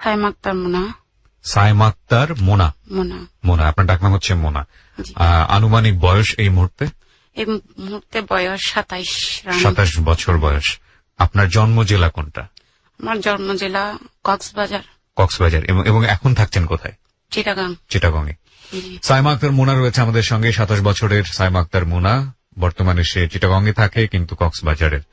সাইমা আক্তার মোনা। সাইমা আক্তার মোনা। মোনা। মোনা, আপনার ডাকনাম হচ্ছে মোনা। আনুমানিক বয়স এই মুহূর্তে? এই মুহূর্তে বয়স 27। 27 বছর বয়স। আপনার জন্ম জেলা কোনটা? আমার জন্ম জেলা কক্সবাজার। কক্সবাজার। এবং এখন থাকছেন কোথায়? চিটাগাং। চিটাগাংয়ে। সাইমা আক্তার মোনা রয়েছে আমাদের সঙ্গে। 27 বছরের সাইমা আক্তার মোনা, বর্তমানে সে চিটাগাংয়ে থাকে কিন্তু কক্সবাজারের।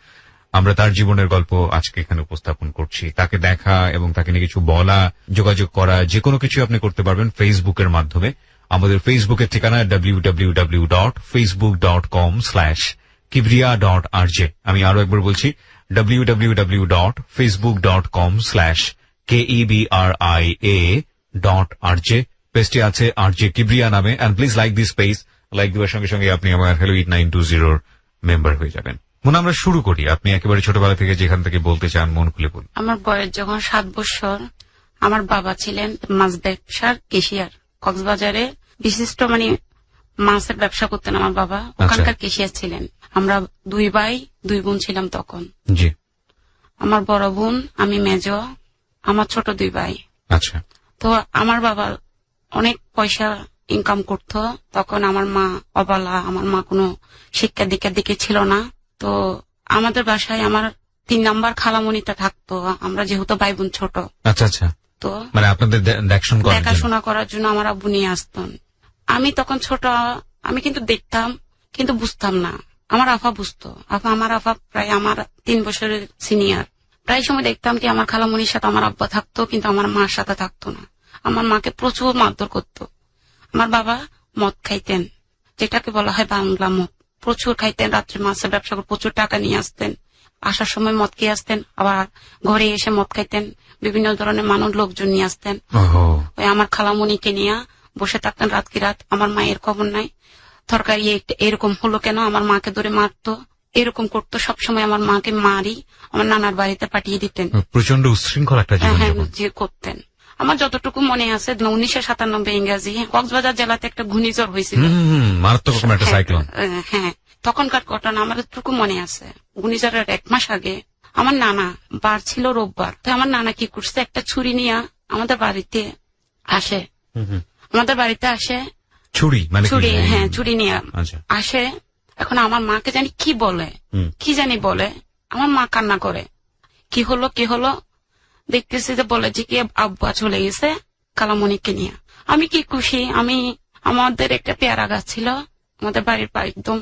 আমরা তার জীবনের গল্প আজকে এখানে উপস্থাপন করছি। তাকে দেখা এবং তাকে নিয়ে কিছু বলা, যোগাযোগ করা, যে কোনো কিছু আপনি করতে পারবেন ফেসবুকের মাধ্যমে। আমাদের ফেসবুকের ঠিকানা www.facebook.com/kibriya.rj। আমি আরো একবার বলছি, www.facebook.com/KEBRIA.RJ। পেজটি আছে RJ কিবরিয়া নামে। And please like this page. Like দেওয়ার সঙ্গে সঙ্গে আপনি আমার হ্যালো ইট 920 মেম্বার হয়ে যাবেন। মনে আমরা শুরু করি, আপনি একেবারে ছোটবেলা থেকে যেখান থেকে বলতে চান মন খুলে বলুন। আমার বয়স যখন 7 বছর, আমার বাবা ছিলেন মাছ ব্যবসার কেশিয়ার। কক্সবাজারে বিশিষ্ট মাছের ব্যবসা করতেন আমার বাবা, ওখানকার কেশিয়ার ছিলেন। আমরা 2 ভাই 2 বোন ছিলাম তখন। জি। আমার বড় বোন, আমি মেজ, আমার ছোট 2 ভাই। আচ্ছা। তো আমার বাবা অনেক পয়সা ইনকাম করত তখন। আমার মা অবলা, আমার মা কোনো শিক্ষা দীক্ষার দিকে ছিল না। তো আমাদের বাসায় আমার 3 নাম্বার খালামণিটা থাকতো, আমরা যেহেতু ভাই বোন ছোট। আচ্ছা আচ্ছা। তো আপনাদের দেখাশোনা করার জন্য আমার আব্বু নিয়ে আসতেন। আমি তখন ছোট, আমি কিন্তু দেখতাম কিন্তু বুঝতাম না। আমার আফা বুঝতো। আমার আফা প্রায় আমার 3 বছরের সিনিয়র। প্রায় সময় দেখতাম কি আমার খালামণির সাথে আমার আব্বা থাকতো কিন্তু আমার মার সাথে থাকতো না। আমার মাকে প্রচুর মারধর করতো। আমার বাবা মদ খাইতেন, যেটাকে বলা হয় বাংলা মদ, প্রচুর খাইতেন। রাত্রে মাছের ব্যবসা করে প্রচুর টাকা নিয়ে আসতেন। আসার সময় মদ খেয়ে আসতেন, আবার ঘরে এসে মদ খাইতেন। বিভিন্ন ধরনের মানুষ লোকজন নিয়ে আসতেন। ওই আমার খালামণিকে নিয়ে বসে থাকতেন রাত কি রাত। আমার মায়ের খবর নাই, তরকারি এরকম হলো কেন, আমার মাকে ধরে মারতো, এরকম করতো। সবসময় আমার মাকে মারি আমার নানার বাড়িতে পাঠিয়ে দিতেন। প্রচন্ড উচ্ছৃঙ্খল একটা জীবন যে করতেন। আমার যতটুকু মনে আছে 1997 ইংরাজি কক্সবাজার জেলাতে একটা ঘূর্ণিঝড় হয়েছিল, মারাত্মক একটা সাইক্লোন। হ্যাঁ, তখনকার ঘটনা আমার যতটুকু মনে আছে। ঘূর্ণিঝড়ের 1 মাস আগে আমার নানা, বার ছিল রোববার, তো আমার নানা কি করছে, একটা ছুরি নিয়ে আমাদের বাড়িতে আসে। আমাদের বাড়িতে আসে ছুরি নিয়ে আসে। এখন আমার মাকে জানি কি বলে, কি জানি বলে। আমার মা কান্না করে, কি হলো দেখতেছি যে বলে যে কি আব্বা চলে গেছে কালামণিকে নিয়ে। আমি কি খুশি। আমি আমাদের একটা পেয়ারা গাছ ছিল আমাদের বাড়ির একদম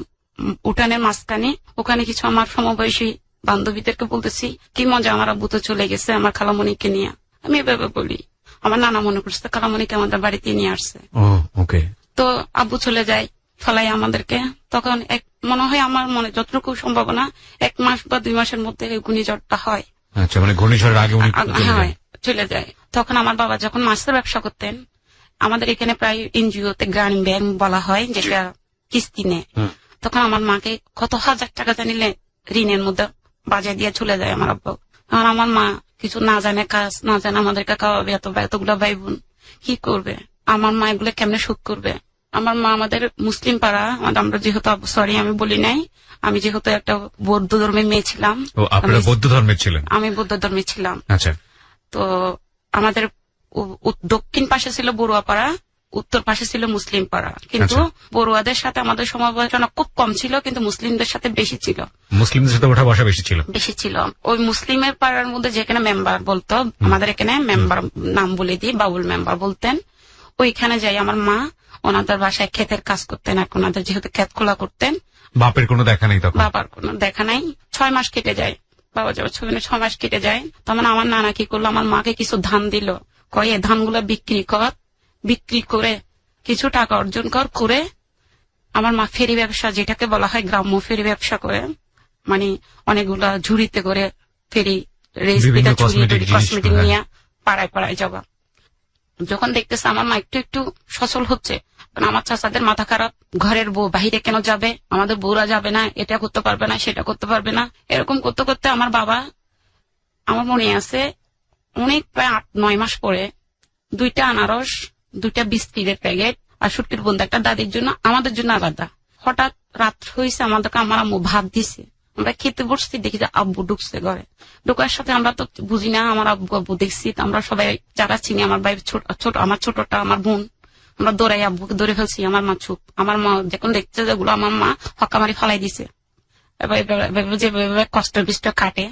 উঠানের মাঝখানে, ওখানে কিছু আমার সমবয়সী বান্ধবীদেরকে বলতেছি কি মজা, আমার আব্বু তো চলে গেছে আমার খালামণিকে নিয়ে। আমি এভাবে বলি। আমার নানা মনে করছে কালামণিকে আমাদের বাড়িতে নিয়ে আসছে। তো আব্বু চলে যায় ফলাই আমাদেরকে। তখন মনে হয় আমার মনে যতটুকু সম্ভাবনা 1 মাস বা 2 মাসের মধ্যে ঘূর্ণিঝড়টা হয়। আচ্ছা, ঘূর্ণিঝড়ের আগে চলে যায়। তখন আমার বাবা যখন মাছের ব্যবসা করতেন, আমাদের এখানে প্রায় এনজিওতে গ্রামীণ ব্যাংক বলা হয় যেটা কিস্তি নেয়, তখন আমার মাকে কত হাজার টাকা জানিলে ঋণের মধ্যে বাজার দিয়ে চলে যায় আমার আব্বা। আর আমার মা কিছু না জানে, কাজ না জানে, আমাদেরকে খাওয়াবে এতগুলা ভাই বোন, কি করবে? আমার মা এগুলো কেমনে শোধ করবে? আমার মা আমাদের মুসলিম পাড়া, আমরা যেহেতু আমি বলি নাই, আমি যেহেতু একটা বৌদ্ধ ধর্মের মেয়ে ছিলাম। বৌদ্ধ ধর্মের ছিলেন? আমি বৌদ্ধ ধর্মে ছিলাম। আচ্ছা। তো আমাদের দক্ষিণ পাশে ছিল বড়ুয়া পাড়া, উত্তর পাশে ছিল মুসলিম পাড়া। কিন্তু বড়ুয়াদের সাথে আমাদের সমালোচনা খুব কম ছিল, কিন্তু মুসলিমদের সাথে বেশি ছিল। মুসলিমদের সাথে ওঠা বসা বেশি ছিল। ওই মুসলিমের পাড়ার মধ্যে যেখানে মেম্বার বলতো, আমাদের এখানে মেম্বার নাম বলে দিই, বাবুল মেম্বার বলতেন। ওইখানে যাই আমার মা ওনাদের বাসায় ক্ষেতের কাজ করতেন। আর ওনাদের যেহেতু ক্ষেত খোলা করতেন, বাপের কোনো দেখা নেই তখন? বাবার কোনো দেখা নাই। 6 মাস কেটে যায়, বাবা যাওয়ার 6 মাস কেটে যায়। তখন আমার নানা কি করলো, আমার মাকে কিছু ধান দিল, কয়ে ধানগুলো বিক্রি করে কিছু টাকা অর্জন করে আমার মা ফেরি ব্যবসা, যেটাকে বলা হয় গ্রাম্য ফেরি ব্যবসা করে, অনেকগুলা ঝুড়িতে করে ফেরি কসমেটিক নিয়ে পাড়ায় যাওয়া। যখন দেখতেছে আমার মা একটু সচল হচ্ছে, আমার চাচাদের মাথা খারাপ, ঘরের বউ বাহিরে কেন যাবে, আমাদের বউরা যাবে না, এটা করতে পারবে না, সেটা করতে পারবে না, এরকম করতে করতে আমার বাবা, আমার মনে আছে অনেক প্রায় 8-9 মাস পরে 2টা আনারস, 2টা বিস্কিটের প্যাকেট আর সুটকির বন্ধু একটা দাদির জন্য, আমাদের জন্য আলাদা। হঠাৎ রাত হয়েছে, আমাদেরকে আমার আম্মু ভাত দিছে। আমরা খেতে বসছি, দেখি যে আব্বু ঢুকছে ঘরে। ঢোকার সাথে আমরা তো বুঝি না আমার আব্বু দেখছি, তো আমরা সবাই যারা চিনি, আমার ভাই ছোট, আমার ছোটটা, আমার বোন, আমরা দৌড়াই আব্বুকে ধরে ফেলছি। আমার মা চুপ। আমার মা যখন দেখছে যেগুলো, আমার মা হক্কা মারি ফালাই দিছে। এবার যেভাবে কষ্টের বিষটা কাটে।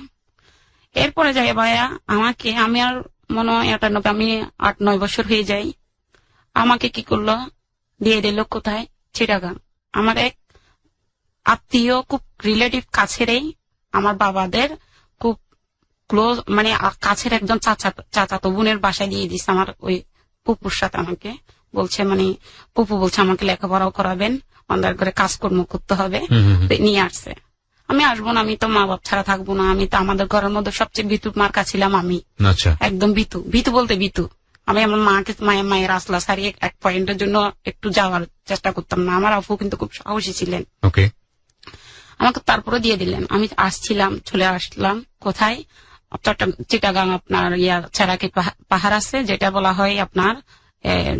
এরপরে যাই ভাইয়া আমাকে, আমি আর মনে হয় 98, আমি 8-9 বছর হয়ে যাই। আমাকে কি করলো, দিয়ে দিল কোথায়, চিটাগাং। আমার এক আত্মীয়, খুব রিলেটিভ কাছেরই, আমার বাবাদের খুব ক্লোজ, মানে কাছের একজন চাচাতো বোনের বাসায় দিয়ে দিচ্ছে। আমার ওই পুপুর সাথে আমাকে বলছে, মানে পুপু বলছে আমাকে লেখাপড়াও করাবেন, অন্ধার করে কাজকর্ম করতে হবে, নিয়ে আসছে। আমি আসবো না, আমি তো মা বাপ ছাড়া থাকবো না। আমি তো আমাদের ঘরের মধ্যে সবচেয়ে বিতু মার্কা ছিলাম আমি। আচ্ছা। একদম বিতু বলতে বিতু। আমি আমার মাকে, মায়ের আসলা সারিয়ে এক পয়েন্টের জন্য একটু যাওয়ার চেষ্টা করতাম না। আমার আপু কিন্তু খুব সাহসী ছিলেন। ওকে। আমাকে তারপরে দিয়ে দিলেন। আমি আসছিলাম, চলে আসলাম কোথায়, চিটাগাং আপনার চেরাকি পাহাড় আছে, যেটা বলা হয় আপনার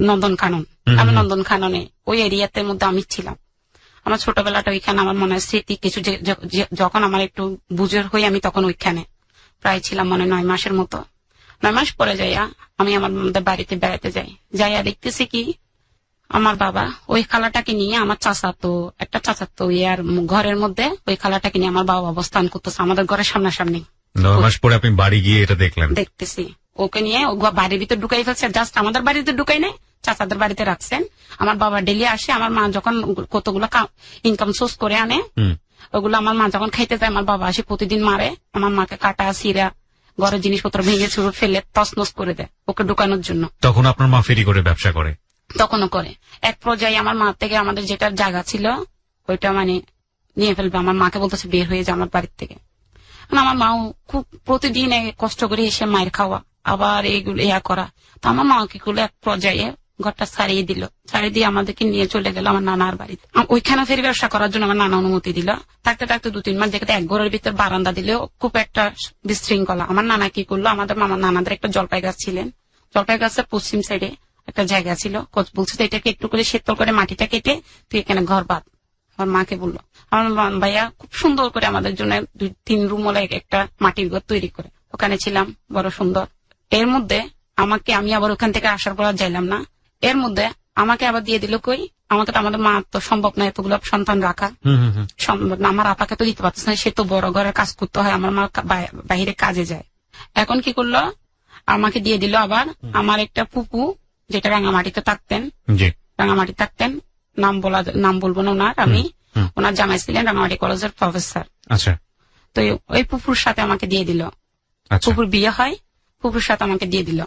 নন্দনকানন। আমি নন্দনকাননে ওই এরিয়াতে মধ্যে আমি ছিলাম। আমার ছোটবেলাটা ওইখানে, আমার মনে হয় স্মৃতি কিছু, যখন আমার একটু বুঝের হই আমি তখন ওইখানে প্রায় ছিলাম, মনে 9 মাসের মতো। 9 মাস পরে যাইয়া আমি আমাদের বাড়িতে বেড়াতে যাইয়া দেখতেছি কি, আমার বাবা ওই খালাটাকে নিয়ে, আমার একটা চাচাতো ইয়ার ঘরের মধ্যে ওই খালাটাকে নিয়ে আমার বাবা অবস্থান করতেছে আমাদের ঘরের সামনাসামনি। 9 মাস পরে আপনি বাড়ি গিয়ে এটা দেখলেন? দেখতেছি ওকে নিয়ে বাড়ির ভিতর ঢুকাই ফেলছে। জাস্ট আমাদের বাড়িতে ঢুকাই নেই, চাচাদের বাড়িতে রাখছেন। আমার বাবা ডেলি আসে, আমার মা যখন কতগুলো ইনকাম সোর্স করে আনে, ওগুলো আমার মা যখন খাইতে যায়, আমার বাবা আসে প্রতিদিন মারে আমার মাকে, কাটা সিরা, ঘরের জিনিসপত্র ভেঙে চুরো ফেলে তছনছ করে দেয় ওকে ঢুকানোর জন্য। তখন আপনার মা ফেরি করে ব্যবসা করে? তখনও করে। এক পর্যায়ে আমার মা থেকে আমাদের যেটা জায়গা ছিল ওইটা মানে নিয়ে ফেলবে। আমার মাকে বলতেছে বের হয়ে যায় আমার বাড়ির থেকে। আমার মাও খুব প্রতিদিন কষ্ট করে এসে মায়ের খাওয়া, আবার এইগুলো করা। তো আমার মা কি করলো, এক পর্যায়ে ঘরটা ছাড়িয়ে দিল। ছাড়িয়ে দিয়ে আমাদেরকে নিয়ে চলে গেল আমার নানার বাড়িতে। ওইখানে ফেরি ব্যবসা করার জন্য আমার নানা অনুমতি দিল। থাকতে থাকতে 2-3 মাস দেখতে এক ঘরের ভিতর বারান্দা দিলেও খুব একটা বিশৃঙ্খলা। আমার নানা কি করলো, আমাদের নানাদের একটা জলপাই গাছ ছিলেন, জলপাই গাছের পশ্চিম সাইডে একটা জায়গা ছিল। বলছে এটাকে একটু করে শীতল করে মাটিটা কেটে তুই এখানে ঘর বাঁধ। আমার মাকে বললো। আমার ভাইয়া খুব সুন্দর করে আমাদের জন্য 2-3 রুম ওলা একটা মাটির ঘর তৈরি করে ওখানে ছিলাম, বড় সুন্দর। এর মধ্যে আমি আবার ওখান থেকে আসার পর যাইলাম না। এর মধ্যে আমাকে আবার দিয়ে দিল কই, আমাকে তো আমাদের মা তো সম্ভব না এতগুলো সন্তান রাখা, সম্ভব না। আমার আপাকে তো দিতে পারতেছে না, সে তো বড় ঘরের কাজ করতে হয়, আমার মা বাইরে কাজে যায়। এখন কি করলো, আমাকে দিয়ে দিল আবার আমার একটা ফুপু, যেটা রাঙামাটিতে থাকতেন, নাম বলবো না ওনার, আমি ওনার জামাই ছিলেন রাঙামাটি কলেজের প্রফেসর। আচ্ছা। তো ওই পুপুর সাথে আমাকে দিয়ে দিল। পুপুর বিয়ে হয়, পুপুর সাথে আমাকে দিয়ে দিল।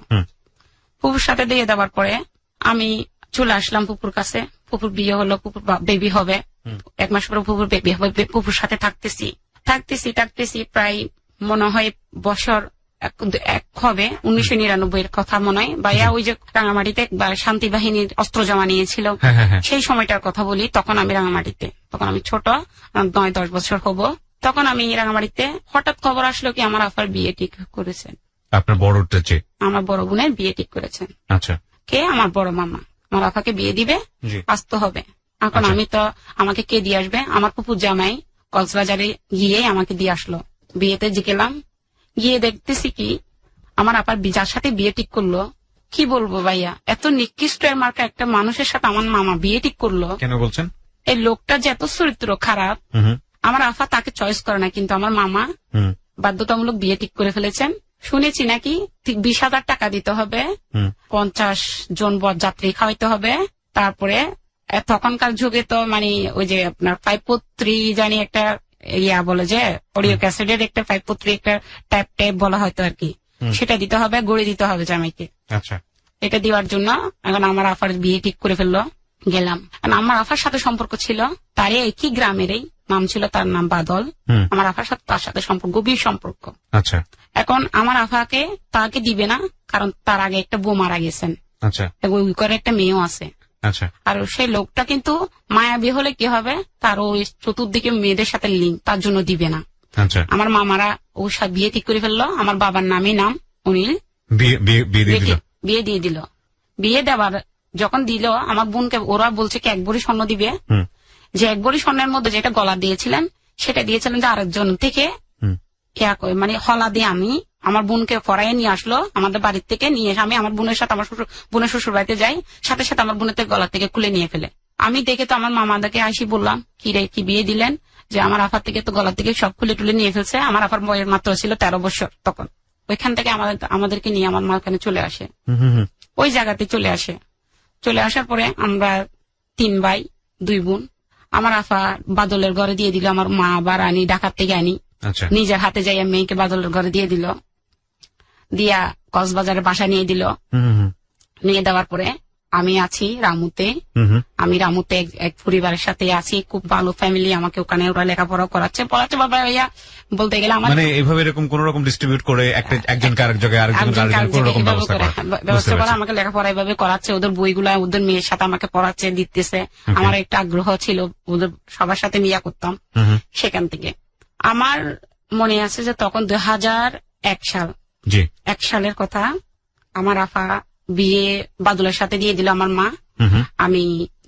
পুপুর সাথে দিয়ে দেওয়ার পরে আমি চলে আসলাম পুপুর কাছে। পুপুর বিয়ে হলো, পুপুর বেবি হবে, 1 মাস পরে পুপুর বেবি হবে। পুপুর সাথে থাকতেছি প্রায় মনে হয় বছর এক হবে, 1999 কথা মনে হয়। ভাইয়া ওই যে রাঙামাটিতে শান্তি বাহিনীর অস্ত্র জমা নিয়েছিল, সেই সময়টার কথা বলি। তখন আমি রাঙামাটিতে, তখন আমি ছোট, 9-10 বছর হব। তখন আমি রাঙামাটিতে হঠাৎ খবর আসলো কি আমার আফার বিয়ে ঠিক করেছেন। আপনার বড়টা? আমার বড় বোনের বিয়ে ঠিক করেছেন। আচ্ছা। কে? আমার বড় মামা। আমার আফাকে বিয়ে দিবে, আসতে হবে। এখন আমি তো, আমাকে কে দিয়ে আসবে? আমার পুপুর জামাই কক্সবাজারে গিয়ে আমাকে দিয়ে আসলো। বিয়েতে গেলাম, গিয়ে দেখতেছি কি আমার আপার যার সাথে বিয়ে ঠিক করলো, কি বলবো ভাইয়া, এত নিকৃষ্ট মার্কা একটা মানুষের সাথে আমার মামা বিয়ে ঠিক করলো। কেন বলছেন? এই লোকটা যে এত চরিত্র খারাপ, আমার আফা তাকে চয়েস করে না, কিন্তু আমার মামা বাধ্যতামূলক বিয়ে ঠিক করে ফেলেছেন। শুনেছি নাকি 20,000 টাকা দিতে হবে, 50 জন বরযাত্রী খাওয়াইতে হবে। তারপরে তখনকার যুগে তো মানে ওই যে আপনার 5-3 জানি একটা বলে যে অডিও ক্যাসেটের একটা 5-3 একটা ট্যাপ বলা হয়তো আর কি, সেটা দিতে হবে, গড়ে দিতে হবে জামাইকে। আচ্ছা। এটা দেওয়ার জন্য এখন আমার আফার বিয়ে ঠিক করে ফেললো। গেলাম, আমার আফার সাথে সম্পর্ক ছিল, তারই একই গ্রামেরই নাম ছিল, তার নাম বাদল। আমার আফার সাথে তার সাথে সম্পর্ক, গভীর সম্পর্ক। আচ্ছা। এখন আমার আফাকে তাকে দিবে না, কারণ তার আগে একটা বউ মারা গেছেন। আচ্ছা। ওই করে একটা মেয়েও আছে। আচ্ছা। আর সেই লোকটা কিন্তু মায়াবী হলে কি হবে, তার ওই চতুর্দিকে মেয়েদের সাথে লিঙ্ক, তার জন্য দিবে না। আচ্ছা। আমার মামারা ওর সাথে বিয়ে ঠিক করে ফেললো। আমার বাবার নামই নাম অনিল। বিয়ে দিয়ে দিল। বিয়ে দেওয়ার যখন দিল, আমার বোনকে ওরা বলছে কি 1 ভরি স্বর্ণ দিবে, যে 1 ভরি স্বর্ণের মধ্যে যেটা গলা দিয়েছিলেন সেটা দিয়েছিলেন যে আরেকজন থেকে হুম। মানে হলা দিয়ে আমি আমার বোনকে পড়াইয়ে নিয়ে আসলো আমাদের বাড়ির থেকে নিয়ে এসে আমি আমার বোনের সাথে আমার বোনের শ্বশুর বাড়িতে যাই, সাথে সাথে আমার বোনের গলা থেকে খুলে নিয়ে ফেলে। আমি দেখে তো আমার মামাদাকে আসি বললাম, কি রে কি বিয়ে দিলেন, যে আমার আফার থেকে তো গলা থেকে সব খুলে টুলে নিয়ে ফেলছে। আমার আফার বয়স মাত্র ছিল 13 বছর তখন। ওইখান থেকে আমাদেরকে নিয়ে আমার মা ওখানে চলে আসে, ওই জায়গাতে চলে আসে। চলে আসার পরে আমরা 3 ভাই 2 বোন। আমার আফা বাদলের ঘরে দিয়ে দিল, আমার মা আবার আনি ঢাকার থেকে আনি, আচ্ছা। নিজের হাতে যাই মেয়েকে বাদলের ঘরে দিয়ে দিল, দিয়া কক্সবাজারে বাসা নিয়ে দিল। নিয়ে দেওয়ার পরে আমি আছি রামুতে। আমি রামুতে এক পরিবারের সাথে আছি, খুব ভালো ফ্যামিলি, আমাকে ওখানে ওরা লেখাপড়া করাচ্ছে বাবা ভাইয়া বলতে গেলে আমার মানে এইভাবে এরকম কোন রকম ডিস্ট্রিবিউট করে একজনকে আরেক জায়গায় আরেকজনকে কোন রকম ব্যবস্থা করে আমাকে লেখাপড়া এইভাবে করাচ্ছে, ওদের বইগুলা ওদের মেয়ের সাথে আমাকে পড়াচ্ছে দিতেছে। আমার একটা আগ্রহ ছিল, ওদের সবার সাথে মিয়া করতাম। সেখান থেকে আমার মনে আছে যে তখন 2001 সাল, 1 সালের কথা, আমার আফা বিয়ে বাদলের সাথে দিয়ে দিল আমার মা। আমি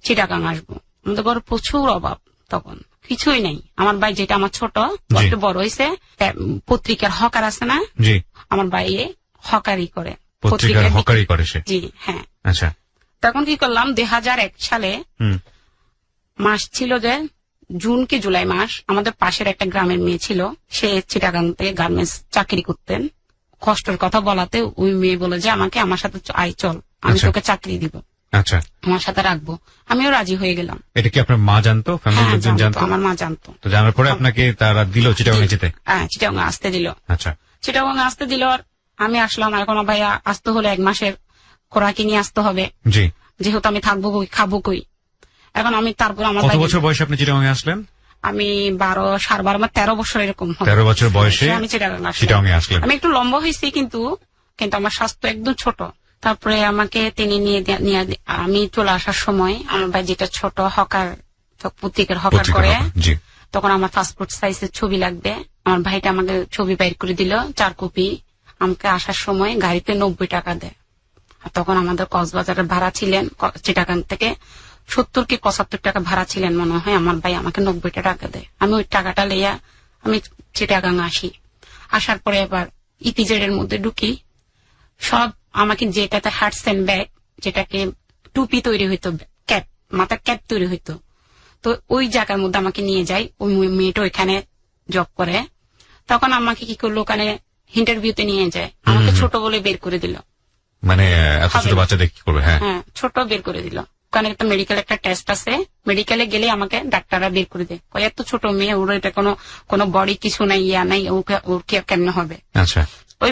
চিটাগাং আসবো, আমাদের ঘরে প্রচুর অভাব, তখন কিছুই নেই। আমার ভাই যেটা আমার ছোট একটু বড় হয়েছে, পত্রিকার হকার আছে না, আমার ভাই হকারি করে, পত্রিকার হকারি করে সে। জি হ্যাঁ। আচ্ছা। তখন কি করলাম 2001 সালে মাস ছিল যে জুন কি জুলাই মাস, আমাদের পাশের একটা গ্রামের মেয়ে ছিল, সে চিটাগাং থেকে গার্মেন্টস চাকরি করতেন। কষ্টের কথা বলাতে ওই মেয়ে বলে যে আমাকে আমার সাথে আয় চল, আমি তোকে চাকরি দিব, আচ্ছা আমার সাথে রাখবো। আমিও রাজি হয়ে গেলাম। এটা কি আপনার মা জানতো, ফ্যামিলির লোকজন জানতো? আমার মা জানতো। তো জানার পরে আপনাকে তারা দিল চিটাগাং যেতে? হ্যাঁ, চিটাগাং আসতে দিল। আচ্ছা, চিটাগাং আসতে দিল। আর আমি আসলাম, এখন ভাইয়া আসতে হলে 1 মাসের খোরাকি নিয়ে আসতে হবে, জি, যেহেতু আমি থাকবো কই খাবো কই। এখন আমি তারপর আমার কত বছর বয়সে আপনি চিটাগাং আসলেন? আমি 12 সাড়ে 12 আমার 13 বছর এরকম। 13 বছর বয়সে আমি চিটাগাং আসলেন। আমি একটু লম্বা হয়েছি, কিন্তু আমার স্বাস্থ্য একদম ছোট। তারপরে আমাকে তিনি নিয়ে আমি চলে আসার সময় আমার ভাই যেটা ছোট হকার, পত্রিকার হকার করে, তখন আমার পাসপোর্ট সাইজের ছবি লাগবে। আমার ভাইটা আমাকে ছবি বাইর করে দিল 4 কপি। আমাকে আসার সময় গাড়িতে 90 টাকা দেয়। আর তখন আমাদের কক্সবাজারের ভাড়া ছিলেন চিটাগাং থেকে 70 কি 75 টাকা ভাড়া ছিলেন মনে হয়। আমার ভাই আমাকে 90 টাকা দেয়। আমি ওই টাকাটা লইয়া আমি চিটাগাং আসি। আসার পরে এবার ইপিজেড এর মধ্যে ঢুকি। সব আমাকে যেটাতে হ্যাটস এন্ড ব্যাগ, যেটাকে টুপি তৈরি হইতো, ক্যাপ, মাথার ক্যাপ তৈরি হইতো, তো ওই জায়গার মধ্যে আমাকে নিয়ে যায়। ওই মেয়েটা ওইখানে জব করে। তখন আমাকে কি করলো, ওখানে ইন্টারভিউতে নিয়ে যায়। আমাকে ছোট বলে বের করে দিল। মানে এত ছোট বাচ্চাদের কি করবে? হ্যাঁ, ছোট বের করে দিল। ওখানে একটা মেডিকেল একটা টেস্ট আছে, মেডিকেলে গেলে আমাকে ডাক্তাররা বের করে দেয়। এত ছোট মেয়ে, ওর এটা কোনো বডি কিছু নাই, ইয়া নাই, ওর কেমন হবে। আচ্ছা, ওই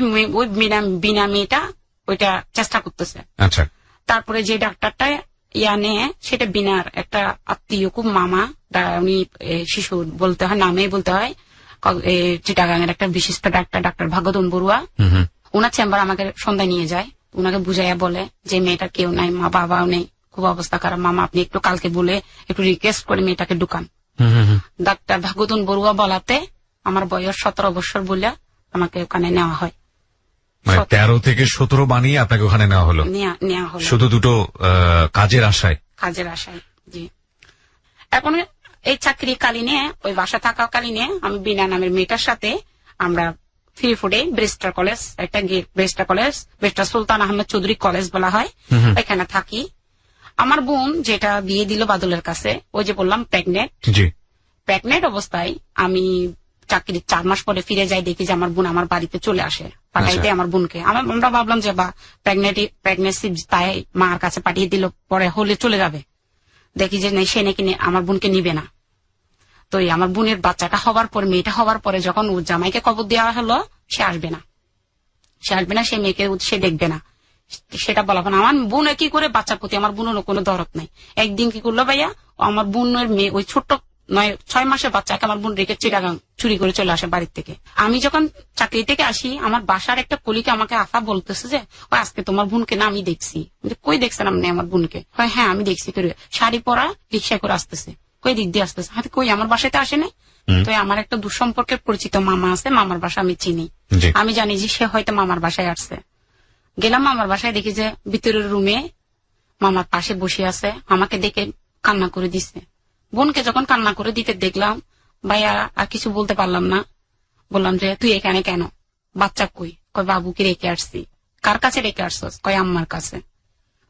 বিনা মেয়েটা ওইটা চেষ্টা করতেছে। আচ্ছা, তারপরে যে ডাক্তারটা ইয়া নেয়, সেটা বিনার একটা আত্মীয়, খুব মামা, উনি শিশু বলতে হয়, নামে বলতে হয়, চিটাগাঙের একটা বিশিষ্ট ডাক্তার ভাগদন বড়ুয়া। ওনার চেম্বার আমাকে সন্ধ্যায় নিয়ে যায়। ওনাকে বুঝাইয়া বলে যে মেয়েটার কেউ নাই, মা বাবাও নেই, খুব অবস্থা খারাপ, মামা আপনি একটু কালকে বলে একটু রিকোয়েস্ট করে মেয়েটাকে ঢুকান। ডাক্তার ভাগদন বড়ুয়া বলাতে আমার বয়স 17 বছর বলে আমাকে ওখানে নেওয়া হয়। 13 থেকে 17 বানিয়ে আপনাকে ওখানে নেওয়া হলো, শুধু দুটো কাজের আশায়। জি। এখন এই চাকরি কালীনে, ওই বাসা থাকা কালীনে আমি বিনা নামের মেয়েটার সাথে আমরা ফ্রি ফুডে ব্রেস্টার কলেজ, একটা ব্রেস্টার সুলতান আহমেদ চৌধুরী কলেজ বলা হয়, এখানে থাকি। আমার বোন যেটা বিয়ে দিল বাদলের কাছে, ওই যে বললাম প্রেগনেন্ট অবস্থায় আমি চাকরি 4 মাস পরে ফিরে যাই, দেখি যে আমার বোন আমার বাড়িতে চলে আসে, পাঠাইতে আমার বোনকে। আমরা ভাবলাম যে বা প্রেগনেন্সি তাই মার কাছে পাঠিয়ে দিল, পরে হলে চলে যাবে। দেখি যে সে নাকি আমার বোনকে নিবে না। তো আমার বোনের বাচ্চাটা হবার পরে, মেয়েটা হবার পরে যখন ওর জামাইকে খবর দেওয়া হলো, সে আসবে না, সে মেয়েকে সে দেখবে না, সেটা বলা। আমার বোনের কি করে, বাচ্চার প্রতি আমার বোনের কোনো দরদ নাই। একদিন কি করলো ভাইয়া, আমার বোনের মেয়ে, ওই ছোট্ট 6 মাসের বাচ্চাকে আমার বোন রেখে চিটাগাং চুরি করে চলে আসে বাড়ির থেকে। আমি যখন চাকরি থেকে আসি, আমার বাসার একটা কলিকে আমাকে আফা বলতেছে যে আজকে তোমার বোনকে না আমি দেখছি। কই দেখছেন আপনি আমার বোনকে? হ্যাঁ আমি দেখছি, শাড়ি পরা রিক্সায় করে আসতেছে, কই দিক দিয়ে আসতেছে। হয়তো কই আমার বাসাতে আসে নাই। তো আমার একটা দুঃসম্পর্কের পরিচিত মামা আছে, মামার বাসা আমি চিনি, আমি জানি যে সে হয়তো মামার বাসায় আসছে। গেলাম মামার বাসায়, দেখি যে ভিতরের রুমে মামার পাশে বসে আছে, আমাকে দেখে কান্না করে দিচ্ছে। বোনকে যখন কান্না করে দিতে দেখলাম, ভাইয়া আর কিছু বলতে পারলাম না। বললাম যে তুই এখানে কেন, বাচ্চা কই? কয় বাবুকে রেখে আসছি। কার কাছে রেখে আসছস? কয় আম্মার কাছে।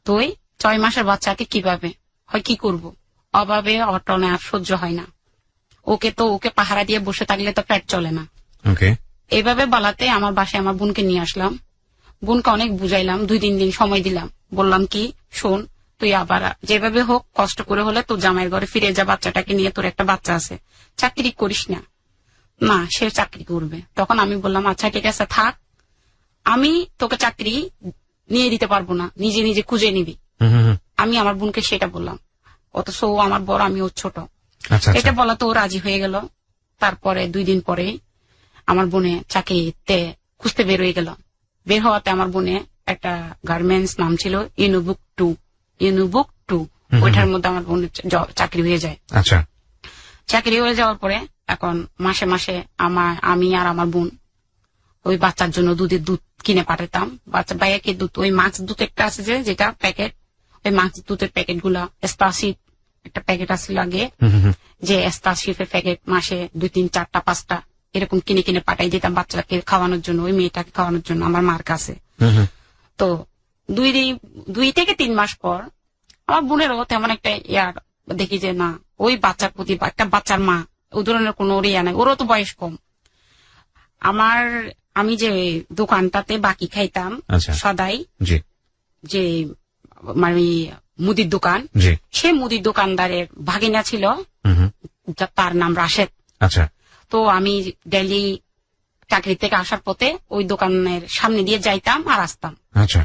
তুই 6 মাসের বাচ্চাকে কিভাবে হয় কি করব? অভাবে অটনে আর সহ্য হয় না। ওকে পাহারা দিয়ে বসে থাকলে তো পেট চলে না। এইভাবে বলাতে আমার বাসায় আমার বোনকে নিয়ে আসলাম। বোনকে অনেক বুঝাইলাম, 2-3 দিন সময় দিলাম। বললাম কি, শোন, তুই আবার যেভাবে হোক কষ্ট করে হলে তোর জামাইয়ের ঘরে ফিরে যা, বাচ্চাটাকে নিয়ে, তোর একটা বাচ্চা আছে, চাকরি করিস না। না, সে চাকরি করবে। তখন আমি বললাম আচ্ছা ঠিক আছে থাক, আমি তোকে চাকরি নিয়ে দিতে পারবো না, নিজে নিজে খুঁজে নিবি। আমি আমার বোনকে সেটা বললাম। অথচ ও আমার বড়, আমি ওর ছোট। এটা বলা তো ও রাজি হয়ে গেল। তারপরে 2 দিন পরে আমার বোনে চাকরিতে খুঁজতে বের হয়ে গেল। বের হওয়াতে আমার বোনে একটা গার্মেন্টস নাম ছিল ইউনুবুক টু, ওইটার মধ্যে আমার বোনের চাকরি হয়ে যায়। আচ্ছা, চাকরি হয়ে যাওয়ার পরে এখন মাসে মাসে আমি আর আমার বোন ওই বাচ্চার জন্য দুধের দুধ কিনে পাঠাতাম। বাচ্চা ভাইয়াকে দুধ, ওই মাছ দুধ একটা আছে যেটা প্যাকেট, ওই মাছ দুধের প্যাকেট গুলা, স্টারশিপ একটা প্যাকেট আসছিল আগে, যে স্টারশিপের প্যাকেট মাসে 2, 3, 4টা 5টা এরকম কিনে কিনে পাঠাই দিতাম বাচ্চাকে খাওয়ানোর জন্য, ওই মেয়েটাকে খাওয়ানোর জন্য আমার মার কাছে। তো 2 থেকে 3 মাস পর আমার বোনেরও তেমন একটা ইয়ার দেখি যে না, ওই বাচ্চার প্রতি, একটা বাচ্চার মা, ও ধরনের কোনো ইয়া নাই, ওরও তো বয়স কম। আমি যে দোকানটাতে বাকি খাইতাম সদাই, যে মানে মুদির দোকান, সে মুদির দোকানদারের ভাগিনা ছিল, তার নাম রাশেদ। আচ্ছা, তো আমি ডেইলি চাকরি থেকে আসার পথে ওই দোকানের সামনে দিয়ে যাইতাম আর আসতাম। আচ্ছা,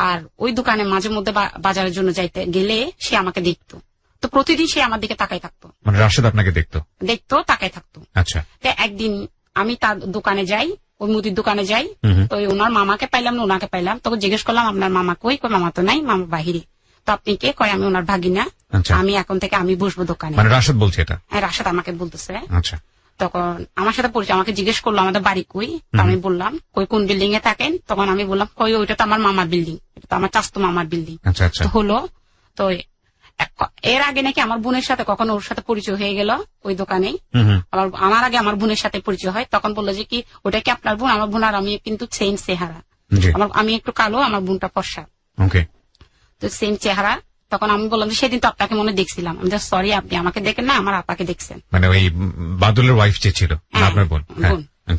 আর ওই দোকানে মাঝে মধ্যে বাজারের জন্য যাইতে গেলে সে আমাকে দেখতো। তো প্রতিদিন সে আমার দিকে তাকাই থাকতো। মানে রাশেদ আপনাকে দেখতো তাকাই থাকতো। আচ্ছা, তো একদিন আমি তার দোকানে যাই, ওই মুদির দোকানে যাই। তো ওনার মামাকে পাইলাম না, ওনাকে পাইলাম। তখন জিজ্ঞেস করলাম আপনার মামা কই? মামা তো নাই, মামা বাহিরে। তো আপনি কে? কয় আমি ওনার ভাগিনা, আমি এখন থেকে আমি বসবো দোকানে। মানে রাশেদ বলছে এটা? হ্যাঁ, রাশেদ আমাকে বলতেছে। আচ্ছা, তখন আমার সাথে পরিচয়, আমাকে জিজ্ঞেস করলো আমাদের বাড়ি কই। আমি বললাম কই কোন বিল্ডিং এ থাকেন। তখন আমি বললাম কই ওইটা তো আমার মামার বিল্ডিং, এটা তো আমার চাচতো মামার বিল্ডিং। তো হলো, তো এর আগে নাকি আমার বোনের সাথে কখনো ওর সাথে পরিচয় হয়ে গেল ওই দোকানেই। আমার আগে আমার বোনের সাথে পরিচয় হয়। তখন বললো যে কি ওটা কি আপনার বোন? আমার বোন আর আমি কিন্তু সেম চেহারা, আমি একটু কালো, আমার বোনটা ফর্সা, তো সেম চেহারা। তখন আমি বললাম যে সেদিন তো আপনাকে মনে দেখছিলাম। আমি সরি, আপনি আমাকে দেখেন না, আমার আপাকে দেখছেন। মানে ওই বাদলের ওয়াইফ যে ছিল আপনার বোন,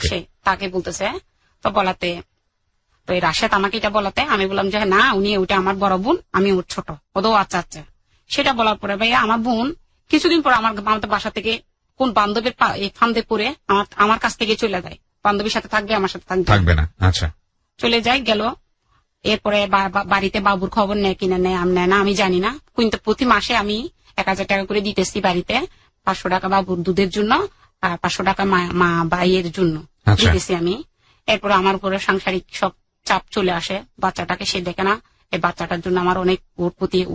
সে তাকে বলতেছে। তো বলাতে, তো এই রাশেদ আমাকে এটা বলাতে আমি বললাম যে না, উনি ওইটা আমার বড় বোন, আমি ওর ছোট। ওদের আচ্ছা আচ্ছা। সেটা বলার পরে ভাইয়া আমার বোন কিছুদিন পর আমাদের বাসা থেকে কোন বান্ধবীর ফান্দে পড়ে আমার কাছ থেকে চলে যায়। বান্ধবীর সাথে থাকবে, আমার সাথে থাকবে না। আচ্ছা, চলে যায় গেল। এরপরে বাড়িতে বাবুর খবর নেয় কিনা নেয় না আমি জানি না, কিন্তু প্রতি মাসে আমি 1000 টাকা করে দিতেছি বাড়িতে। 500 টাকা বাবুর দুধের জন্য আর 500 টাকা মা ভাইয়ের জন্য দিতেছি আমি। এরপরে আমার উপরে সাংসারিক সব চাপ চলে আসে। বাচ্চাটাকে সে দেখে না, এই বাচ্চাটার জন্য আমার অনেক,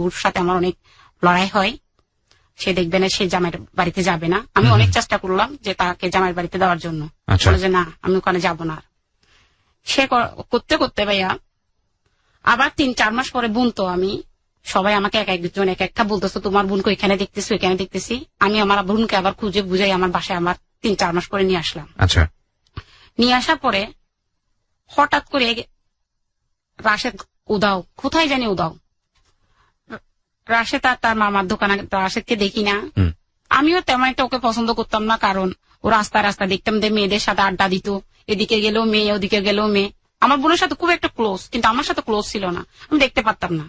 ওর সাথে আমার অনেক লড়াই হয়। সে দেখবে না, সে জামাইয়ের বাড়িতে যাবে না। আমি অনেক চেষ্টা করলাম যে তাকে জামাইয়ের বাড়িতে দেওয়ার জন্য, বলে যে না আমি ওখানে যাব না। সে করতে করতে ভাইয়া আবার 3-4 মাস পরে বোন, তো আমি সবাই আমাকে একজন এক একটা বলতেছে তোমার বোনকে এখানে দেখতেছি ওইখানে দেখতেছি। আমি আমার বোনকে আবার খুঁজে বুঝাই আমার বাসায় আমার 3-4 মাস পরে নিয়ে আসলাম। আচ্ছা, নিয়ে আসার পরে হঠাৎ করে রাশেদ উদাও, কোথায় জানি উদাও। রাশেদ আর তার মামার দোকানে, রাশেদকে দেখি না। আমিও তেমন একটা ওকে পছন্দ করতাম না, কারণ ও রাস্তা দেখতাম যে মেয়েদের সাথে আড্ডা দিত, এদিকে গেলেও মেয়ে ওদিকে গেলেও মেয়ে। আমার বোনের সাথে খুব একটা ক্লোজ, কিন্তু আমার সাথে ক্লোজ ছিল না, আমি দেখতে পারতাম না।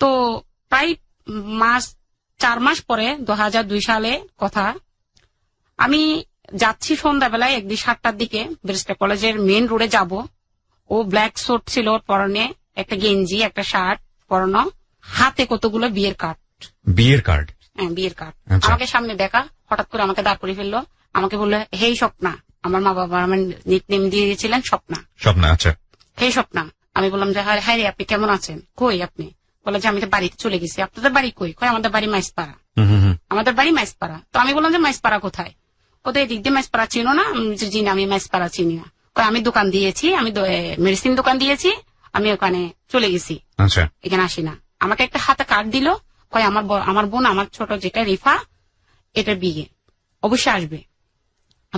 তো প্রায় 4 মাস পরে 2002 সালে কথা, আমি যাচ্ছি সন্ধ্যাবেলায় একদিন 7টার দিকে ব্যারিস্টার কলেজের মেন রোডে যাব। ও ব্ল্যাক স্যুট ছিল পরনে, একটা গেঞ্জি একটা শার্ট পরানো, হাতে কতগুলো বিয়ের কার্ড। হ্যাঁ, বিয়ের কার্ড। আমাকে সামনে দেখা, হঠাৎ করে আমাকে দাঁড় করে ফেললো। আমাকে বললো হেই স্বপ্না, আমার মা বাবা আমার নিকনেম দিয়ে দিয়েছিলেন স্বপ্না। আচ্ছা, হেই স্বপ্না। আমি বললাম যে হাই রে, আপনি কেমন আছেন? কই আপনি? বলে যে আমি তো বাড়িতে চলে গেছি। আপনাদের বাড়ি কই? কই আমাদের বাড়ি মাইসপাড়া। আমাদের বাড়ি মাইসপাড়া। তো আমি বললাম যে মাইসপাড়া কোথায়? ওদের এদিক দিয়ে মাইসপাড়া চিনো না? জি না, আমি মাইসপাড়া চিনি না। আমি দোকান দিয়েছি, আমি মেডিসিন দোকান দিয়েছি, আমি ওখানে চলে গেছি, এখানে আসি না। আমাকে একটা হাতে কার্ড দিল, কয় আমার বোন, আমার ছোট যেটা রিফা, এটা বিয়ে অবশ্যই আসবে।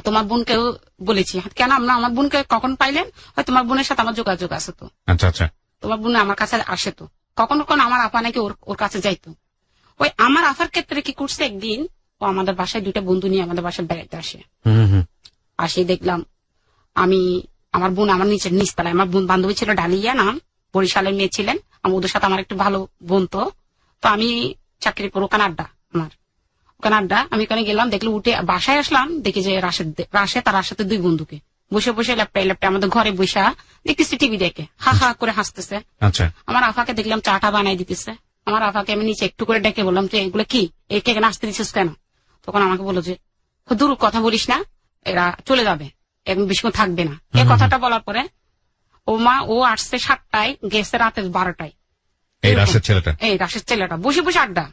তোমার বোনকেও বলেছি। কেন আমরা আমার বোনকে কখন পাইলেন? হয় তোমার বোনের সাথে আমার যোগাযোগ আছে তো, আচ্ছা আচ্ছা, তোমার বোন আমার কাছে আসে তো, কখনো কখনো আমার আপা নাকি ওর কাছে যাইতো। ওই আমার আফার ক্ষেত্রে কি করছে, একদিন ও আমাদের বাসায় 2টা বন্ধু নিয়ে আমাদের বাসায় বেড়াইতে আসে। আসে দেখলাম আমি, আমার বোন আমার নিচতলায়, আমার বোন বান্ধবী ছিল ডালিয়া নাম, বরিশালের মেয়ে ছিলেন। ওদের সাথে আমার একটু ভালো বোন তো আমি চাকরি পর ওখানে আড্ডা, ওখানে আড্ডা, আমি ওখানে গেলাম, দেখলাম উঠে বাসায় আসলাম, দেখি যে রাশেদ তার সাথে 2 বন্ধুকে বসে বসে ল্যাপটপ আমাদের ঘরে বসা দেখতেছি, টিভি দেখে হা হা করে হাসতেছে। আচ্ছা, আমার আফাকে দেখলাম চাটা বানাই দিতেছে। আমার আফাকে আমি নিচে একটু করে ডেকে বললাম যে এগুলো কি, একে নাচতে দিচ্ছিস কেন? তখন আমাকে বললো যে দূর কথা বলিস না, এরা চলে যাবে, এবং বেশিক্ষণ থাকবে না। এই কথাটা বলার পরে ও আসছে 7টায়, গেছে রাতে 12টায়। এই রাশের ছেলেটা বসে বসে আড্ডা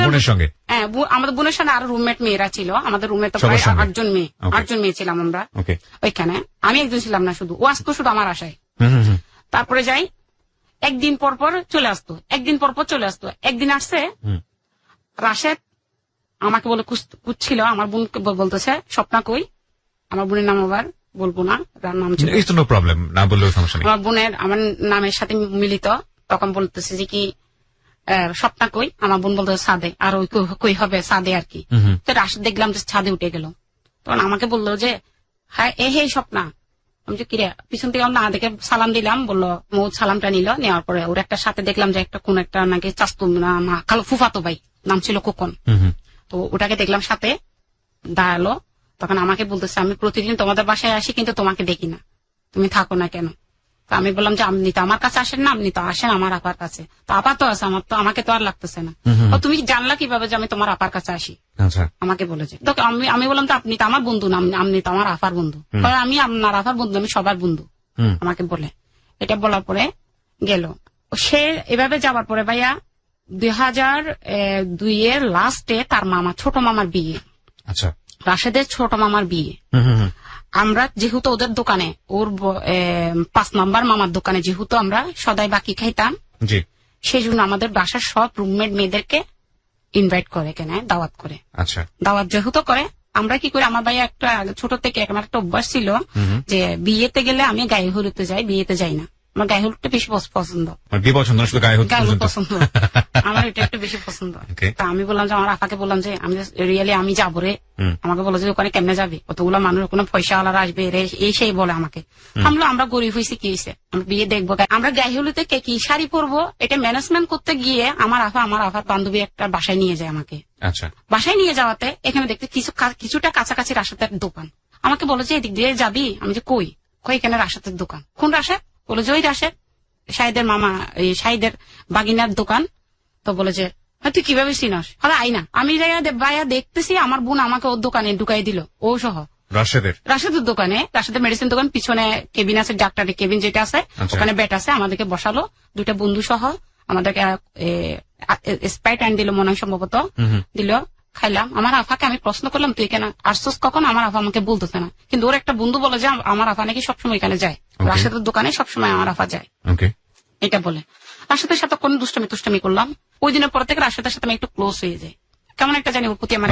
বোনের সঙ্গে। হ্যাঁ, আমাদের বোনের সাথে আরো রুমমেট মেয়েরা ছিল, আমাদের রুমমেট তো প্রায় 8জন মেয়ে ছিলাম আমরা ওইখানে। আমি একজন ছিলাম না, শুধু ও আসতো শুধু আমার আশায়। তারপরে যাই, একদিন পর পর চলে আসতো, একদিন আসছে রাশেদ আমাকে বলে কুচ্ছিল, আমার বোনকে বলতেছে স্বপ্না কই, আমার বোনের নাম আবার বলবো না, নাম ছিল প্রবলেম না বললেও সমস্যা নেই, আমার বোনের আমার নামের সাথে মিলিত। তখন বলতেছে যে কি স্বপ্না কই, আমার বোন বলতেছে ছাদে, আর ওই কই হবে ছাদে আর কি। তো রাশেদ দেখলাম যে ছাদে উঠে গেল। তখন আমাকে বললো যে হ্যাঁ হে স্বপ্না। আমি যে কিরে, পিছন থেকে না দেখে সালাম দিলাম, বললো মৌ সালামটা নিল, নেওয়ার পরে ওর একটা সাথে দেখলাম যে একটা কোন একটা নাকি চাস্তু কালো ফুফাতো ভাই, নাম ছিল খোকন। তো ওটাকে দেখলাম সাথে দাঁড়ালো। তখন আমাকে বলতেছে আমি প্রতিদিন তোমাদের বাসায় আসি কিন্তু তোমাকে দেখি না, তুমি থাকো না কেন? তো আমি বললাম যে আপনি তো আমার কাছে আসেন না, আপনি তো আসেন আমার আপার কাছে, তো আপা তো আছে, আমার তো আমাকে তো আর লাগতেছে না। তুমি জানলা কিভাবে যে আমি তোমার আপার কাছে আসি? আমাকে বলেছে। তো আমি বললাম তো আপনি তো আমার বন্ধু না, আপনি তো আমার আপার বন্ধু। আমি আপনার আপার বন্ধু, আমি সবার বন্ধু, আমাকে বলে। এটা বলার পরে গেল সে। এভাবে যাওয়ার পরে ভাইয়া 2002 লাস্টে তার মামা, ছোট মামার বিয়ে, রাশেদের ছোট মামার বিয়ে। আমরা যেহেতু ওদের দোকানে, ওর 5 নম্বর মামার দোকানে যেহেতু আমরা সদাই বাকি খাইতাম, সেই জন্য আমাদের বাসার সব রুমমেট মেয়েদেরকে ইনভাইট করে, কেন দাওয়াত করে। দাওয়াত যেহেতু করে, আমরা কি করি, আমার ভাই একটা ছোট থেকে আমার একটা অভ্যাস ছিল যে বিয়েতে গেলে আমি গায়ে হলুদতে যাই, বিয়েতে যাই না। আমার গায়ে হলুদটা বেশি পছন্দ, গায়ে হলুদ পছন্দ, আমার এটা একটু বেশি পছন্দ। তা আমি বললাম যে আমার আপাকে বললাম যে আমি রিয়েলি আমি যাবো রে। আমাকে বলো যে ওখানে কেমনে যাবে, কতগুলো মানুষ, কোনো পয়সা আলাদা আসবে রে, এই সেই বলে আমাকে। আমরা গরিব হয়েছি, কি হয়েছে, আমরা বিয়ে দেখবো, আমরা গায়ে হলুদে কি শাড়ি পরবো, এটা ম্যানেজমেন্ট করতে গিয়ে আমার আফার বান্ধবী একটা বাসায় নিয়ে যায় আমাকে। বাসায় নিয়ে যাওয়াতে এখানে দেখতে কিছুটা কাছাকাছি রাশেদের দোকান। আমাকে বলো যে এদিক দিয়ে যাবি, আমি যে কই এখানে রাশেদের দোকান। কোন রাশেদ? বলে যে ওই রাশেদ, শাহিদের মামা, শাহিদের বাগিনার দোকান। তো বলে যে তুই কিভাবে চিনস? আই না, আমি ভাইয়া দেখতেছি আমার বোন আমাকে ওর দোকানে ঢুকাই দিল, ও সহ রাশেদের দোকানে, রাশেদের মেডিসিন দোকান, পিছনে কেবিন আছে, ডাক্তারের কেবিন যেটা আছে, ওখানে বেড আছে। আমাদেরকে বসালো 2টা বন্ধু সহ, আমাদেরকে স্প্রাইট আইন দিল মনে হয়, সম্ভবত দিল, খাইলাম। আমার আফাকে আমি প্রশ্ন করলাম তুই কেন আসছিস কখন? আমার আফা আমাকে বলতেছে না, কিন্তু ওর একটা বন্ধু বলে যে আমার আফা নাকি সবসময় এখানে যায়, রাশেদের দোকানে সবসময় আমার আফা যায়, এটা বলে। রাশেদের সাথে কোন দুষ্টামি করলাম। ওই দিনের পর থেকে রাশেদের সাথে আমি একটু ক্লোজ হয়ে যাই, কেমন একটা জানি ওর প্রতি আমার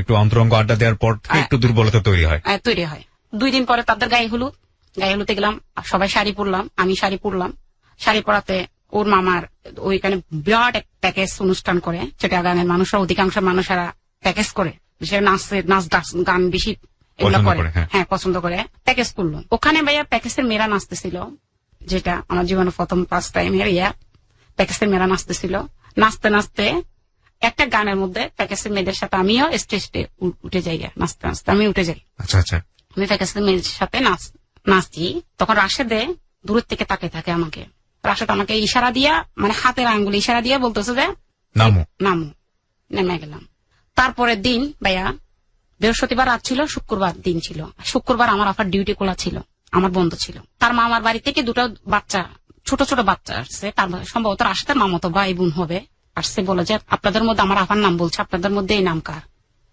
একটু অন্তরঙ্গ আড্ডা দেওয়ার পর একটু দুর্বলতা তৈরি হয়। 2 দিন পরে তাদের গায়ে হলুদে গেলাম, সবাই শাড়ি পরলাম, আমি শাড়ি পরলাম। শাড়ি পরাতে ওর মামার ওইখানে বিরাট এক প্যাকেজ অনুষ্ঠান করে, যেটা গানের মানুষরা, অধিকাংশ মানুষেরা প্যাকেজ করে, নাচ গান বেশি এগুলো করে, হ্যাঁ পছন্দ করে, প্যাকেজ করলো। ওখানে ভাইয়া প্যাকেজের মেয়েরা নাচতেছিল, যেটা আমার জীবনে প্রথম ফার্স্ট টাইম প্যাকেজের মেয়েরা নাচতেছিল। নাচতে নাচতে একটা গানের মধ্যে প্যাকেজের মেয়েদের সাথে আমিও স্টেজে উঠে যাই, নাচতে নাচতে আমি উঠে যাই। আমি প্যাকেজের মেয়েদের সাথে নাচছি। তখন রাশেদে দূরের থেকে তাকিয়ে থাকে আমাকে, রাশেদ আমাকে ইশারা দিয়া, মানে হাতের আঙ্গুলে ইশারা দিয়ে বলতেছে যে নামো। নেমে গেলাম। তারপরের দিন ভাইয়া বৃহস্পতিবার রাত ছিল, শুক্রবার দিন ছিল। শুক্রবার আমার আফার ডিউটি খোলা ছিল, আমার বন্ধ ছিল। তার মামার বাড়ি থেকে 2টা বাচ্চা, ছোট ছোট বাচ্চা আসছে, তার সম্ভবত রাশেদের মামাতো ভাই বোন হবে, আসছে। বলে যে আপনাদের মধ্যে আমার আফার নাম বলছে, আপনাদের মধ্যে এই নাম কার?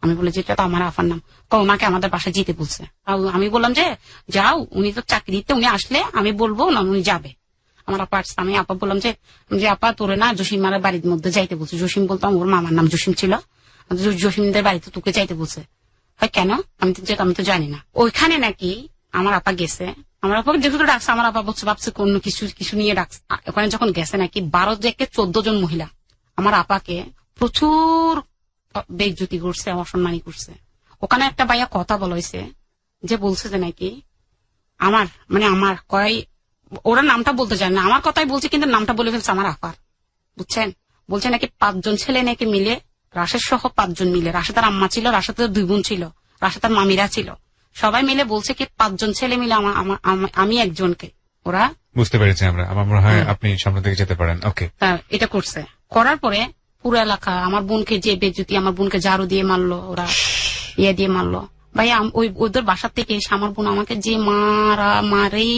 আমি বলে যে এটা তো আমার আফার নাম। ওনাকে আমাদের বাসায় যেতে বলছে। আমি বললাম যে যাও, উনি তো চাকরিতে, উনি আসলে আমি বলবো না, উনি যাবে। আমার আপা আসছে, আমি আপা বললাম যে আপা তোরে না জসিমার বাড়ির মধ্যে যাইতে বলছে। জসিম বলতাম, ওর মামার নাম জসিম ছিল, জসিমদের বাড়িতে তোকে যাইতে বলছে। হয় কেন, আমি তো জানি না। ওইখানে নাকি আমার আপা গেছে, আমার আপা যেহেতু ডাকছে, আমার আপা ভাবছে অন্য কিছু নিয়ে ডাকছে। ওখানে যখন গেছে নাকি 12 থেকে 14 জন মহিলা আমার আপাকে প্রচুর বেইজ্জতি করছে, অসম্মানী করছে। ওখানে একটা ভাইয়া কথা বলাইছে, যে বলছে যে নাকি আমার কয়, ওরা নামটা বলতে চায় না, আমার কথাই বলছে কিন্তু নামটা বলে ফেলছে আমার আপার, বুঝছেন। বলছে নাকি 5 জন ছেলে নাকি মিলে, রাশেদ সহ 5 জন মিলে, রাশেদার আম্মা ছিল, রাশেদের 2 বোন ছিল, রাশেদার মামিরা ছিল, সবাই মিলে বলছে কি 5 জন ছেলে মিলে আমি একজনকে, ওরা বুঝতে পেরেছি আমরা। আমার মনে হয় আপনি সামনে থেকে যেতে পারেন। ওকে, এটা করছে। করার পরে পুরো এলাকা আমার বোনকে যে বেজ্জতি, আমার বোনকে ঝাড়ু দিয়ে মারলো, ওরা দিয়ে মারলো। ভাই ওদের বাসার থেকে এসে আমার বোন আমাকে যে মারে,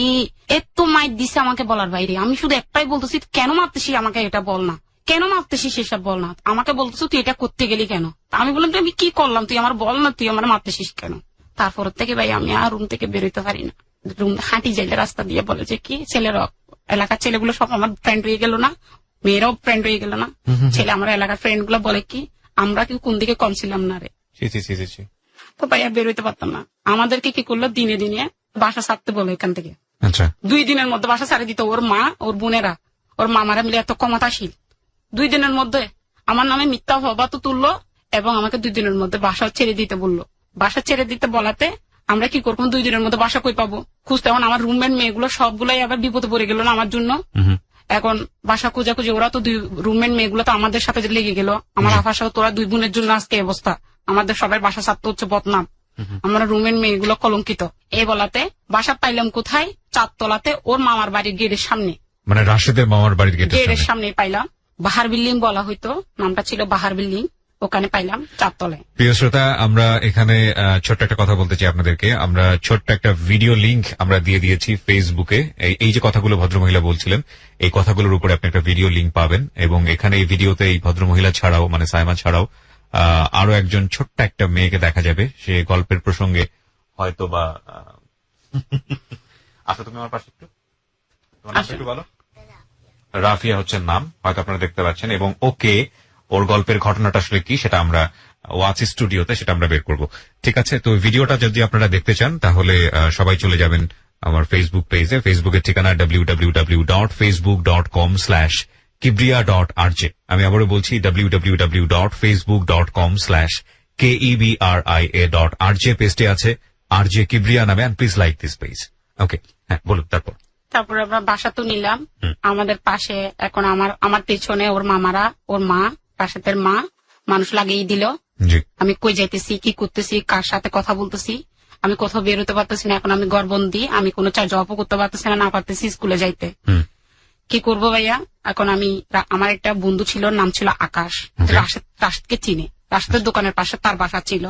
এত মাইর দিছে আমাকে বলার বাইরে। আমি শুধু একটাই বলতেছি, কেন মারতেছিস আমাকে, এটা বল না, কেন মারতেছিস সেসব বল না। আমাকে বলতেছো তুই এটা করতে গেলি কেন, আমি বললাম আমি কি করলাম, তুই আমার বল না, তুই আমার মারতেছিস কেন। তারপর থেকে ভাই আমি আর রুম থেকে বেরোতে পারি না, রুম হাঁটি যাইলে রাস্তা দিয়ে বলে যে কি ছেলেরা, এলাকার ছেলেগুলো সব আমার ফ্রেন্ড হয়ে গেল না, মেয়েরাও ফ্রেন্ড হয়ে গেল না, ছেলে আমার এলাকার ফ্রেন্ড গুলো বলে কি আমরা কি কোন দিকে কম ছিলাম না রে। তো ভাইয়া বেরোতে পারতাম না। আমাদেরকে কি করলো, দিনে দিনে বাসা ছাড়তে বলে এখান থেকে। 2 দিনের মধ্যে বাসা ছাড়ে দিত। ওর মা, ওর বোনেরা, ওর মামারা মিলে এত ক্ষমতাশীল, 2 দিনের মধ্যে আমার নামে মিথ্যা হবা তো তুললো এবং আমাকে 2 দিনের মধ্যে বাসা ছেড়ে দিতে বললো। বাসা ছেড়ে দিতে বলাতে আমরা কি করবো, 2 দিনের মধ্যে বাসা কই পাবো খুঁজতে। এখন আমার রুমমেট মেয়েগুলো সবগুলাই আবার বিপদে পড়ে গেল না আমার জন্য। এখন বাসা খুঁজে ওরা তো রুমমেট মেয়েগুলো তো আমাদের সাথে লেগে গেল। আমার আফার সাথে তোরা 2 বোনের জন্য আজকে অবস্থা, আমাদের সবাই বাসা ছাড়তে হচ্ছে বদনাম, আমরা রুমের মেয়েগুলো কলঙ্কিত। এই বলাতে বাসা পাইলাম কোথায়, 4 তলাতে ওর মামার বাড়ির গেটের সামনে, মানে রাশেদের মামার বাড়ির গেটের সামনে পাইলাম। বাহার বিল্ডিং বলা হইতো, নামটা ছিল বাহার বিল্ডিং, ওখানে পাইলাম 4 তলায়। প্রিয় শ্রোতা, আমরা এখানে ছোট্ট একটা কথা বলতে চাই আপনাদেরকে। আমরা ছোট্ট একটা ভিডিও লিংক আমরা দিয়ে দিয়েছি ফেসবুকে। এই যে কথাগুলো ভদ্রমহিলা বলছিলেন, এই কথাগুলোর উপরে আপনি একটা ভিডিও লিংক পাবেন, এবং এখানে এই ভিডিওতে এই ভদ্রমহিলা ছাড়াও, মানে সাইমা ছাড়াও আরো একজন ছোট্ট একটা মেয়েকে দেখা যাবে। সে গল্পের প্রসঙ্গে হয়তো বা আচ্ছা, তুমি আমার পাশে একটু, তোমার নামটা একটু বলো। রাফিয়া হচ্ছে নাম, হয়তো আপনারা দেখতে পাচ্ছেন। এবং ওর গল্পের ঘটনাটা আসলে কি সেটা আমরা ওয়াচ স্টুডিওতে সেটা আমরা বের করব। ঠিক আছে, তো ভিডিওটা যদি আপনারা দেখতে চান তাহলে সবাই চলে যাবেন আমার ফেসবুক পেজে। ফেসবুকের ঠিকানা www.facebook.com/kibria.rj। আমি আবারও বলছি www.facebook.com/kebria.rj। পেজটি আছে RJ কিবরিয়া নামে, and please like this page. Okay, হ্যাঁ বলুন। তারপর আমরা বাসা তো নিলাম আমাদের পাশে। এখন আমার পেছনে ওর মামারা, ওর মা, পাশের মা মানুষ লাগিয়ে দিল। আমি কই যাইতেছি, কি করতেছি, কার সাথে কথা বলতেছি, আমি কোথাও বেরোতে পারতেছি না। এখন আমি ঘরবন্দি, আমি কোনো জবও করতে পারতেছি না পারতেছি স্কুলে যাইতে। কি করবো ভাইয়া? এখন আমার একটা বন্ধু ছিল, নাম ছিল আকাশ, রাশেদকে চিনে, রাশেদের দোকানের পাশে তার বাসা ছিল।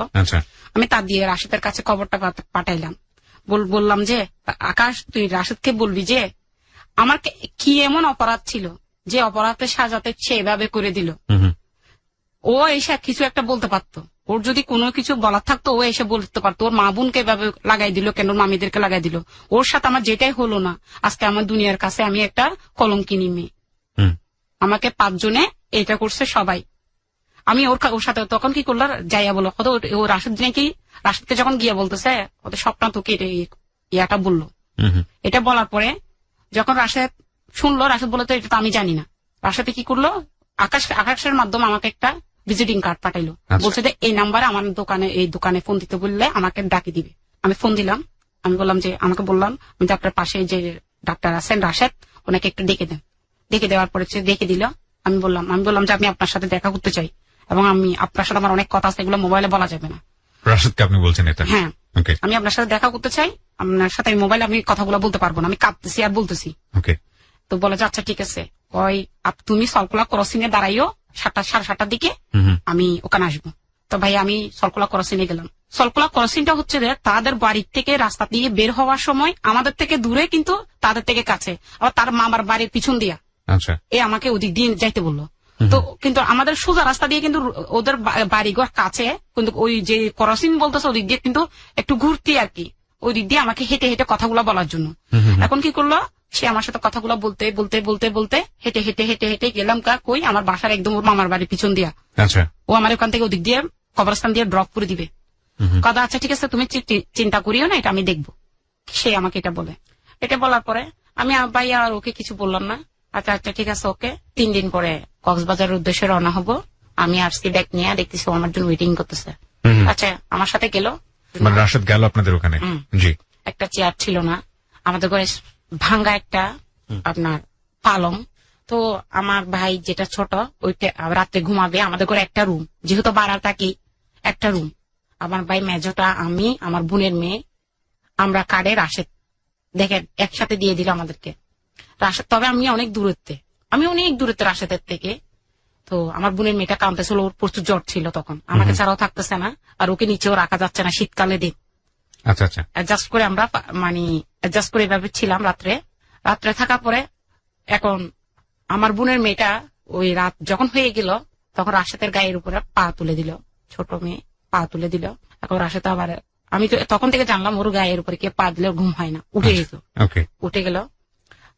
আমি তার দিয়ে রাশেদের কাছে খবরটা পাঠাইলাম, বললাম যে আকাশ তুই রাশেদকে বলবি যে আমার কি এমন অপরাধ ছিল যে অপরাধের সাজাতে সে এভাবে করে দিল। ও এসে কিছু একটা বলতে পারতো, ওর যদি কোনো কিছু বলার থাকতো ও এসে বলতে পারতো। ওর মা বোনকে এভাবে লাগাই দিল কেন, ওর মামিদেরকে লাগাই দিল। ওর সাথে আমার যেটাই হলো না, আজকে আমার দুনিয়ার কাছে আমি একটা কলঙ্কিনী মেয়ে। আমাকে 5 জনে এটা করছে সবাই। আমি ওর সাথে তখন কি করলো, যাইয়া বলো ও রাশেদ নাকি, রাশেদকে যখন গিয়ে বলতেছে ওদের স্বপ্ন তোকে ইয়াটা বললো। এটা বলার পরে যখন রাশেদ শুনলো, রাশেদ বললো তো এটা তো আমি জানি না। রাশেদ কি করলো, আকাশের মাধ্যমে আমাকে একটা ভিজিটিং কার্ড পাঠাইলো, বলছে যে এই নাম্বারে আমার দোকানে ফোন দিতে বললে আমাকে ডাকি দিবে। আমি ফোন দিলাম, আমি বললাম যে আমাকে বললাম আমি যে আপনার পাশে যে ডাক্তার আছেন রাশেদ, ওনাকে একটু ডেকে দেন। ডেকে দেওয়ার পরে ডেকে দিল। আমি বললাম যে আমি আপনার সাথে দেখা করতে চাই এবং আমি আপনার সাথে আমার অনেক কথা আছে, এগুলো মোবাইলে বলা যাবে না। রাশেদকে আপনি বলছেন এটা? হ্যাঁ, আমি আপনার সাথে দেখা করতে চাই, আপনার সাথে মোবাইলে আমি কথাগুলো বলতে পারবো না, আমি কাঁদতেছি আর বলতেছি। তো বলে যে আচ্ছা ঠিক আছে, ওই তুমি সলকোলা ক্রসিং এ দাঁড়াইও 7:30 দিকে, আমি ওখানে আসবো। তো ভাই আমি সলকোলা ক্রসিং এ গেলাম। সলকোলা ক্রসিংটা হচ্ছে যে তাদের বাড়ির থেকে রাস্তা দিয়ে বের হওয়ার সময় আমাদের থেকে দূরে কিন্তু তাদের থেকে কাছে, আবার তার মামার বাড়ির পিছন দিয়া আমাকে ওদিক দিয়ে যাইতে বললো। তো কিন্তু আমাদের সোজা রাস্তা দিয়ে কিন্তু ওদের বাড়িঘর কাছে, কিন্তু ওই যে ক্রসিং বলতেছে ওদিক দিয়ে কিন্তু একটু ঘুরতে আর কি, ওই দিক দিয়ে আমাকে হেঁটে হেঁটে কথাগুলো বলার জন্য। এখন কি করলো, সে আমার সাথে কথাগুলো বলতে বলতে বলতে বলতে হেঁটে হেঁটে হেঁটে হেঁটে গেলাম কই আমার বাসার একদম ওর মামার বাড়ির পিছন দিয়া। ও আমার ওখান থেকে ওদিক দিয়ে কবরস্থান দিয়ে ড্রপ করে দিবে। কথা আচ্ছা ঠিক আছে তুমি চিন্তা করিও না, এটা আমি দেখবো। সে আমাকে এটা বলে, এটা বলার পরে আমি ভাইয়া আর ওকে কিছু বললাম না। আচ্ছা আচ্ছা ঠিক আছে ওকে। 3 দিন পরে কক্সবাজারের উদ্দেশ্যে রওনা হবো। আমি আসছি ব্যাগ নিয়ে, দেখতেছি আমার জন্য ওয়েটিং করতেছে। আচ্ছা আমার সাথে গেল, মানে রাশেদ গেল আপনাদের ওখানে? জি। একটা চেয়ার ছিল না আমাদের ঘরে, ভাঙ্গা একটা আপনার পালং। তো আমার ভাই যেটা ছোট ওইটা রাত্রে ঘুমাবে, আমাদের ঘরে একটা রুম, যেহেতু বাড়া থাকি একটা রুম। আমার ভাই মেজোটা, আমি, আমার বোনের মেয়ে, আমরা কার্ডে রাশেদ দেখেন একসাথে দিয়ে দিল আমাদেরকে রাশেদ। তবে আমি অনেক দূরত্বে রাশেদের থেকে। তো আমার বোনের মেয়েটা কাঁদতেছিল, ওর প্রচুর জ্বর ছিল তখন, আমাকে ছাড়াও থাকতেছে না, আর ওকে নিচেও রাখা যাচ্ছে না, শীতকালে দিন। আচ্ছা আচ্ছা। অ্যাডজাস্ট করে আমরা অ্যাডজাস্ট করে এভাবে ছিলাম রাত্রে থাকার পরে। এখন আমার বোনের মেয়েটা ওই রাত যখন হয়ে গেল তখন রাশেদের গায়ের উপরে পা তুলে দিল, ছোট মেয়ে পা তুলে দিল। এখন রাশেদ আবার, আমি তো তখন থেকে জানলাম ওর গায়ের উপরে কে পা দিলে ঘুম হয় না, উঠে গেল।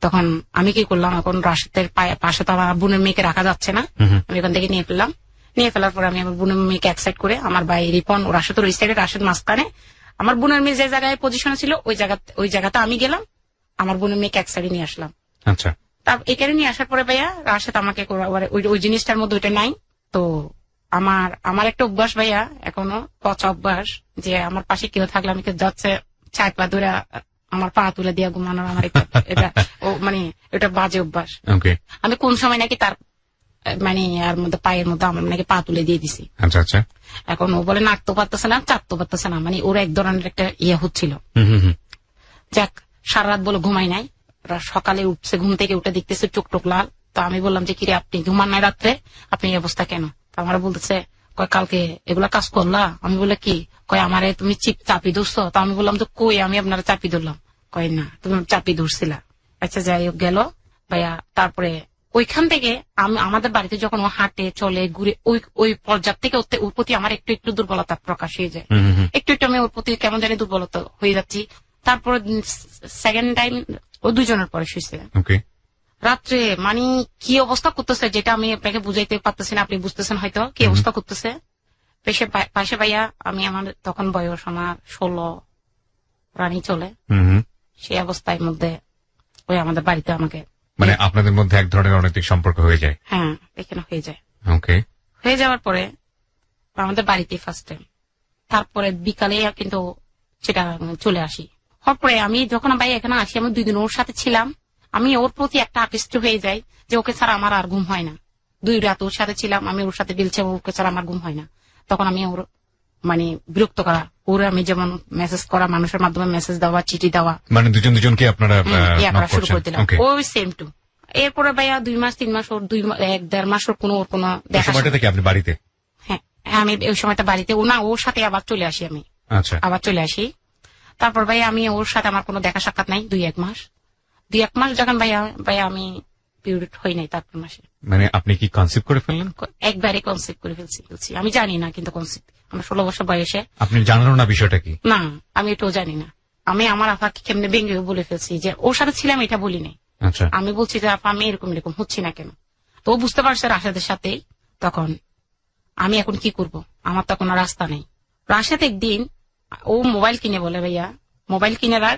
তখন আমি কি করলাম, এখন রাশেদের পাশে তো আমার বোনের মেয়েকে রাখা যাচ্ছে না, আমি এখান থেকে নিয়ে ফেলার পরে আমি আমার বোনের মেয়েকে এক সাইড করে, আমার ভাই রিপন ও রাশেদ ওই সাইডে, রাশেদ মাঝখানে, আমার বোনের মেয়ে যে জায়গায় পজিশনে ছিল ওই জায়গাতে আমি গেলাম, আমার বোনের মেয়েকে এক সাইডে নিয়ে আসলাম। আচ্ছা। তার এখানে নিয়ে আসার পরে ভাইয়া রাশেদ আমাকে ওই জিনিসটার মধ্যে ওইটা নাই। তো আমার একটা অভ্যাস ভাইয়া, এখনো পচা অভ্যাস, যে আমার পাশে কেউ থাকলে আমি যাচ্ছে চার পা ধরে আমার পা তুলে দিয়ে ঘুমানোর, আমার এটা মানে এটা বাজে অভ্যাস। আমি কোন সময় নাকি তার মানে আর মধ্যে পায়ের মধ্যে আমার নাকি পা তুলে দিয়ে দিছি। আচ্ছা আচ্ছা। এখন ও বলে নাড়তে পারতেছে না, চাপতে পারতেছে না, মানে ওর এক ধরনের একটা ইয়ে হচ্ছিল। যাক, সারা রাত বলে ঘুমাই নাই, সকালে উঠছে, ঘুম থেকে উঠে দেখতেছে চোখ টোক লাল। তো আমি বললাম যে কিরে আপনি ঘুমান নাই রাত্রে, আপনি এই অবস্থা কেন? তো আমার বলতেছে কয় কালকে এগুলা কাজ করলা। আমি বলে কি? কয় আমারে তুমি চাপি ধরছো। তো আমি বললাম তো কই আমি আপনারা চাপি ধরলাম। কয় না তুমি চাপি ধরছিলা। আচ্ছা যাই হোক গেল ভাইয়া। তারপরে ওইখান থেকে আমাদের বাড়িতে যখন ও হাঁটে চলে ঘুরে, ওই পর্যায় থেকে ওর প্রতি আমার একটু একটু দুর্বলতা প্রকাশ হয়ে যায়, একটু একটু আমি ওর প্রতি কেমন জানি দুর্বলতা হয়ে যাচ্ছি। তারপর সেকেন্ড টাইম ও 2 জনের পরে শুয়েছে রাত্রে, মানে কি অবস্থা করতেছে যেটা আমি আপনাকে বুঝাইতে পারতেছি না, আপনি বুঝতেছেন হয়তো কি অবস্থা করতেছে। পাশে ভাইয়া আমি, আমার তখন বয়স আমার 16 রানী চলে, সেই অবস্থার মধ্যে ওই আমাদের বাড়িতে আমাকে, মানে আপনাদের মধ্যে এক ধরনের অনৈতিক সম্পর্ক হয়ে যায়? হ্যাঁ এখানে হয়ে যায়। হয়ে যাওয়ার পরে আমাদের বাড়িতে ফার্স্ট টাইম, তারপরে বিকালে কিন্তু সেটা চলে আসি। হওয়ার পরে আমি যখন ভাই এখানে আসি, আমি 2 দিন ওর সাথে ছিলাম, আমি ওর প্রতি একটা আকৃষ্ট হয়ে যাই যে ওকে ছাড়া আমার আর ঘুম হয় না। 2 রাত ওর সাথে ছিলাম, আমি ওর সাথে বিলছে, ওকে ছাড়া আমার ঘুম হয় না। তখন আমি ওর মানে বিরক্ত করা, ওর আমি যেমন মেসেজ করা, মানুষের মাধ্যমে মেসেজ দেওয়া, চিঠি দেওয়া, মানে দুজনকে আপনারা শুরু করে দিলাম। ওই সেম টু। এরপরে ভাইয়া 2 মাস 3 মাস ওর 1-1.5 মাস ওর কোনো দেখা থেকে আপনি বাড়িতে? হ্যাঁ আমি ওই সময়টা বাড়িতে, ওর সাথে আবার চলে আসি আমি। আচ্ছা। আবার চলে আসি। তারপর ভাইয়া আমি ওর সাথে আমার কোনো দেখা সাক্ষাৎ নাই 2-1 মাস। 2-1 মাস যখন ভাইয়া আমি পিরিয়ড হই নাই তারপর মাসে। মানে আপনি কি কনসিভ করে ফেললেন? একবারে কনসিভ করে ফেলছি। আমি জানি না কিন্তু কনসিভ, আমার 16 বছর বয়সে। আপনি জানেন না বিষয়টা কি? না আমি এটাও জানি না। আমি আমার আপাকে কেমনে ভেঙে বলে ফেলছি যে ওর সাথে ছিলাম, এটা বলি নাই। আচ্ছা। আমি বলছি যে আপা আমি এরকম হচ্ছি না কেন। তো ও বুঝতে পারছে রাশেদের সাথেই। তখন আমি এখন কি করব, আমার তো কোনো রাস্তা নেই। রাশেদ একদিন ও মোবাইল কিনে বলে ভাইয়া, মোবাইল কিনে রাখ।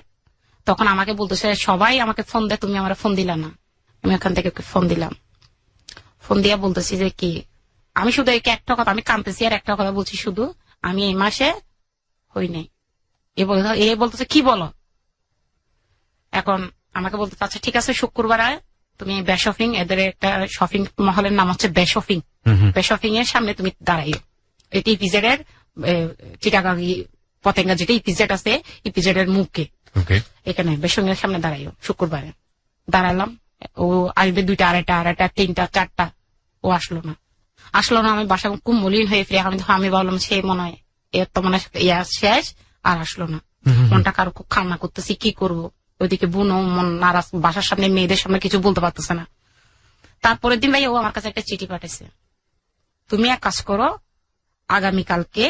তখন আমাকে বলতেছে সবাই আমাকে ফোন দেয়, তুমি আমার ফোন দিলা না। আমি ওখান থেকে ফোন দিলাম, ফোন দিয়া বলতেছি যে কি, আমি শুধু একটা কথা, আমি কাঁদতেছি আর একটা কথা বলছি শুধু, আমি এই মাসে হই নাই। এ বলতেছে কি বলো। এখন আমাকে বলতে, আচ্ছা ঠিক আছে শুক্রবার তুমি বেশফিং, এদের একটা শপিং মহলের নাম হচ্ছে বেশফিং, বেশফিং এর সামনে তুমি দাঁড়াইও। এটি ইপিজেড এর চিটাগাং পতেঙ্গা যেটা ইপিজেড আছে, ইপিজেড এর মুখে এখানে বেশফিং এর সামনে দাঁড়াইও। শুক্রবারে দাঁড়ালাম, ও আসবে 2টা, 2:30, 3টা, 4টা, ও আসলো না। আমি বাসা খুব মলিন হয়ে ফিরে, আমি ভাবলাম সে মনে হয় এর তো মনে শেষ, আর আসলো না। মনটা কারো খুব কান্না করতেছি, কি করবো। ওইদিকে বোনও মন নারাজ, বাসার সামনে মেয়েদের সামনে কিছু বলতে পারতেছে না। তারপরের দিন ভাই ও আমার কাছে একটা চিঠি পাঠাইছে, তুমি এক কাজ করো, আগামীকালকে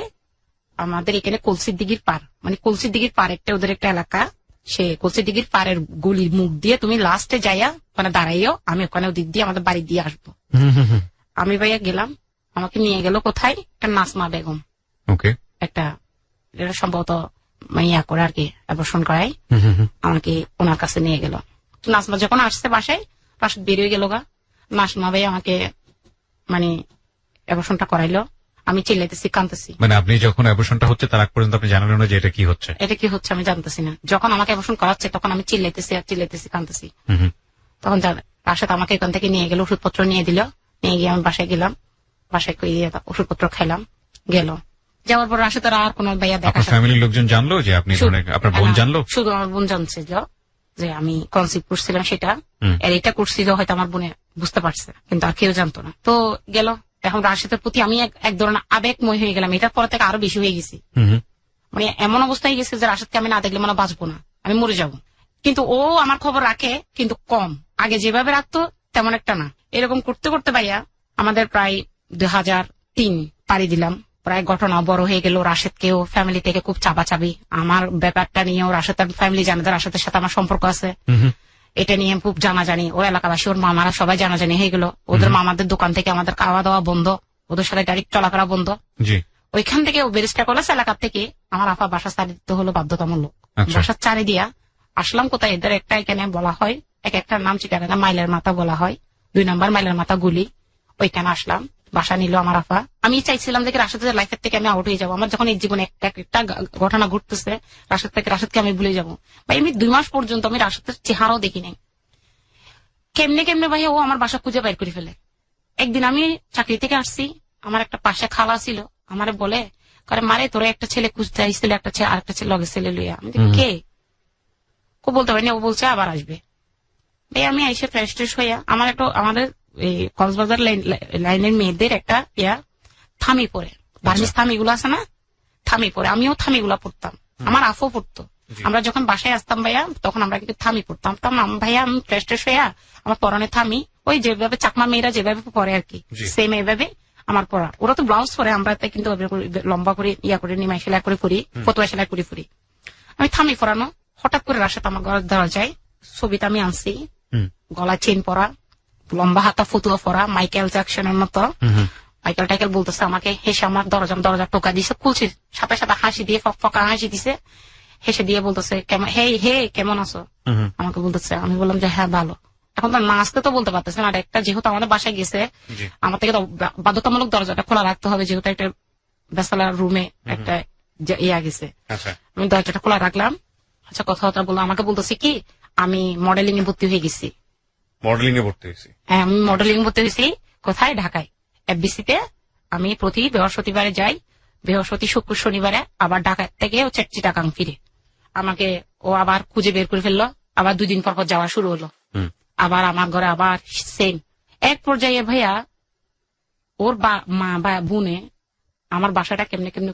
আমাদের এখানে কলসির দিঘির পার, মানে কলসির দিঘির পার একটা ওদের একটা এলাকা, সে কলসির দিঘির পারের গলির মুখ দিয়ে তুমি লাস্টে যাইয়া ওখানে দাঁড়াইও, আমি ওখানে ওদিক দিয়ে আমাদের বাড়ি দিয়ে আসবো। আমি ভাইয়া গেলাম, আমাকে নিয়ে গেল কোথায়, একটা নাসমা বেগম, একটা এটা সম্ভবত ইয়া করে আর কি অ্যাবর্শন করাই আমাকে ওনার কাছে নিয়ে গেল। নাজমা যখন আসছে বাসায় রাশেদ বেরিয়ে গেল গা, নাজমা ভাই আমাকে মানে অ্যাবর্শনটা করাইলো। আমি চিল্লাইতেছি, কাঁদতেছি। মানে আপনি যখন অ্যাবর্শনটা হচ্ছে তার আগ পর্যন্ত আপনি জানালেন না যে এটা কি হচ্ছে? এটা কি হচ্ছে আমি জানতেছি না। যখন আমাকে অ্যাবর্শন করাচ্ছে তখন আমি চিল্লাইতেছি আর চিল্লাইতেছি, কাঁদতেছি। তখন রাশেদ আমাকে এখান থেকে নিয়ে গেল, ওষুধপত্র নিয়ে দিল। নিয়ে গিয়ে আমি বাসায় গেলাম, বাসায় ওষুধপত্র খাইলাম, গেল। যাওয়ার পর রাশেদ আর কোনো ভাইয়া দেখা, ফ্যামিলির লোকজন জানলো যে আপনি, আপনার বোন জানলো? শুধু আমার বোন জানছিল যে আমি কনসিভ করছিলাম সেটা, আর এটা করছিল হয়তো আমার বোনে বুঝতে পারছে, কিন্তু আর কেউ জানতো না। তো গেল। এখন রাশেদের প্রতি আমি এক ধরনের আবেগময় হয়ে গেলাম। এটার পর থেকে আরো বেশি হয়ে গেছি। মানে এমন অবস্থায় গেছে যে রাশেদকে আমি না দেখলে মানে বাঁচবো না, আমি মরে যাব। কিন্তু ও আমার খবর রাখে, কিন্তু কম। আগে যেভাবে রাখতো তেমন একটা না। এরকম করতে করতে ভাইয়া আমাদের প্রায় 2003 পাড়ি দিলাম। প্রায় ঘটনা বড় হয়ে গেল। রাশেদকেও ফ্যামিলি থেকে খুব চাপাচাপি, আমার ব্যাপারটা নিয়েও রাশেদ ফ্যামিলি জানে, রাশেদের সাথে আমার সম্পর্ক আছে, এটা নিয়ে খুব জানাজানি। ওর এলাকাবাসী, ওর মামারা সবাই জানাজানি হয়ে গেল। ওদের মামাদের দোকান থেকে আমাদের খাওয়া দাওয়া বন্ধ, ওদের সাথে ডাইরেক্ট চলাফেরা বন্ধ। ওইখান থেকে ও ব্যারিস্টার কলেজ এলাকার থেকে আমার আপা বাসা ছাড়ি দিতে হলো বাধ্যতামূলক। বাসা ছাড়ি দিয়া আসলাম কোথায়, এদের একটা এখানে বলা হয়, এক একটা নাম চিটাগাঙ্গা মাইলের মাথা বলা হয়, 2 নম্বর মাইলের মাথা গুলি। ওইখানে আসলাম, বাসা নিল আমার আপা। আমি চাইছিলাম যে রাশেদের লাইফের থেকে আমি আউট হয়ে যাবো। আমার যখন এই জীবনে একটা ঘটনা ঘটতেছে, রাশেদকে আমি ভুলে যাবো। ভাই আমি 2 মাস পর্যন্ত আমি রাশেদের চেহারাও দেখি নাই। কেমনে কেমনে ভাই ও আমার বাসা খুঁজে বাইর করে ফেলে। একদিন আমি চাকরি থেকে আসছি, আমার একটা পাশে খালা ছিল, আমারে বলে করে মারে তোরা একটা ছেলে খুঁজতে আইছিল, একটা ছেলে আর একটা ছেলে লগে ছেলে লইয়া। আমি কে ও বলতে পারিনি, ও বলছে আবার আসবে। ভাই আমি এসে ফ্রেশ ট্রেশ হইয়া আমার একটা আমাদের কক্সবাজার লাইনের মেয়েদের একটা থামি পরে, বার্মিজ থামিগুলো আছে না, থামি পরে। আমিও থামিগুলা পড়তাম, আমার আফও পড়তো। আমরা যখন বাসায় আসতাম ভাইয়া তখন আমরা কিন্তু থামি পড়তাম। ভাইয়া আমি ফ্রেশ ট্রেশ হইয়া আমার পরনে থামি, ওই যেভাবে চাকমা মেয়েরা যেভাবে পরে আর কি, সেম এইভাবে আমার পড়া। ওরা তো ব্লাউজ পরে, আমরা কিন্তু লম্বা করে ইয়া করে নিমাই সেলাই করে পড়ি, ফতুয়া সেলাই করে পড়ি। আমি থামি পরানো, হঠাৎ করে রাশেদ আমার ঘর দেওয়া যায়। ছবিটা আমি আনছি, গলায় চেন পরা, লম্বা হাতা ফতুয়া পরা, মাইকেল জ্যাকসনের মতো। মাইকেল টাইকেল বলতেছে আমাকে, হেসে আমার দরজা টোকা দিছে, খুলছি, সাথে সাথে হাসি দিয়ে ফকা হাসি দিছে, হেসে দিয়ে বলতেছে কেমন, হে কেমন আছো আমাকে বলতেছে। আমি বললাম যে হ্যাঁ ভালো। এখন তো নাচতে তো বলতে পারতেছে না, একটা যেহেতু আমাদের বাসায় গেছে, আমার থেকে তো বাধ্যতামূলক দরজাটা খোলা রাখতে হবে, যেহেতু একটা ব্যাচেলার রুমে একটা ইয়া গেছে। আমি দরজাটা খোলা রাখলাম। আচ্ছা কথাবার্তা বললো, আমাকে বলতেছে কি আমি মডেলিং এ ভর্তি হয়ে গেছি। মডেলিং এ ভর্তি হয়েছি? হ্যাঁ আমি মডেলিং ভর্তি হয়েছি। কোথায়? ঢাকায় FBC তে। আমি প্রতি বৃহস্পতিবারে যাই, বৃহস্পতি শুক্র শনিবারে, আবার ঢাকা থেকে ও চিটাগাং ফিরে। আমাকে ও আবার খুঁজে বের করে ফেললো, আবার 2 দিন পর যাওয়া শুরু হলো, আবার আমার ঘরে আবার সেম। এক পর্যায়ে ভাইয়া ওর মা বা বোনে আমার বাসাটা কেমনে কেমনে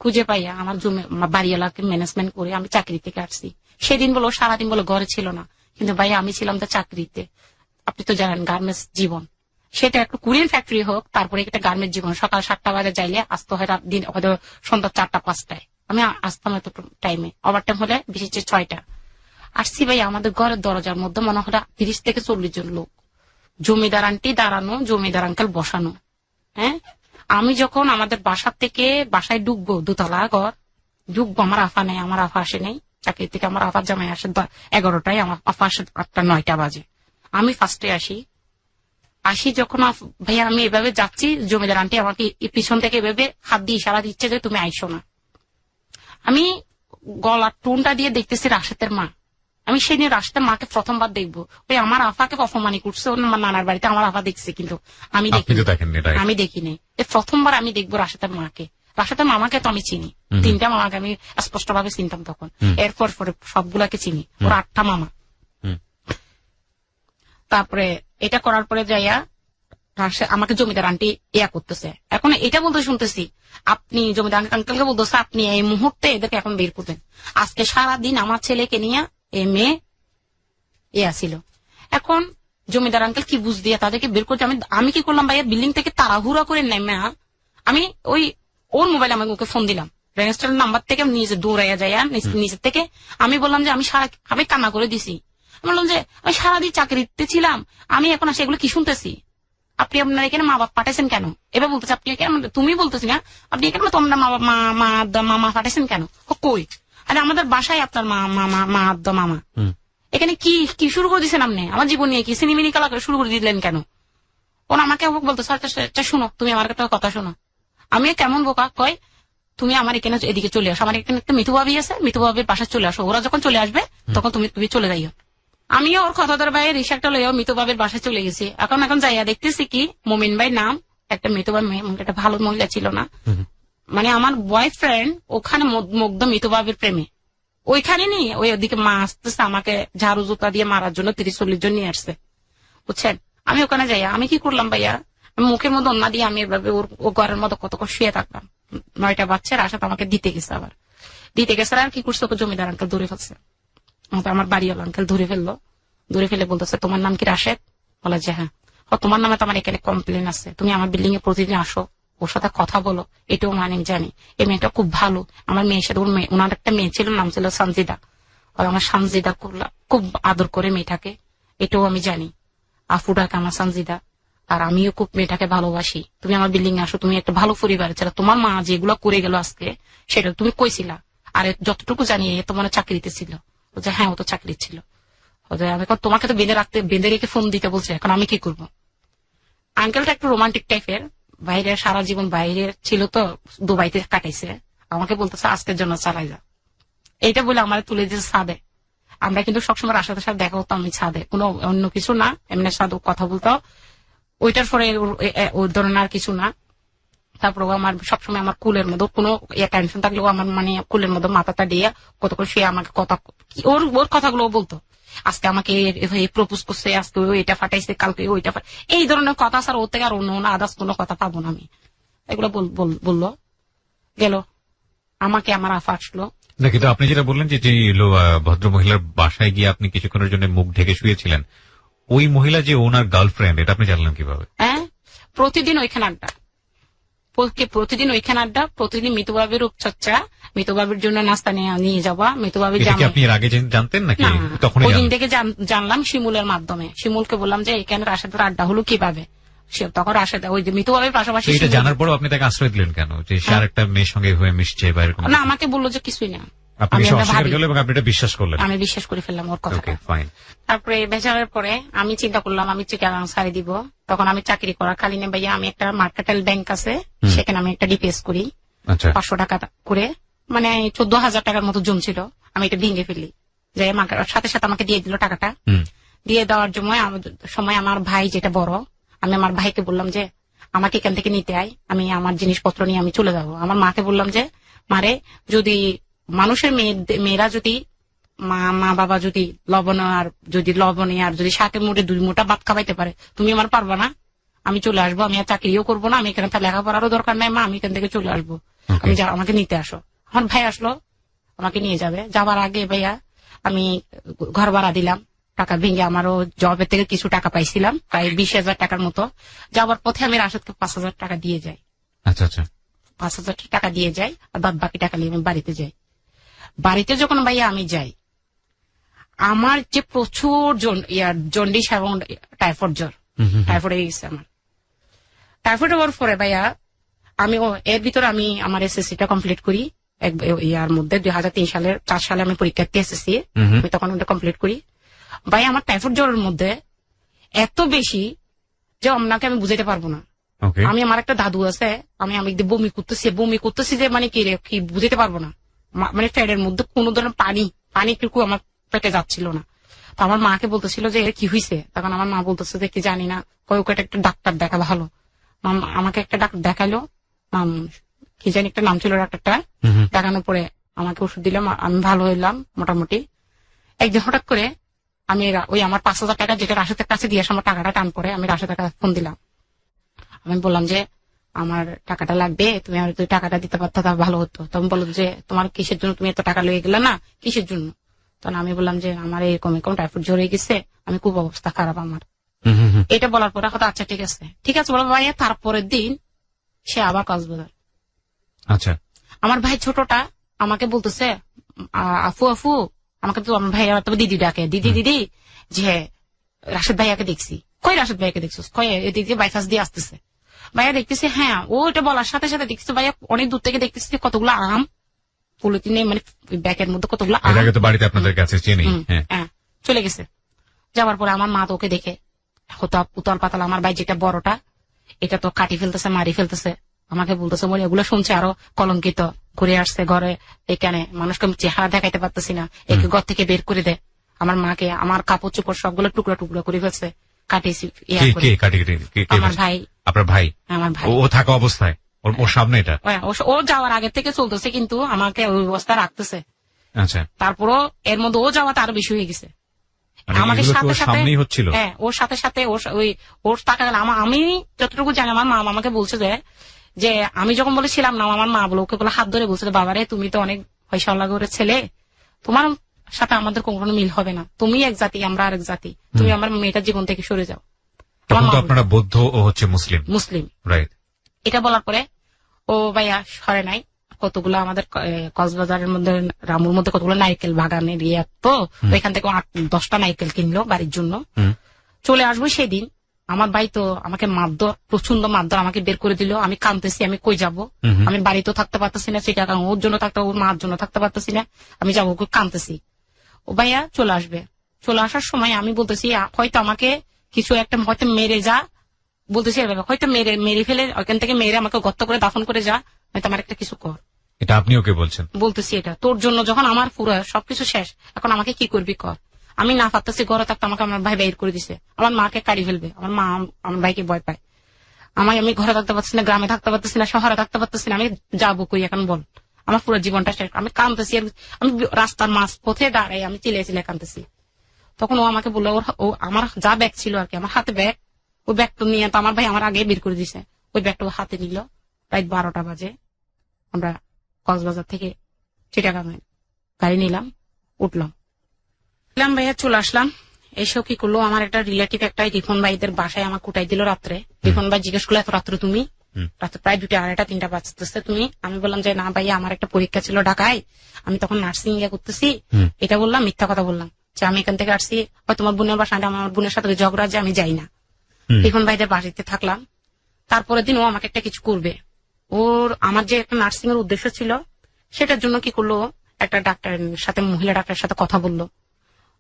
খুঁজে পাইয়া আমার বাড়িওয়ালাকে ম্যানেজমেন্ট করে আমি চাকরি থেকে আসছি। সেদিন বলো সারাদিন বলো ঘরে ছিল না, কিন্তু ভাইয়া আমি ছিলাম তো চাকরিতে। আপনি তো জানেন গার্মেন্টস জীবন, সেটা একটু কুরিয়ান ফ্যাক্টরি হোক, তারপরে একটা গার্মেন্টস জীবন। সকাল 7টা বাজে যাইলে আসতে হয় দিন হয়তো সন্ধ্যা 4টা-5টায়। আমি আসতাম এত টাইমে, ওভার টাইম হলে বিশেষ 6টা। আসছি ভাই, আমাদের ঘরের দরজার মধ্যে মনে হয় 30 থেকে 40 জন লোক, জমিদার আন্টি দাঁড়ানো, জমিদার আঙ্কেল বসানো। হ্যাঁ, আমি যখন আমাদের বাসার থেকে বাসায় ঢুকবো, 2তলা ঘর ঢুকবো, আমার আফা নেই, আমার আফা আসে নেই চাকরি থেকে। আমার আফার জামাই আসে 11টায়, আমার আফা আসে 8টা-9টা বাজে। আমি ফার্স্টে আসি যখন ভাইয়া আমি এভাবে যাচ্ছি, জমিদার আন্টি আমাকে পিছন থেকে এভাবে হাত দিয়ে ইশারা দিচ্ছে যে তুমি আইসো না। আমি গলার টোনটা দিয়ে দেখতেছি রাশেদের মা। আমি সেদিন রাশেদের মাকে প্রথমবার দেখবো। ওই আমার আফাকে অপমানি করছে ওর নানার বাড়িতে, আমার আফা দেখছে, কিন্তু আমি দেখিনি। প্রথমবার আমি দেখবো রাশেদের মাকে। রাশেদের মামাকে তো আমি চিনি, 3টা মামাকে আমি স্পষ্ট ভাবে চিনতাম তখন। এরপর সবগুলাকে চিনি, ওর 8টা মামা। তারপরে এটা করার পরে যাইয়া আমাকে জমিদার আন্টি ইয়া করতেছে। এখন এটা বলতে শুনতেছি, আপনি জমিদার আঙ্কেলকে বলতেছে আপনি এই মুহূর্তে এদেরকে এখন বের করতেন। আজকে সারাদিন আমার ছেলেকে নিয়ে এই মেয়ে ইয়া ছিল। এখন জমিদার আঙ্কেল কি বুঝ দিয়ে তাদেরকে বের করতে, আমি কি করলাম ভাইয়া, বিল্ডিং থেকে তাড়াহুড়া করে নেমে আমি ওই ওর মোবাইলে আমি ওকে ফোন দিলাম, রেজিস্টার নাম্বার থেকে নিজে দৌড়াইয়া যাইয়া নিচের থেকে। আমি বললাম যে আমি কান্না করে দিছি। আমি বললাম যে আমি সারাদিন চাকরিতে ছিলাম, আমি এখন সেগুলো কি শুনতেছি, আপনি আপনার এখানে মা বাপ পাঠাইছেন কেন? এবার বলতেছে আপনি এখানে তুমি বলতেছি না, আপনি এখানে তোমরা মামা পাঠাইছেন কেন? কই? আরে আমাদের বাসায় আপনার মা মামা। এখানে কি কি শুরু করে দিচ্ছেন আপনি? আমার জীবন নিয়ে কি সিনেমিনি কালা করে শুরু করে দিলেন কেন? ওরা আমাকে বলতো স্যার শুনো, তুমি আমার একটা কথা শোনো। আমি কেমন বোকা, কয় তুমি আমার এখানে এদিকে চলে আসো, আমার এখানে একটা মিতু ভাবি আছে, মিতু ভাবির বাসায় চলে আসো, ওরা যখন চলে আসবে তখন তুমি চলে যাইও। আমিও ওর কথা ধরে ভাই রিক্সাটা লইও মিতু ভাবির বাসায় চলে গেছি। এখন যাইয়া দেখতেছি কি মোমিন ভাই নাম একটা মিতু ভাই, একটা ভালো মহিলা ছিল না, মানে আমার বয়ফ্রেন্ড ওখানে মুগ্ধ মিতু ভাবির প্রেমে, ওইখানে নিয়ে ওই ওদিকে মা আসতেছে আমাকে ঝাড়ু জুতা দিয়ে মারার জন্য 30-40 জন নিয়ে আসছে, বুঝছেন। আমি ওখানে যাইয়া আমি কি করলাম ভাইয়া, মুখের মধ্যে অন্যা দিয়ে আমি এভাবে ও ঘরের মতো কত শুয়ে থাকলাম। 9টা বাচ্চার আশাতে আমাকে দিতে গেছে, আবার দিতে গেছে আর কি করছে, ওকে জমিদার আঙ্কেল ধরে ফেলছে, আমার বাড়িওয়ালা আঙ্কেল ধরে ফেললো। ধরে ফেলে বলতেছে তোমার নাম কি রাশেদ? বলে যে হ্যাঁ। তোমার নামে তো আমার এখানে কমপ্লেন আছে, তুমি আমার বিল্ডিং এ প্রতিদিন আসো, ওর সাথে কথা বলো, এটাও মানে জানি। এই মেয়েটা খুব ভালো, আমার মেয়ের সাথে ওনার একটা মেয়ে ছিল, নাম ছিল সানজিদা, আমার সানজিদা খুব আদর করে মেয়েটাকে, এটাও আমি জানি। আফুটাকে আমার সানজিদা, আর আমিও খুব মেয়েটাকে ভালোবাসি। তুমি আমার বিল্ডিং এ আসো, তুমি একটা ভালো পরিবারের ছেলে, তোমার মা যেগুলো করে গেল আজকে সেটা তুমি কইছিলা। আর যতটুকু জানি তো মানে চাকরিতে ছিল। ও যে হ্যাঁ ও তো চাকরি ছিল। আমি তোমাকে তো বেঁধে রেখে ফোন দিতে বলছে, এখন আমি কি করবো? আঙ্কেলটা একটু রোমান্টিক টাইপের, বাইরে সারা জীবন বাইরে ছিল তো, দুবাইতে কাটাইছে। আমাকে বলতেছে আজকের জন্য চালাই যা, এইটা বলে আমার তুলে দিয়েছে ছাদে। আমরা কিন্তু সবসময় রাশাদের সাথে দেখা হতো, আমি ছাদে, কোনো অন্য কিছু না, এমনি সাথে কথা বলতাম। ওইটার পরে ওই ধরনের আর কিছু না। তারপর আমার সবসময় আমার কুলের মধ্যে কোনো টেনশন থাকলেও আমার মানে কুলের মধ্যে মাথাটা দিয়ে কত করে সে আমাকে কথা, ওর কথাগুলো বলতো। আজকে আমাকে প্রপোজ করছে, আজকে ওইটা ফাটাইছে, কালকে ওইটা, এই ধরনের কথা স্যার ওর থেকে আর অন্য আদার্স কোনো কথা পাবো না আমি। এগুলো বললো গেল, আমাকে আমার আফা আসলো। না কিন্তু আপনি যেটা বললেন যে ভদ্র মহিলার বাসায় গিয়ে আপনি কিছুক্ষণের জন্য মুখ ঢেকে শুয়েছিলেন, ওই মহিলা যে ওনার গার্লফ্রেন্ড, এটা আপনি জানলেন কিভাবে? হ্যাঁ, প্রতিদিন ওইখানে আড্ডা, প্রতিদিন মিতুবাবির রূপচর্চা, মিতুবাবির জন্য নাস্তা নিয়ে যাওয়া, মিতুবাবির আপনি এর আগে জানতেন নাকি? ওই দিন থেকে জানলাম শিমুলের মাধ্যমে। শিমুলকে বললাম যে এখানে রাশেদের আড্ডা হলো কিভাবে, তখন রাশেদ ওই যে মিতুবাবির পাশাপাশি। এটা জানার পরও আপনি তাকে আশ্রয় দিলেন কেন, যে সে আর একটা মেয়ের সঙ্গে হয়ে মিশছে বা এরকম? না, আমাকে বললো যে কিছুই না, আপনি অস্বীকার করলেন এবং আপনি এটা বিশ্বাস করলেন? আমি বিশ্বাস করে ফেললাম ওর কথাটা। তারপরে বেচারের পরে আমি চিন্তা করলাম আমি চিটাগাং ছাড়ি দিব। তখন আমি চাকরি করা কালীনে ভাইয়া আমি একটা মার্কেটাইল ব্যাংক আছে, সেখানে আমি একটা ডিপিএস করি 500 টাকা করে, মানে 14,000 টাকার মতো জমছিল। আমি এটা ভেঙে ফেলি, যে সাথে সাথে আমাকে দিয়ে দিল টাকাটা। দিয়ে দেওয়ার সময় আমার ভাই যেটা বড়, আমি আমার ভাইকে বললাম যে আমাকে এখান থেকে নিতে আয়, আমি আমার জিনিসপত্র নিয়ে আমি চলে যাবো। আমার মাকে বললাম যে মারে, যদি মানুষের মেয়েরা যদি মা বাবা যদি লবণে আর যদি শাকে মুড়ে 2 মুঠা ভাত খাওয়াইতে পারে, তুমি আমার পারবা না? আমি চলে আসবো, আমি আর চাকরিও করবো না, আমি এখানে লেখাপড়ারও দরকার নাই, মা আমি এখান থেকে চলে আসবো, আমি আমাকে নিতে আসো। আমার ভাই আসলো, আমাকে নিয়ে যাবে। যাবার আগে ভাইয়া আমি ঘর ভাড়া দিলাম, টাকা ভেঙে, আমারও জবের থেকে কিছু টাকা পাইছিলাম, প্রায় 20,000 টাকার মতো। যাওয়ার পথে আমি রাশেদকে 5,000 টাকা দিয়ে যাই। আচ্ছা আচ্ছা, 5,000 টাকা দিয়ে যাই, আর বাদ বাকি টাকা নিয়ে আমি বাড়িতে যাই। বাড়িতে যখন ভাইয়া আমি যাই, আমার যে প্রচুর জন্ডিস এবং টাইফয়েড জ্বর, টাইফয়েড হয়ে গেছে আমার। টাইফয়েড হওয়ার পরে ভাইয়া আমি এর ভিতরে আমি আমার এসএসসিটা কমপ্লিট করি ইয়ার মধ্যে 2003 সালের 4 সালে আমি পরীক্ষা দিয়ে এসএসসি আমি তখন ওটা কমপ্লিট করি। ভাই আমার টাইফয়েড জ্বরের মধ্যে এত বেশি যে আপনাকে আমি বুঝাইতে পারবো না। আমি আমার একটা দাদু আছে, আমি বমি করতেছি যে মানে কি বুঝাইতে পারবো না, মানে ফ্যাটের মধ্যে কোন ধরনের পানি কিন্তু আমার পেটে যাচ্ছিল না। তো আমার মাকে বলতেছিল যে কি হয়েছে, তখন আমার মা বলতেছে যে কি জানি না, ওকে একটা ডাক্তার দেখা ভালো। আমাকে একটা ডাক্তার দেখালো, কি জানি একটা নাম ছিল ডাক্তারটা। দেখানোর পরে আমাকে ওষুধ দিলাম, আমি ভালো হইলাম মোটামুটি। একদিন হঠাৎ করে আমি ওই আমার 5,000 টাকা যেটা রাশেদের কাছে দিয়ে আমার টাকাটা টান পরে, আমি রাশেদের কাছে ফোন দিলাম। আমি বললাম যে আমার টাকাটা লাগবে, তুমি আমার টাকাটা দিতে পারতো তা ভালো হতো। তখন বললো যে তোমার কিসের জন্য তুমি এত টাকা লয়ে গেলে না, কিসের জন্য? তখন আমি বললাম যে আমার এরকম টাইফয়েড জ্বর হয়ে গেছে, আমি খুব অবস্থা খারাপ আমার। এটা বলার পরে হয়তো আচ্ছা ঠিক আছে বলো ভাইয়া। তারপরের দিন সে আবার কক্সবাজার। আচ্ছা, আমার ভাই ছোটটা আমাকে বলতেছে আপু আমাকে তো আমার ভাই দিদি ডাকে, দিদি যে রাশেদ ভাইয়াকে দেখছি। কই রাশেদ ভাইকে দেখছিস, কই এদিক দিয়ে বাইপাস দিয়ে আসতেছে। ভাইয়া দেখতেছি, হ্যাঁ ও এটা বলার সাথে সাথে দেখতেছি ভাইয়া অনেক দূর থেকে দেখতেছি কতগুলো আম পলিথিনে, মানে ব্যাগের মধ্যে কতগুলো আম। এর আগে তো বাড়িতে আপনাদের কাছে চিনি। হ্যাঁ চলে গেছে। যাওয়ার পরে আমার মা তো ওকে দেখে উতল পাতাল, আমার ভাই যেটা বড়টা এটা তো কাটি ফেলতেছে, মারি ফেলতেছে। আমাকে বলতেছে বলে এগুলো শুনছে আরো কলঙ্কিত, ঘুরে আসছে ঘরে, এখানে মানুষকে আমি চেহারা দেখাইতে পারতেছি না, একে ঘর থেকে বের করে দে। আমার মাকে আমার কাপড় চোপড় সবগুলো টুকরা টুকরা করে ফেলছে, কাটিয়েছি। আমার ভাই। আপনার ভাই? আমার ভাই। ও থাকা অবস্থায় ওর সামনে এটা? ও যাওয়ার আগে থেকে চলতেছে, কিন্তু আমাকে ওই অবস্থা রাখতেছে। আচ্ছা। তারপরও এর মধ্যে ও যাওয়াতে আরো বেশি হয়ে গেছে। আমাকে সাথে সাথে, হ্যাঁ ওর সাথে সাথে ওর টাকা গেল। আমি যতটুকু জানি আমার মা আমাকে বলছে যে আমি যখন বলেছিলাম না, আমার মা বলে ওকে বলে হাত ধরে বলছে, বাবারে তুমি তো অনেক পয়সাওয়ালা ঘরের ছেলে, তোমার সাথে আমাদের কোনো মিল হবে না, তুমি এক জাতি আমরা আরেক জাতি, তুমি আমার মেয়েটার জীবন থেকে সরে যাও। আপনারা বৌদ্ধ ও হচ্ছে মুসলিম, রাইট? এটা বলার পরে ও ভাইয়া সরে নাই। কতগুলো আমাদের কক্সবাজারের মধ্যে রামুর মধ্যে কতগুলো নারকেল বাগানের ইয়ে, তো ওইখান থেকে 8-10টা নারকেল কিনলো বাড়ির জন্য। চলে আসবো সেদিন আমার ভাই তো আমাকে মারধর, প্রচন্ড মারধর, আমাকে বের করে দিল। আমি কাঁদতেছি, আমি কই যাব, আমি বাড়িতেও থাকতে পারতেছি না, সেটা ওর জন্য থাকতে, ওর মার জন্য থাকতে পারতেছি না, আমি যাবো, কাঁদতেছি। ও ভাইয়া চলে আসবে। চলে আসার সময় আমি বলতেছি হয়তো আমাকে কিছু একটা হয়তো মেরে যা, বলতেছি হয়তো মেরে ফেলে ওইখান থেকে মেরে আমাকে গর্ত করে দাফন করে যা, হয়তো আমার একটা কিছু কর। এটা আপনি ওকে বলছেন? বলতেছি এটা তোর জন্য, যখন আমার পুরো সবকিছু শেষ, এখন আমাকে কি করবি কর। আমি না পারতেছি, ঘরে থাকতে আমাকে আমার ভাই বের করে দিছে, আমার মাকে কাড়ি ফেলবে, আমার মা আমার ভাইকে ভয় পায়। আমি ঘরে থাকতে পারছি না, গ্রামে থাকতে পারতেছি না, শহরে থাকতে পারতেছি না, আমি যাবো কই এখন বল। আমার পুরো জীবনটা শেষ, আমি কাঁদতেছি, আমি রাস্তার মাঝ পথে দাঁড়াই, আমি চিলে চিলে কাঁদতেছি। তখন ও আমাকে বললো, ও আমার যা ব্যাগ ছিল আর কি, আমার হাতে ব্যাগ, ওই ব্যাগটা নিয়ে তো আমার ভাই আমার আগে বের করে দিছে, ওই ব্যাগটা হাতে নিল। প্রায় 12টা বাজে আমরা কক্সবাজার থেকে চিটাগাঙে গাড়ি নিলাম, উঠলাম ভাইয়া, চলে আসলাম। এসেও কি করলো, আমার একটা রিলেটিভ একটা রিফন ভাইদের বাসায় আমার কুটাই দিল রাত্রে। রিফন ভাই জিজ্ঞেস করলো, এত রাত্রে তুমি? রাত্রে প্রায় 2টা, 2:30, 3টা বাজতেছে তুমি? আমি বললাম যে না ভাইয়া, আমার একটা পরীক্ষা ছিল ঢাকায়, আমি তখন নার্সিং ইয়ে করতেছি। এটা বললাম, মিথ্যা কথা বললাম যে আমি এখান থেকে আসছি, তোমার বোনের বাসায়, আমার বোনের সাথে ঝগড়া, যে আমি যাই না। রিফন ভাইদের বাড়িতে থাকলাম। তারপরের দিন ও আমাকে একটা কিছু করবে, আমার যে একটা নার্সিং এর উদ্দেশ্য ছিল, সেটার জন্য কি করলো, একটা ডাক্তারের সাথে, মহিলা ডাক্তারের সাথে কথা বললো।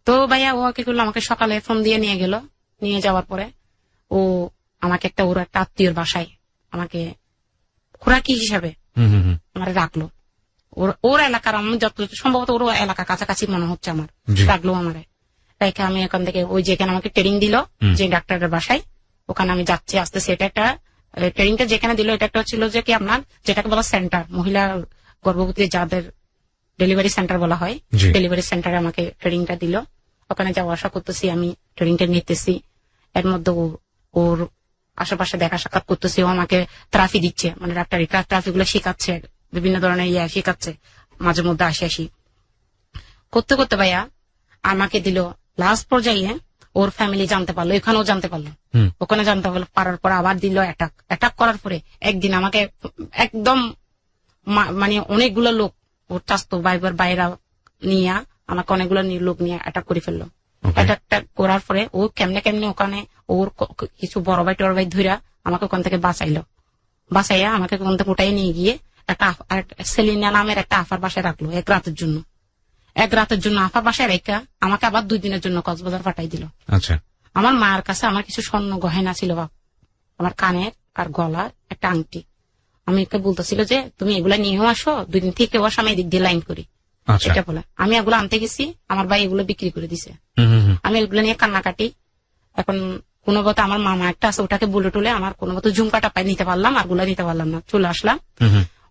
তো ভাইয়া ও কি করলো, আমাকে সকালে ফোন দিয়ে নিয়ে গেল। নিয়ে যাওয়ার পরে ও আমাকে ওর একটা আত্মীয়র বাসায় আমাকে খোরাকি হিসাবে আমার রাখলো। ওর এলাকার, আমি যত সম্ভবত ওর এলাকা কাছাকাছি মনে হচ্ছে আমার, রাখলো আমারে রেখে। আমি এখান থেকে ওই যেখানে আমাকে ট্রেনিং দিল, যে ডাক্তারের বাসায়, ওখানে আমি যাচ্ছি আসতে। সেটা একটা ট্রেনিংটা যেখানে দিল, এটা একটা ছিল যে কি আপনার যেটাকে বলা সেন্টার, মহিলা গর্ভবতী যাদের ডেলিভারি সেন্টার বলা হয়, ডেলিভারি সেন্টারে আমাকে ট্রেনিংটা দিল। ওখানে যাওয়া আসা করতেছি, আমি ট্রেনিংটা নিতেছি। এর মধ্যে ওর আশেপাশে দেখা সাক্ষাৎ করতেছি, ও আমাকে ট্রাফি দিচ্ছে, মানে ডাক্তারি ট্রাফি গুলো শেখাচ্ছে, বিভিন্ন ধরনের ইয়ে শেখাচ্ছে মাঝে মধ্যে আসি করতে করতে। ভাইয়া আমাকে দিল লাস্ট পর্যায়ে, ওর ফ্যামিলি জানতে পারলো, এখানেও জানতে পারলো, ওখানে জানতে পারার পর আবার দিল অ্যাটাক করার পরে একদিন আমাকে একদম মানে অনেকগুলো লোক, ওর চাস্তো ভাইবার বাইরা নিয়ে আমাকে অনেকগুলো লোক নিয়ে অ্যাটাক করে ফেললো। অ্যাটাকটা করার পরে ও কেমনে ওখানে ওর কিছু বড় ভাই টর ভাই ধইরা আমাকে ওখান থেকে বাঁচাইয়া আমাকে ওখান থেকে উঠাই নিয়ে গিয়ে একটা সেলিনা নামের একটা আফার বাসায় রাখলো এক রাতের জন্য। আফার বাসায় রেখা আমাকে আবার 2 দিনের জন্য কক্সবাজার পাঠাই দিল। আচ্ছা। আমার মায়ের কাছে আমার কিছু স্বর্ণ গহেনা ছিল, আমার কানের আর গলার একটা আংটি। আমি ওকে বলতেছিল যে তুমি এগুলা নিয়েও আসো, 2 দিন থেকে আসো, আমি এদিক দিয়ে লাইন করি, এটা বলে। আমি এগুলো আনতে গেছি, আমার ভাই এগুলো বিক্রি করে দিছে। আমি এগুলো নিয়ে কান্নাকাটি। এখন কোনো মতো আমার মামা একটা আছে, ওটাকে বলে টুলে আমার কোনো মতো ঝুমকাটা পাই নিতে পারলাম, আর গুলা নিতে পারলাম না। চলে আসলাম।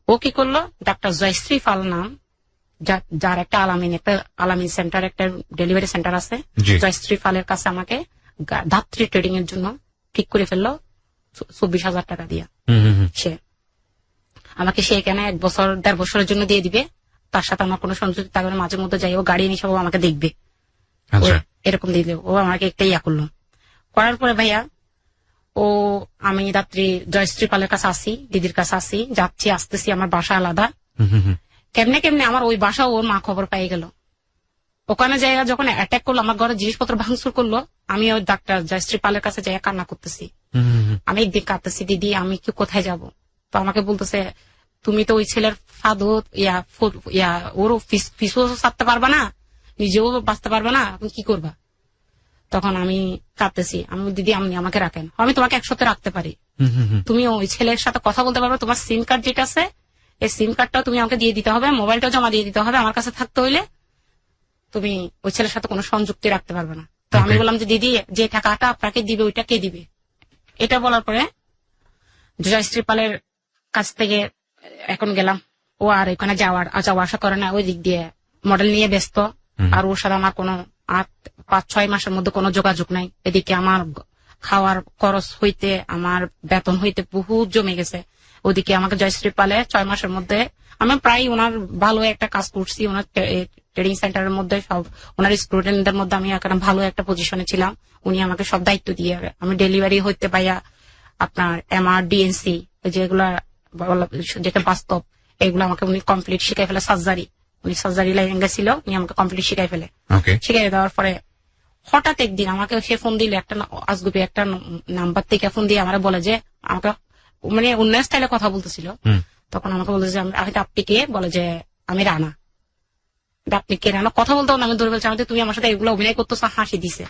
ও কি করলো, ডাক্তার জয়শ্রী পাল নাম, যার একটা আলামিন সেন্টার, একটা ডেলিভারি সেন্টার আছে, জয়শ্রী পালের কাছে আমাকে ধাত্রী ট্রেডিং এর জন্য ঠিক করে ফেললো 24,000 টাকা দিয়া। সে আমাকে এখানে 1-1.5 বছরের জন্য দিয়ে দিবে, তার সাথে আমার কোনো সংযোগ থাকবে না, মাঝে মধ্যে যাই ও গাড়ি নিয়ে সব আমাকে দেখবে, এরকম দিয়ে দিল। ও আমাকে একটা করলো। করার পরে ভাইয়া আমি রাত্রি জয়শ্রী পালের কাছে আসি, দিদির কাছে আসি, যাচ্ছি আসতেছি, আমার বাসা আলাদা। কেমনে আমার ওই বাসা ওর মা খবর পেয়ে গেল। ওখানে জায়গা যখন অ্যাটাক করলো, আমার ঘরে জিনিসপত্র ভাঙচুর করলো, আমি ওই ডাক্তার জয়শ্রী পালের কাছে যাই কান্না করতেছি। আমি একদিন কাঁদতেছি, দিদি আমি কি কোথায় যাব? তো আমাকে বলতেছে তুমি তো ওই ছেলের ফাদর ওর ফিসও ছাড়তে পারবা না, নিজেও বাঁচতে পারবে না, তুমি কি করবা? তখন আমি কাঁদতেছি, আমি দিদি আপনি আমাকে রাখেন, আমি তোমাকে একসাথে রাখতে পারি, তুমি ওই ছেলের সাথে কথা বলতে পারবে, তোমার সিম কার্ড যেটা আছে এই সিম কার্ডটাও তুমি আমাকে দিয়ে দিতে হবে, মোবাইলটাও জমা দিয়ে দিতে হবে, আমার কাছে থাকতে হইলে তুমি ওই ছেলের সাথে কোনো সংযুক্তি রাখতে পারবে না। তো আমি বললাম যে দিদি যে টাকাটা আপনাকে দিবে ওইটা কে দিবে? এটা বলার পরে জয়শ্রী পালের কাছ থেকে এখন গেলাম, ও আর ওখানে যাওয়া আসা করে না, ওই দিক দিয়ে মডেল নিয়ে ব্যস্ত, আর ওর সাথে আমার কোনো 5-6 মাসের মধ্যে কোনো যোগাযোগ নাই। এদিকে আমার খাওয়ার খরচ হইতে আমার বেতন হইতে বহুত জমে গেছে। ওদিকে আমাকে জয়শ্রী পালে 6 মাসের মধ্যে আমি প্রায় ওনার ভালো একটা কাজ করছি, ওনার ট্রেনিং সেন্টারের মধ্যে সব ওনার স্টুডেন্টদের মধ্যে আমি একটা ভালো একটা পজিশনে ছিলাম। উনি আমাকে সব দায়িত্ব দিয়ে আমি ডেলিভারি হইতে পাইয়া আপনার MR DNC যেগুলা যেটা বাস্তব এগুলো আমাকে উনি কমপ্লিট শিখাই ফেলে। সার্জারি, উনি সার্জারি লাইন গেছিল, উনি আমাকে কমপ্লিট শিখাই ফেলে। শিখাই দেওয়ার পরে হঠাৎ একদিন আমাকে সে ফোন দিল, একটা আজগুবি একটা নাম্বার থেকে ফোন দিয়ে আমার বলে যে আমাকে মানে অন্য স্টাইলে কথা বলতেছিল। তখন আমাকে বলছে যে আপনি কে? বলে যে আমি রানা। আপনি কে রানা? কথা বলতে আমি ধরে বলছি আমাদের তুমি আমার সাথে এগুলো অভিনয় করতেছ, হাসি দিছে।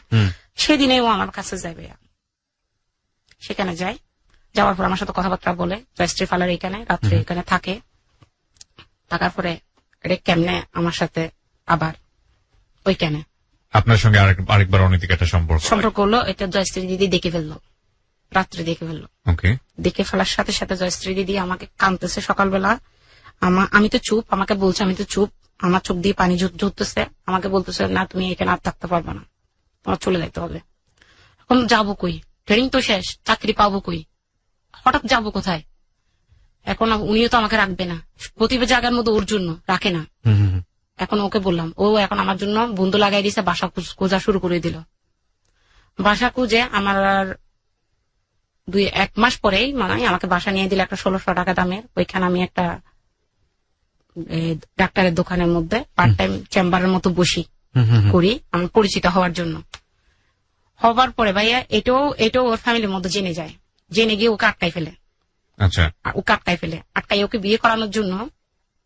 সেদিনে ও আমার কাছে যাবে, সেখানে যাই, যাওয়ার পর আমার সাথে কথাবার্তা বলে জয়শ্রী ফালার এখানে রাত্রে এখানে থাকে। থাকার পরে এটা কেমনে আমার সাথে আবার ওইখানে আপনার সঙ্গে আরেকবার অনৈতিক একটা সম্পর্ক হলো। এটা জয়শ্রী দিদি দেখে ফেললো, রাত্রে দেখে ফেললো। দেখে ফেলার সাথে সাথে জয়শ্রী দিদি আমাকে কাঁদতেছে সকালবেলা। আমি তো চুপ, আমাকে বলছে আমি তো চুপ, আমার চোখ দিয়ে পানি ঝরতেছে। আমাকে বলতেছে না তুমি এখানে আর থাকতে পারবে না, তোমার চলে যেতে হবে। এখন যাবো কই? ট্রেনিং তো শেষ, চাকরি পাবো কই? হঠাৎ যাবো কোথায়? এখন উনিও তো আমাকে রাখবে না, প্রতিটা জায়গার মধ্যে ওর জন্য রাখে না। এখন ওকে বললাম, ও এখন আমার জন্য বন্ধু লাগাই দিছে, বাসা খোঁজা শুরু করে দিল। বাসা খুঁজে আমার 1 মাস পরেই মানে আমাকে বাসা নিয়ে দিল একটা 1600 টাকা দামের। ওইখানে আমি একটা ডাক্তারের দোকানের মধ্যে পার্ট টাইম চেম্বারের মতো বসি করি আমার পরিচিত হওয়ার জন্য। হবার পরে ভাইয়া এটাও ওর ফ্যামিলির মধ্যে জেনে যায়, জেনে গিয়ে ওকে আটকাই ফেলে। আচ্ছা, ওকে আটকাই ফেলে, আটকাই ওকে বিয়ে করানোর জন্য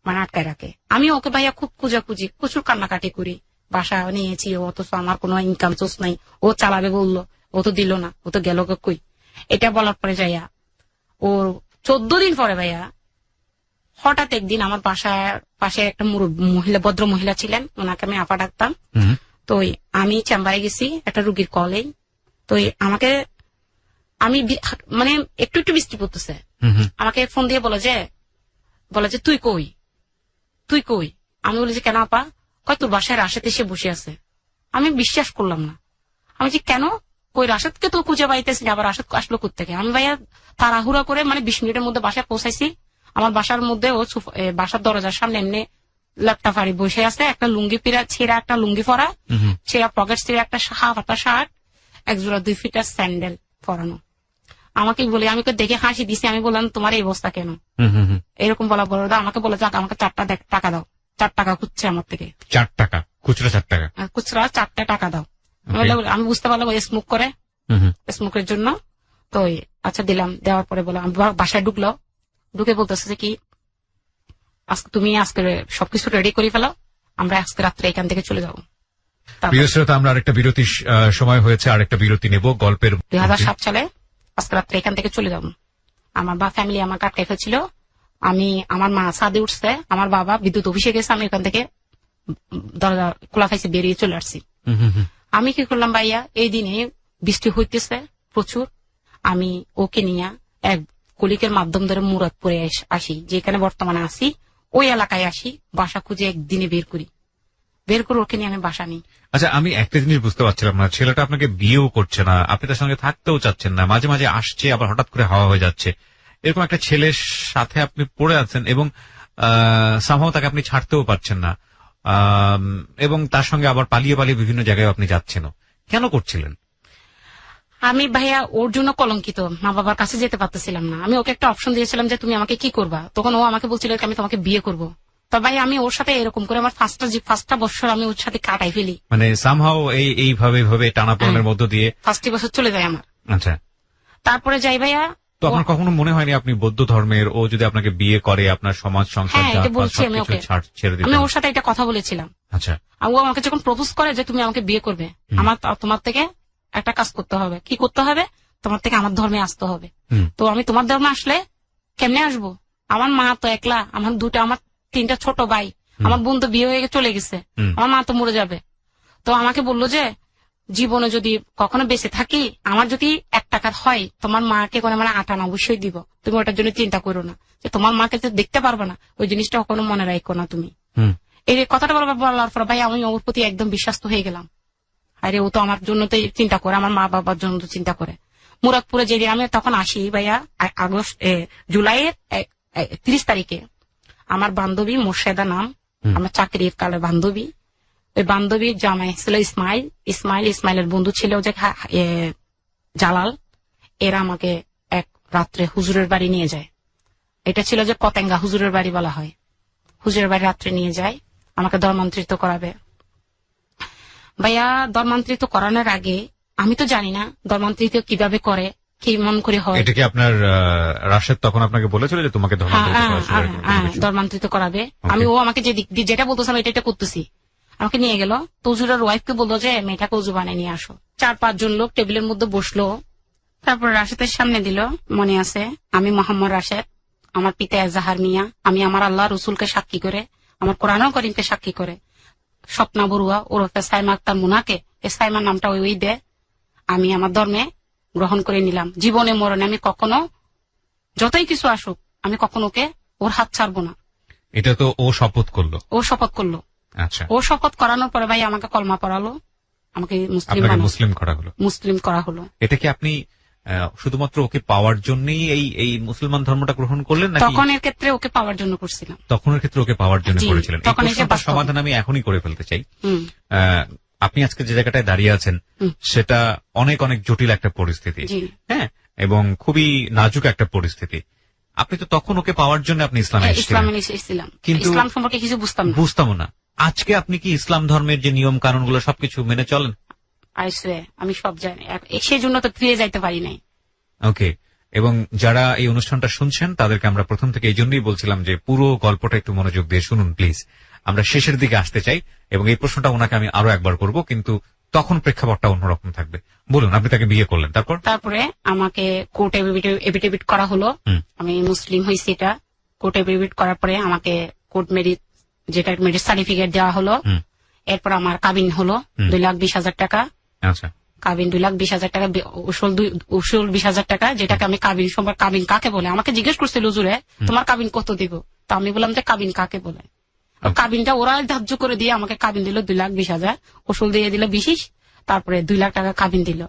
মানে আটকায় রাখে। আমি ওকে ভাইয়া খুব খুঁজাখুঁজি, প্রচুর কান্নাকাটি করি। বাসা নিয়েছি, অথচ আমার কোনো ইনকাম সোর্স নাই। ও চালাবে বললো, ও তো দিল না, ও তো গেল কই। এটা বলার পরে যাইয়া ওর 14 দিন পরে ভাইয়া হঠাৎ একদিন আমার বাসায় পাশে একটা মহিলা, ভদ্র মহিলা ছিলেন, ওনাকে আমি আপা ডাকতাম। তো আমি চেম্বারে গেছি একটা রুগীর কলেই। তো আমাকে আমি মানে একটু একটু বৃষ্টি পড়তেছে, আমাকে ফোন দিয়ে বলে যে তুই কই? আমি বলি যে কেন আপা? কয় তোর বাসায় রাশেদ এসে বসে আছে। আমি বিশ্বাস করলাম না। আমি যে কেন? কই রাশেদকে তো খুঁজে পাইতেছি না, আবার রাশেদ আসলো কোত্থেকে? আমি ভাইয়া তাড়াহুড়া করে মানে 20 মিনিটের মধ্যে বাসায় পৌঁছাইছি। আমার বাসার মধ্যে ও বাসার দরজার সামনে এমনি ল্যাপটপ ফাড়ি বসে আছে, একটা লুঙ্গি ছেঁড়া একটা লুঙ্গি পরা, ছেঁড়া পকেট ছেড়ে একটা হাফ শার্ট, 1 জোড়া 2 ফিটার স্যান্ডেল পরানো। আমাকে বলে, আমি দেখে হাসি দিছি। আমি বললাম তোমার এই অবস্থা কেন? এরকম বলা বলো দা। আমাকে বলে যাক আমাকে 4 টাকা দাও। 4 টাকা খুঁজছে আমার থেকে। 4 টাকা খুচরা? 4 টাকা খুচরা, 4টা টাকা দাও। আমি বুঝতে পারলাম ওই স্মোক করে, স্মোকের জন্য। তো আচ্ছা দিলাম। দেওয়ার পরে বলে বাসায় ঢুকে বলতেছে যে কি আজকে তুমি আজকে সবকিছু রেডি করে ফেলো, আমরা আজকে রাত্রে এখান থেকে চলে যাবো। আমরা আরেকটা বিরতির সময় হয়েছে, আরেকটা বিরতি নেব গল্পের। 2007 সালে আজকে রাত্রে এখান থেকে চলে যাবো। আমার ফ্যামিলি আমার আটকাই ফেলছিল। আমার মা ছাদে উঠছে, আমার বাবা বিদ্যুৎ অফিসে গেছে, আমি এখান থেকে দরজা খোলা খাইছে বেরিয়ে চলে আসছি। আমি কি করলাম ভাইয়া, এই দিনে বৃষ্টি হইতেছে প্রচুর। আমি ওকে নিয়ে এক কলিকের মাধ্যম ধরে মুরাদপুরে আসি, যেখানে বর্তমানে আসি, ওই এলাকায় আসি। বাসা খুঁজে একদিনে বের করে ওকে নিয়ে আমি বাসা নিই। আচ্ছা, আমি একটা জিনিস বুঝতে পারছিলাম না, ছেলেটা আপনাকে বিয়েও করছে না, আপনি তার সঙ্গে থাকতেও চাচ্ছেন না, মাঝে মাঝে আসছে আবার হঠাৎ করে হাওয়া হয়ে যাচ্ছে, এরকম একটা ছেলের সাথে আপনি পড়ে আছেন এবং সামহাও তাকে আপনি ছাড়তেও পারছেন না, এবং তার সঙ্গে আবার পালিয়ে বিভিন্ন জায়গায় আপনি যাচ্ছেন। কেন করছিলেন? আমি ভাইয়া ওর জন্য কলঙ্কিত, মা বাবার কাছে যেতে পারতেছিলাম না। আমি ওকে একটা অপশন দিয়েছিলাম যে তুমি আমাকে কি করবা। তখন ও আমাকে বলছিল আমি তোমাকে বিয়ে করব। তো ভাই আমি ওর সাথে এরকম করে আমার ফার্স্টটা বছর আমি ওর সাথে কাটাই ফেলি, মানে সামহাও এইভাবে টানাপোড়েনের মধ্য দিয়ে ফার্স্ট বছর চলে যায় আমার। আচ্ছা, তারপরে যাই ভাইয়া। তো আপনার কখনো মনে হয়নি আপনি বৌদ্ধ ধর্মের, ও যদি আপনাকে বিয়ে করে আপনার সমাজ সংসার হ্যাঁ এটা বলছি আমি ওকে, ছেড়ে দিতে? আমি ওর সাথে এটা কথা বলেছিলাম। আচ্ছা, ও আমাকে যখন প্রপোজ করে যে তুমি আমাকে বিয়ে করবে, তোমার থেকে একটা কাজ করতে হবে। কি করতে হবে? তোমার থেকে আমার ধর্মে আসতে হবে। তো আমি তোমার ধর্মে আসলে কেমনে আসবো? আমার মা তো একলা, আমার 3টা ছোট ভাই, আমার বোন তো বিয়ে হয়ে চলে গেছে, আমার মা তো মরে যাবে। তো আমাকে বললো যে জীবনে যদি কখনো বেঁচে থাকি, আমার যদি 1 টাকা হয়, তোমার মাকে কোনো মানে 8 আনা অবশ্যই দিব, তুমি ওটার জন্য চিন্তা করো না। যে তোমার মাকে যে দেখতে পারবে না, ওই জিনিসটা কখনো মনে রাখো না তুমি। এই কথাটা বলার পর ভাই আমি ওর প্রতি একদম বিশ্বাস্ত হয়ে গেলাম। আরে ও তো আমার জন্য তো চিন্তা করে, আমার মা বাবার জন্য তো চিন্তা করে। মুরাদপুরে যেদিন আমি তখন আসি ভাইয়া, জুলাইয়ের 30 তারিখে, আমার বান্ধবী মোর্শেদা নাম, আমার চাকরির কালের বান্ধবী, ওই বান্ধবীর জামাই ছিল ইসমাইলের বন্ধু ছিল যে জালাল, এরা আমাকে এক রাত্রে হুজুরের বাড়ি নিয়ে যায়। এটা ছিল যে পতেঙ্গা হুজুরের বাড়ি বলা হয়। হুজুরের বাড়ি রাত্রে নিয়ে যায়, আমাকে ধর্মান্তরিত করাবে। ভাইয়া ধর্মান্তরিত করানোর আগে আমি তো জানি না ধর্মান্তরিত কিভাবে করে, কি মন করে হয়। এটা কি আপনার রাশেদ তখন আপনাকে বলেছিল যে তোমাকে ধর্মান্তরিত করাবে? আমি ও আমাকে যেটা বলতেছিলাম এটা করতেছি। আমাকে নিয়ে গেল, তো হুজুরের ওয়াইফকে বললো যে মেয়েটাকে উজু বানিয়ে নিয়ে আসো। 4-5 জন লোক টেবিলের মধ্যে বসলো, তারপর রাশেদের সামনে দিল। মনে আছে আমি মোহাম্মদ রাশেদ, আমার পিতা এজাহার মিয়া, আমি আমার আল্লাহ রসুলকে সাক্ষী করে, আমার কোরআন করিমকে সাক্ষী করে, স্বপ্না বড়ুয়া ওরফে সাইমা আক্তার মুনাকে, এই সাইমার নামটা ওই দে, আমি আমার ধর্মে গ্রহণ করে নিলাম। জীবনে মরণে আমি কখনো, যতই কিছু আসুক, আমি কখনো ওকে ওর হাত ছাড়বো না। এটা তো ও শপথ করলো? ও শপথ করলো। আচ্ছা, ও শপথ করানোর পরে ভাই আমাকে কলমা পড়ালো, আমাকে মুসলিম করা হলো। এটা কি আপনি শুধুমাত্র ওকে পাওয়ার জন্যই এই মুসলমান ধর্মটা গ্রহণ করলেন নাকি তখনের ক্ষেত্রে ওকে পাওয়ার জন্য করছিলাম? তখনের ক্ষেত্রে ওকে পাওয়ার জন্য করেছিলেন। এই প্রশ্নটার সমাধান আমি এখনই করে ফেলতে চাই। আপনি আজকে যে জায়গাটায় দাঁড়িয়ে আছেন সেটা অনেক অনেক জটিল একটা পরিস্থিতি, হ্যাঁ, এবং খুবই নাজুক একটা পরিস্থিতি। আপনি তো তখন ওকে পাওয়ার জন্য আপনি ইসলামে এসেছিলেন, কিন্তু ইসলাম সম্পর্কে কিছু বুঝতাম না। আজকে আপনি কি ইসলাম ধর্মের যে নিয়ম কানুন গুলো সবকিছু মেনে চলেন? আমি সব জানি, সেই জন্য তো ফিরে যাইতে পারি নাই। ওকে, এবং যারা এই অনুষ্ঠানটা শুনছেন তাদেরকে আমরা প্রথম থেকে এই জন্যই বলছিলাম যে পুরো গল্পটা একটু মনোযোগ দিয়ে শুনুন প্লিজ। আমরা শেষের দিকে আসতে চাই এবং এই প্রশ্নটা ওনাকে আমি আরো একবার করব, কিন্তু তখন প্রেক্ষাপটটা অন্যরকম থাকবে। বলুন, আপনি তাকে বিয়ে করলেন, তারপরে আমাকে কোর্টে এফিডেভিট করা হলো, আমি মুসলিম হয়েছি। এটা কোর্টে এফিডেভিট করার পরে আমাকে কোর্ট মেরিট সার্টিফিকেট দেওয়া হলো। এরপর আমার কাবিন হলো 2,20,000 টাকা। আচ্ছা, কাবিন 2,20,000 টাকা, উসুল 20,000 টাকা, যেটাকে আমি কাবিন সম্পর্কে, কাবিন কাকে বলে আমাকে জিজ্ঞেস করছিল হুজুরে, তোমার কাবিন কত দিব? তো আমি বললাম যে কাবিন কাকে বলে। কাবিনটা ওরা ধার্য করে দিয়ে আমাকে কাবিন দিল 2,20,000, উসুল দিয়ে দিল 20, তারপরে 2 লাখ টাকা কাবিন দিল।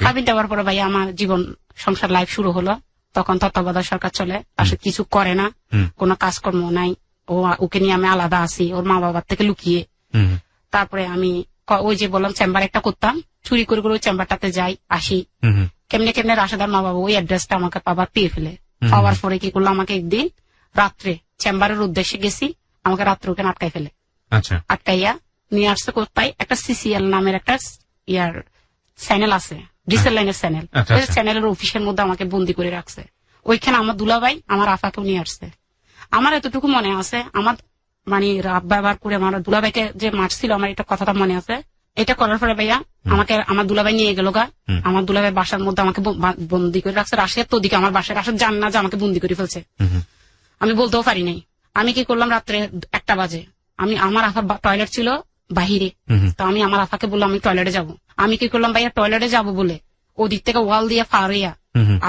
কাবিন দেওয়ার পরে ভাই আমার জীবন সংসার লাইফ শুরু হলো। তখন তত্ত্বাবধায়ক সরকার চলে, আসলে কিছু করে না, কোনো কাজকর্ম নাই, ওকে নিয়ে আমি আলাদা আছি ওর মা বাবার থেকে লুকিয়ে। তারপরে আমি ওই যে বললাম চেম্বার একটা করতাম, চুরি করে ওই চেম্বারটাতে যাই আসি। কেমনে রাশেদার মা বাবা ওই অ্যাড্রেসটা আমাকে পাবার পেয়ে ফেলে। পাওয়ার পরে কি করলো, আমাকে একদিন রাত্রে চেম্বারের উদ্দেশ্যে গেছি, আমাকে রাত্রে ওখানে আটকাই ফেলে। আটকাইয়া নিয়ে আসছে কোথায়, একটা সিসিএল নামের একটা চ্যানেল আছে, ডিসেল লাইনের চ্যানেল, চ্যানেলের অফিসের মধ্যে আমাকে বন্দি করে রাখছে। ওইখানে আমার দুলাভাই আমার আফাকেও নিয়ে আসছে। আমার এতটুকু মনে আছে, আমার মানে রাত ব্যবহার করে আমার দুলাভাইকে যে মারছিল, আমার এটা কথাটা মনে আছে। এটা করার পরে ভাইয়া আমাকে আমার দুলাভাই নিয়ে গেল গা, আমার দুলাভাই বাসার মধ্যে আমাকে বন্দি করে রাখছে। রাশেদ তো ওদিকে আমার বাসায়, রাশেদ জান না যে আমাকে বন্দি করে ফেলছে। আমি বলতেও পারি নাই। আমি কি করলাম, রাত্রে 1টা বাজে, আমি আমার আফার টয়লেট ছিল বাহিরে, তো আমি আমার আফাকে বললাম আমি টয়লেটে যাবো। আমি কি করলাম ভাইয়া, টয়লেটে যাবো বলে ওদিক থেকে ওয়াল দিয়ে ফার হইয়া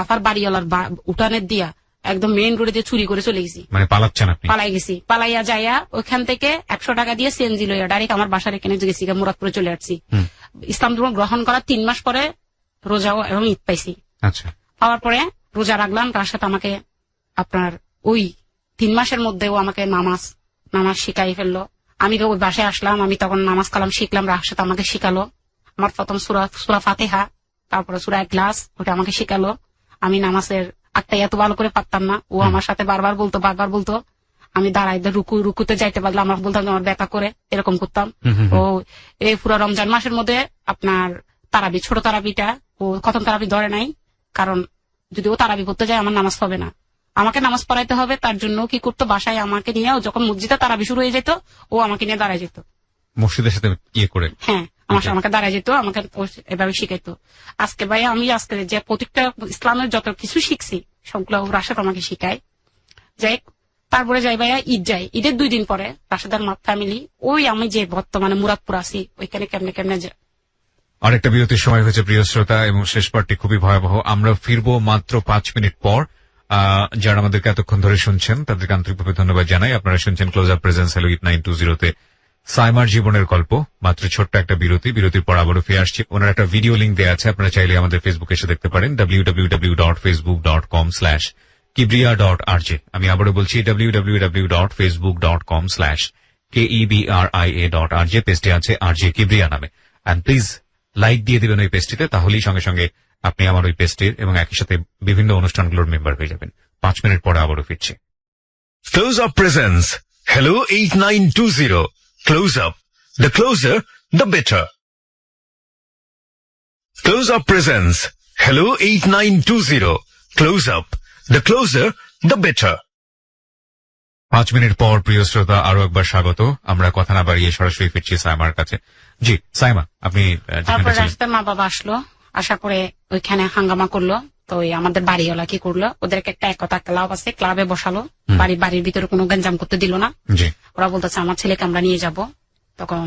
আফার বাড়িওয়ালার উঠানের দিয়া একদম মেইন রোডে দিয়ে চুরি করে চলে গেছি। মানে পালাই গেছি। পালাইয়া যাইয়া ওইখান থেকে 100 টাকা দিয়ে সিএনজি লইয়া ডাইরেক্ট আমার বাসার এখানে গেছি, মুরাদপুরে চলে আসছি। ইসলাম ধর্ম গ্রহণ করার 3 মাস পরে রোজা এবং ঈদ পাইছি। পাওয়ার পরে রোজা রাখলাম। রাশেদ আমাকে আপনার ওই 3 মাসের মধ্যেও আমাকে নামাজ শিখাই ফেললো। আমি ওই বাসায় আসলাম, আমি তখন নামাজ কালাম শিখলাম, রাশেদ আমাকে শিখালো। আমার প্রথম সূরা ফাতিহা, তারপরে সূরা ইখলাস, ওটা আমাকে শিখালো। আমি নামাজের একটা এত ভালো করে পারতাম না, ও আমার সাথে বারবার বলতো। আমি দাঁড়াই রুকুতে যাইতে পারলে আমার বলতাম আমার ব্যথা করে, এরকম করতাম। ও এই পুরো রমজান মাসের মধ্যে আপনার তারাবি, ছোট তারাবিটা ও খতম তারাবি ধরে নাই, কারণ যদি ও তারাবি করতে যায় আমার নামাজ হবে না, আমাকে নামাজ পড়াইতে হবে। তার জন্য কি করতো, বাসায় আমাকে নিয়ে, যখন মসজিদে তারাবি শুরু হয়ে যেত ও আমাকে নিয়ে দাঁড়ায় যেত, মসজিদের সাথে ইয়ে করে। হ্যাঁ, আমাকে দাঁড়ায় যেত, আমাকে এভাবে শিখাইতো। আজকে ভাই আমি আজকে যে প্রত্যেকটা ইসলামের যত কিছু শিখছি সবগুলো রাশেদ আমাকে শিখায়। যাই তারপরে যাই ভাইয়া ঈদ যাই, ঈদের 2 দিন পরে রাশেদার ফ্যামিলি ওই আমি যে বর্তমানে মুরাদপুর আছি ওইখানে কেমনে যায়। অনেকটা বিরতির সময় হয়েছে প্রিয় শ্রোতা, এবং শেষ পার্টটি খুবই ভয়াবহ। আমরা ফিরবো মাত্র 5 মিনিট পর। যারা আমাদেরকে এতক্ষণ ধরে শুনছেন তাদেরকে আন্তরিকভাবে ধন্যবাদ জানাই। আপনারা শুনছেন ক্লোজ আপ প্রেজেন্স হ্যালো ইট 920-তে সাইমার জীবনের গল্প। মাত্র ছোট্ট একটা বিরতির পর আবারও ফিরে আসছি। ওনার একটা ভিডিও লিঙ্ক দেওয়া আছে, আপনারা চাইলে আমাদের ফেসবুকে এসে দেখতে পারেন, www.facebook.com/kibria.rj। আমি আবারও বলছি www.facebook.com/kebria.rj। পেজটি আছে RJ কিবরিয়া নামে। এন্ড প্লিজ লাইক দিয়ে দিবেন ওই পেজটিতে, তাহলেই সঙ্গে সঙ্গে আপনি আমার ওই পেজটির এবং একই সাথে বিভিন্ন অনুষ্ঠানগুলোর মেম্বার হয়ে যাবেন। 5 মিনিট পরে আবারও ফিরছি। Close Up presents Hello 8920. Close Up. The closer, the better. Close Up presents Hello 8920. Close Up. The closer, the better. 5 minute পর প্রিয় শ্রোতা আরো একবার স্বাগত। আমরা কথা না বাড়িয়ে সরাসরি ফিরছি সাইমার কাছে। জি সাইমা, আপনি তারপর রাস্তায় মা বাবা আসলো, আশা করে ওইখানে হাঙ্গামা করলো। তো আমাদের বাড়িওয়ালা কি করলো, ওদেরকে একটা একতা ক্লাব আছে, ক্লাবে বসালো, বাড়ির ভিতরে কোনো গঞ্জাম করতে দিল না। ওরা বলতেছে আমার ছেলেকে আমরা নিয়ে যাব। তখন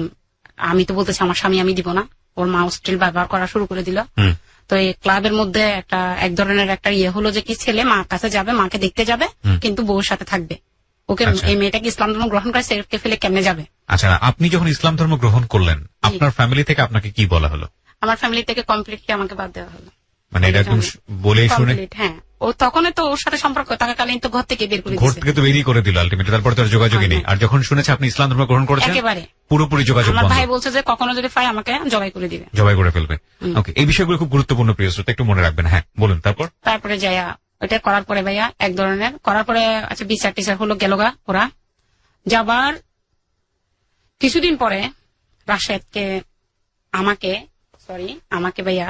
আমি তো বলতেছি আমার স্বামী আমি দিব না, ওর মা স্টিল ব্যবহার করা শুরু করে দিল। তো এই ক্লাবের মধ্যে এক ধরনের একটা ইয়ে হলো যে কি ছেলে মার কাছে যাবে, মাকে দেখতে যাবে, কিন্তু বউর সাথে থাকবে। ওকে এই মেয়েটাকে ইসলাম ধর্ম গ্রহণ করে সেরকে ফেলে কেমনে যাবে। আচ্ছা, আপনি যখন ইসলাম ধর্ম গ্রহণ করলেন আপনার ফ্যামিলি থেকে আপনাকে কি বলা হলো? আমার ফ্যামিলি থেকে কমপ্লিটলি আমাকে বাদ দেওয়া হলো। মানে এটা একদম বলে শুনে? হ্যাঁ, ও তখন তো ওর সাথে সম্পর্ক থাকাকালীন তো ঘর থেকে বের করে দিয়েছে। ঘর থেকে তো বেরিয়ে করে দিল আলটিমেটলি, তারপর তো আর যোগাযোগই নেই। আর যখন শুনেছে আপনি ইসলাম ধর্ম গ্রহণ করেছেন একেবারে পুরোপুরি যোগাযোগ বন্ধ। আমার ভাই বলছে যে কখনো যদি পায় আমাকে জবাই করে দিবে, জবাই করে ফেলবে। ওকে, এই বিষয়গুলো খুব গুরুত্বপূর্ণ প্রিয় শ্রোতা, একটু মনে রাখবেন। হ্যাঁ বলুন। তারপরে যাইয়া ওইটা করার পরে ভাইয়া এক ধরনের করার পরে আচ্ছা বিচার টিচার হলো গেলগা ওরা যাবার কিছুদিন পরে রাশেদকে আমাকে ভাইয়া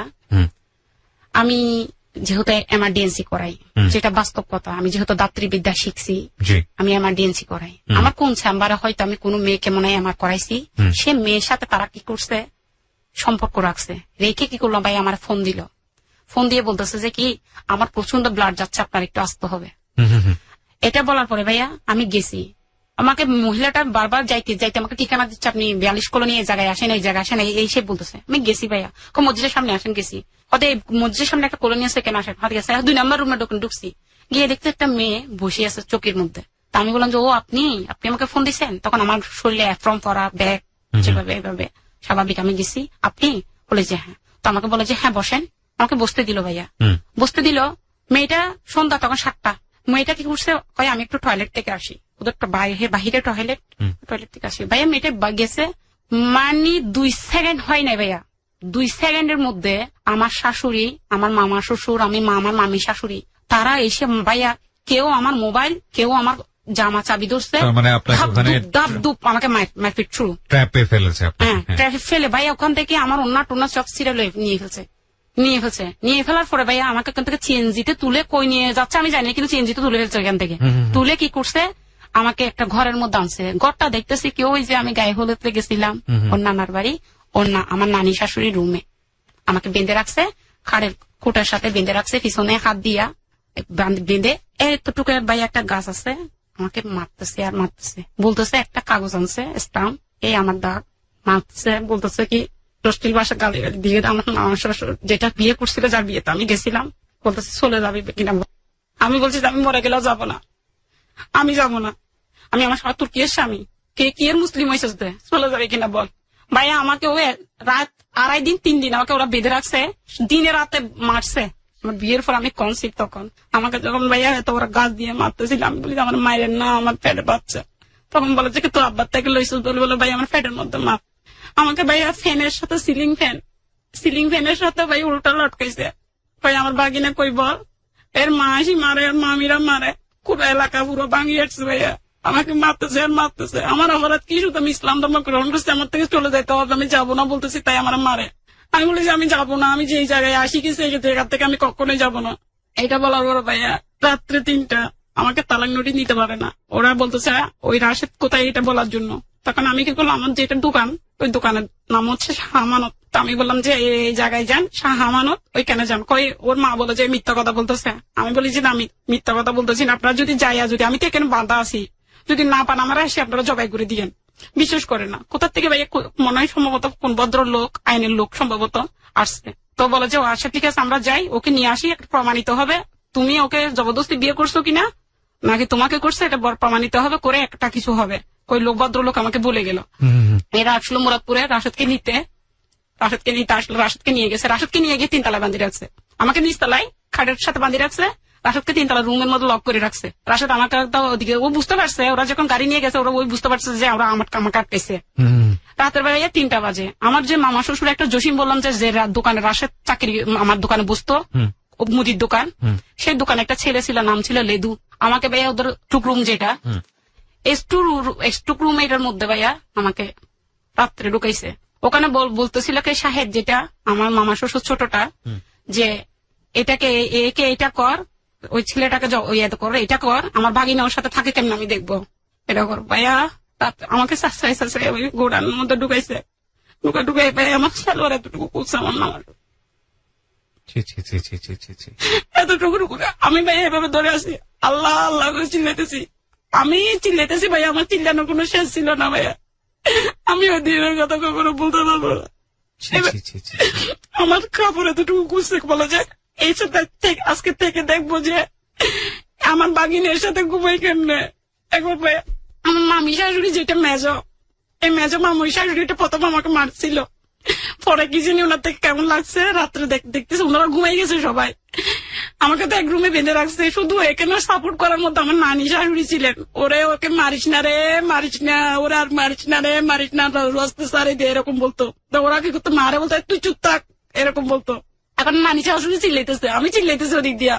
আমি যেহেতু এমার্জেন্সি করাই, যেটা বাস্তব কথা, আমি যেহেতু দাত্রীবিদ্যা শিখছি আমি এমার্জেন্সি করাই। আমার কোন চেম্বারে হয়তো আমি কোন মেয়েকে মনে হয় আমার করাইছি, সে মেয়ের সাথে তারা কি করছে সম্পর্ক রাখছে, রেখে কি করলো ভাই আমার ফোন দিল, ফোন দিয়ে বলতেছে যে কি আমার প্রচন্ড ব্লাড যাচ্ছে, আপনার একটু আসতে হবে। এটা বলার পরে ভাইয়া আমি গেছি, আমাকে মহিলাটা বারবার যাইতে আমাকে ঠিকানা দিচ্ছে, আপনি 42 কলোনি এই জায়গায় আসেন, এই জায়গায় আসেন, এই সে বলতেছে। আমি গেছি ভাইয়া, মসজিদের সামনে আসেন, গেছি হতে মসজিদের সামনে একটা কলোনি আছে, কেন আসেন, হাতে গেছে 2 নম্বর রুমে ঢুকছি, গিয়ে দেখতে একটা মেয়ে বসে আছে চোখের মধ্যে। তা আমি বললাম যে ও আপনি আমাকে ফোন দিচ্ছেন? তখন আমার শরীরে অ্যাফ্রম পরা ব্যাগ যেভাবে এভাবে স্বাভাবিক আমি গেছি, আপনি বলে যে হ্যাঁ। তো আমাকে বলে যে হ্যাঁ বসেন, আমাকে বসতে দিল ভাইয়া, বসতে দিল। মেয়েটা সন্ধ্যা তখন 7টা, মেয়েটা কি করছে কয় আমি একটু টয়লেট থেকে আসি, ওদের বাহিরে টয়লেট থেকে আসি। ভাইয়া মেয়েটা গেছে, মানে 2 সেকেন্ড হয় নাই ভাইয়া, 2 সেকেন্ডের মধ্যে আমার শাশুড়ি, আমার মামা শ্বশুর, আমার মামি শাশুড়ি, তারা এসে ভাইয়া কেউ আমার মোবাইল, কেউ আমার জামা চাবি ধরছে, মানে আমাকে মারপিট শুরু, ট্র্যাপে ফেলেছে। হ্যাঁ ট্র্যাপে ফেলে ভাইয়া ওখান থেকে আমার ওন্না সব ছিঁড়ে নিয়ে ফেলছে। নিয়ে ফেলার পরে ভাইয়া আমাকে ওখান থেকে সিএনজিতে তুলে কই নিয়ে যাচ্ছে আমি জানি, কিন্তু সিএনজিতে তুলে ফেলছে ওখান থেকে। তুলে কি করছে আমাকে একটা ঘরের মধ্যে আনছে, ঘরটা দেখতেছি কেউ ওই যে আমি গায়ে হলুদে গেছিলাম ওর নানার বাড়ি, আমার নানি শাশুড়ির রুমে আমাকে বেঁধে রাখছে, খাড়ের খুঁটার সাথে বেঁধে রাখছে, পিছনে হাত দিয়া বেঁধে এতটুকু ভাই একটা গাছ আছে, আমাকে মারতেছে আর মারতেছে, বলতেছে একটা কাগজ আনছে স্টাম্প, এই আমার দাগ, মারতেছে, বলতেছে কি দশটিল বাসা গালি দিয়ে আমার নানা শ্বশুর যেটা বিয়ে করছিল, যার বিয়েতে আমি গেছিলাম, বলতেছে চলে যাবি কিনা। আমি বলছি আমি মরে গেলেও যাবো না, আমি যাবো না, আমি আমার সাথে তুর্কির স্বামী কি এর মুসলিম হয়েছে, চলে যাবে কিনা বল। ভাইয়া আমাকে ও রাত 2.5 দিন 3 দিন আমাকে ওরা বেঁধে রাখছে, দিনে রাতে মারছে। আমার বিয়ের পর আমি কনসিভ, তখন আমাকে যখন ভাইয়া এত ওরা গাছ দিয়ে মারতেছিল, আমি বলি আমার মায়ের না আমার পেটে বাচ্চা, তখন বলে যে তোর আব্বার থেকে লইছিস, বলে ভাই আমার পেটের মধ্যে মার। আমাকে ভাইয়া ফ্যানের সাথে সিলিং ফ্যানের সাথে ভাই উল্টা লটকাইছে। ভাই আমার বাগিনা কই বল, এর মা আসি মারে, এর মামিরা মারে, পুরো এলাকা পুরো ভাঙিয়েছে ভাইয়া। আমাকে মারতেছে আর মারতেছে। আমার অপরাধ কি? শুধু আমি ইসলাম ধর্ম গ্রহণ করছি, আমার থেকে চলে যেতে হবে, আমি যাবো না বলতেছি, তাই আমার মারে। আমি বলেছি আমি যাবো না, আমি যেই জায়গায় আসি কি সেই জায়গা থেকে আমি কখনোই যাবো না। এটা বলার পর ভাইয়া রাত্রে 3টা আমাকে তালাক নোটিশ নিতে পারে না। ওরা বলতেছে ওই রাশেদ কোথায়, এটা বলার জন্য। তখন আমি কি করলাম, আমার যেটা দোকান, ওই দোকানের নাম হচ্ছে শাহ আমানত। আমি বললাম যে এই জায়গায় যান, শাহ আমানত, ওইখানে যান। কই ওর মা বলে যে মিথ্যা কথা বলতেছে। আমি বলি যে না, আমি মিথ্যা কথা বলতেছি না, আপনারা যদি যাইয়া, যদি আমি তো এখানে বাধা আছি, যদি না পান আমার আসি আপনারা জবাই করে দিয়েন। বিশ্বাস করে না, কোথা থেকে ভাইয়া মনে হয় সম্ভবত কোন ভদ্র লোক, আইনের লোক সম্ভবত আসছে। তো বলে যে ও আচ্ছা ঠিক আছে আমরা যাই, ওকে নিয়ে আসি, একটা প্রমাণিত হবে তুমি ওকে জবরদস্তি বিয়ে করছো কিনা নাকি তোমাকে করছে, এটা প্রমাণিত হবে, করে একটা কিছু হবে। ওই লোক ভদ্রলোক আমাকে বলে গেল। এরা আসলো মুরাদপুরে রাশেদকে নিতে আসলো, রাশেদকে নিয়ে গেছে, রাশেদকে নিয়ে গিয়ে 3 তলায় বাঁধিয়ে রাখছে, আমাকে নিচ তলায় খাটের সাথে বাঁধিয়ে রাখছে, রাশেদকে 3 তলা রুমের মধ্যে লক করে রাখছে। রাশেদ আমাকে ওদিকে, ও বুঝতে পারছে, ওরা যখন গাড়ি নিয়ে গেছে ওরা ওই বুঝতে পারছে যে আমরা আমাকে আটকেছে। রাতের বেলায় 3টা বাজে আমার যে মামা শ্বশুর একটা জসিম বললাম যে দোকানে রাশেদ চাকরি, আমার দোকানে বসতো, মুদির দোকান, সেই দোকানে একটা ছেলে ছিল, নাম ছিল লেদু। আমাকে ভাইয়া ওদের টুকরুম যেটা এক্সটুক রুম, এটার মধ্যে ভাইয়া আমাকে রাত্রে ঢুকাইছে। ওখানে বলতেছিল কে শাহেদ, যেটা আমার মামা শ্বশুর ছোটটা, যে এটাকে একে এটা কর, ওই ছেলেটাকে কর, এটা কর, আমার ভাগিনা ওর সাথে থাকে কেমন আমি দেখবো, এটা কর। ভাইয়া আমাকে ওই গোড়ানোর মধ্যে ঢুকাইছে, ঢুকাই ভাইয়া আমার সালোয়ার এতটুকু করছে আমার মামার, এতটুকু ঢুকে আমি ভাইয়া এভাবে ধরে আছি, আল্লাহ আল্লাহ করে চিল্লাইতেছি ভাইয়া, আমার চিল্লানোর কোনো শেষ ছিল না ভাইয়া। আমি ওই দিনের কথা কখনো বলতে পারবো না। আমার কাপড় এতটুকু কুচতে বলা যায়, এই সাথে আজকে থেকে দেখবো যে আমার বাগিনের সাথে ঘুমাই কেমনে। একবার ভাইয়া আমার মামি শাশুড়ি যেটা মেজো, এই মেজো মামুই শাশুড়িটা প্রথম আমাকে মারছিল, পরে কি জানি ওনার থেকে কেমন লাগছে, রাত্রে দেখতেছে ওনারা ঘুমাই গেছে সবাই, আমাকে তো এক রুমে বেঁধে রাখছে। শুধু এখানে সাপোর্ট করার মতো আমার নানি শাশুড়ি ছিলেন, ওকে মারিস না রে, মারিস না, ওরা আর মারিস না রে, মারিস না, রস্তে সারে দিয়ে এরকম বলতো। তো ওরা কি করতো, মারে বলতো তুই চুপ থাক, এরকম বলতো। এখন নানি শাশুড়ি চিল্লাইতেছে, আমি চিল্লাইতেছি ওদিক দিয়া।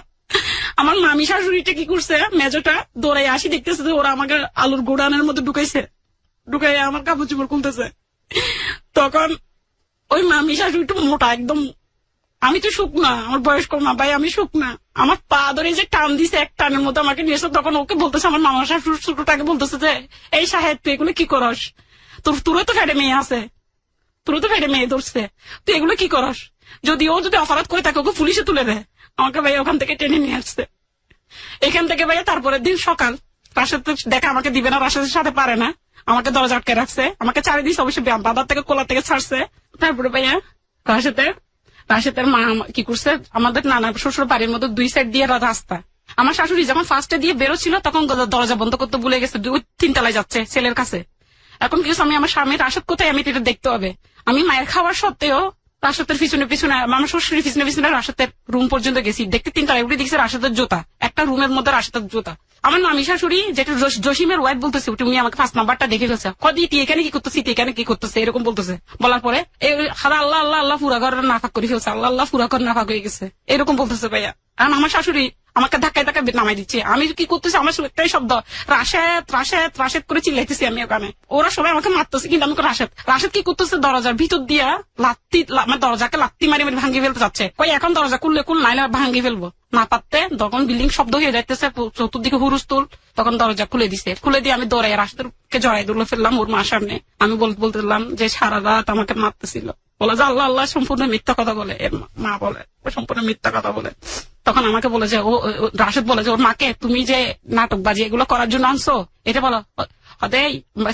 আমার মামি শাশুড়িটা কি করছে, মেজোটা দৌড়াই আসি, দেখতেছে যে ওরা আমাকে আলুর গোড়ানের মধ্যে ঢুকাইছে, ঢুকাই আমার কাপড় চোপড় খুলতেছে। তখন ওই মামি শাশুড়িটা মোটা একদম, আমি তো শুকনা, আমার বয়স্ক মা ভাই, আমি শুকনা, আমার পা ধরে যে টান দিছে, এক টানের মধ্যে আমাকে নিয়েছে। তখন ওকে বলতেছে, আমার মামা শাশুড় ছোটটাকে বলতেছে যে এই সাহেব তুই এগুলো কি করস, তোরও তো ফেটে মেয়ে আছে, তোরও তো ফেটে মেয়ে ধরছে, তুই এগুলো কি করস, যদি অপরাধ করে তাকে ওকে পুলিশে তুলে দেয়। আমাকে ভাইয়া ওখান থেকে টেনে নিয়ে আসছে। এখান থেকে ভাইয়া তারপরের দিন সকাল, রাশেদ দেখা আমাকে দিবে না, রাশেদের সাথে পারে না, আমাকে দরজা আটকে রাখছে, আমাকে চারি দিয়েছে, অবশ্যই বাজার থেকে কোলা থেকে ছাড়ছে। তারপরে ভাইয়া রাশেদের মা কি করছে, আমাদের নানা শ্বশুর বাড়ির মধ্যে 2 সাইড দিয়ে রাস্তা, আমার শাশুড়ি যখন ফার্স্টে দিয়ে বেরোচ্ছিল তখন দরজা বন্ধ করতে ভুলে গেছে, 3 তলায় যাচ্ছে ছেলের কাছে। এখন কি আমি আমার স্বামী রাশেদ কোথায়, আমি এটা দেখতে হবে। আমি মায়ের খাওয়ার সত্ত্বেও রাশেদের পিছনে আমার শ্বশুরের পিছনে রাশেদের রুম পর্যন্ত গেছি, দেখতে 3 তলায় উঠে দেখছি রাশেদের জুতা, একটা রুমের মধ্যে রাশেদের জুতা। আমার মামি শাশুড়ি যেটা জসিমের ওয়াইফ বলতেছে, উনি আমাকে 5 নাম্বারটা দেখে ফেলছে, কদি তুই এখানে কি করতেছি, তুই এখানে কি করতেছে, এরকম বলতেছে। বলার পরে আল্লাহ আল্লাহ আল্লাহ পুরা ঘর নাফাক করে ফেলছে, আল্লাহ আল্লাহ পুরা ঘর নাফাক হয়ে গেছে, এরকম বলতেছে ভাইয়া। আর আমার শাশুড়ি আমাকে ধাক্কায় নামাই দিচ্ছে, আমি কি করতেছি, আমার একটাই শব্দ রাশেদ করে চিল্লাইতেছি আমি ওখানে। ওরা সবাই আমাকে মারতেছে, কিন্তু আমি রাশেদ কি করতেছে, দরজার ভিতর দিয়া দরজাকে লাত্তি মারি ভাঙিয়ে ফেলতে চাচ্ছে। ওই এখন দরজা খুললে নাইলে ভাঙিয়ে ফেলবো না পারতে, তখন বিল্ডিং শব্দ হয়ে যাইতেছে, চতুর্দিকে হুরুস্তুল, তখন দরজা খুলে দিয়ে আমি দৌড়াই রাশেদকে জড়াই ধরে ফেললাম ওর মার সামনে। আমি বলতেলাম যে সারা রাত আমাকে মারতেছিল, বলে যে আল্লাহ আল্লাহ সম্পূর্ণ মিথ্যা কথা বলে, এর মা বলে সম্পূর্ণ মিথ্যা কথা বলে। তখন আমাকে বলে যে রাশেদ বলে যে ওর মাকে তুমি যে নাটকবাজি এগুলো করার জন্য আনছো, এটা বলো।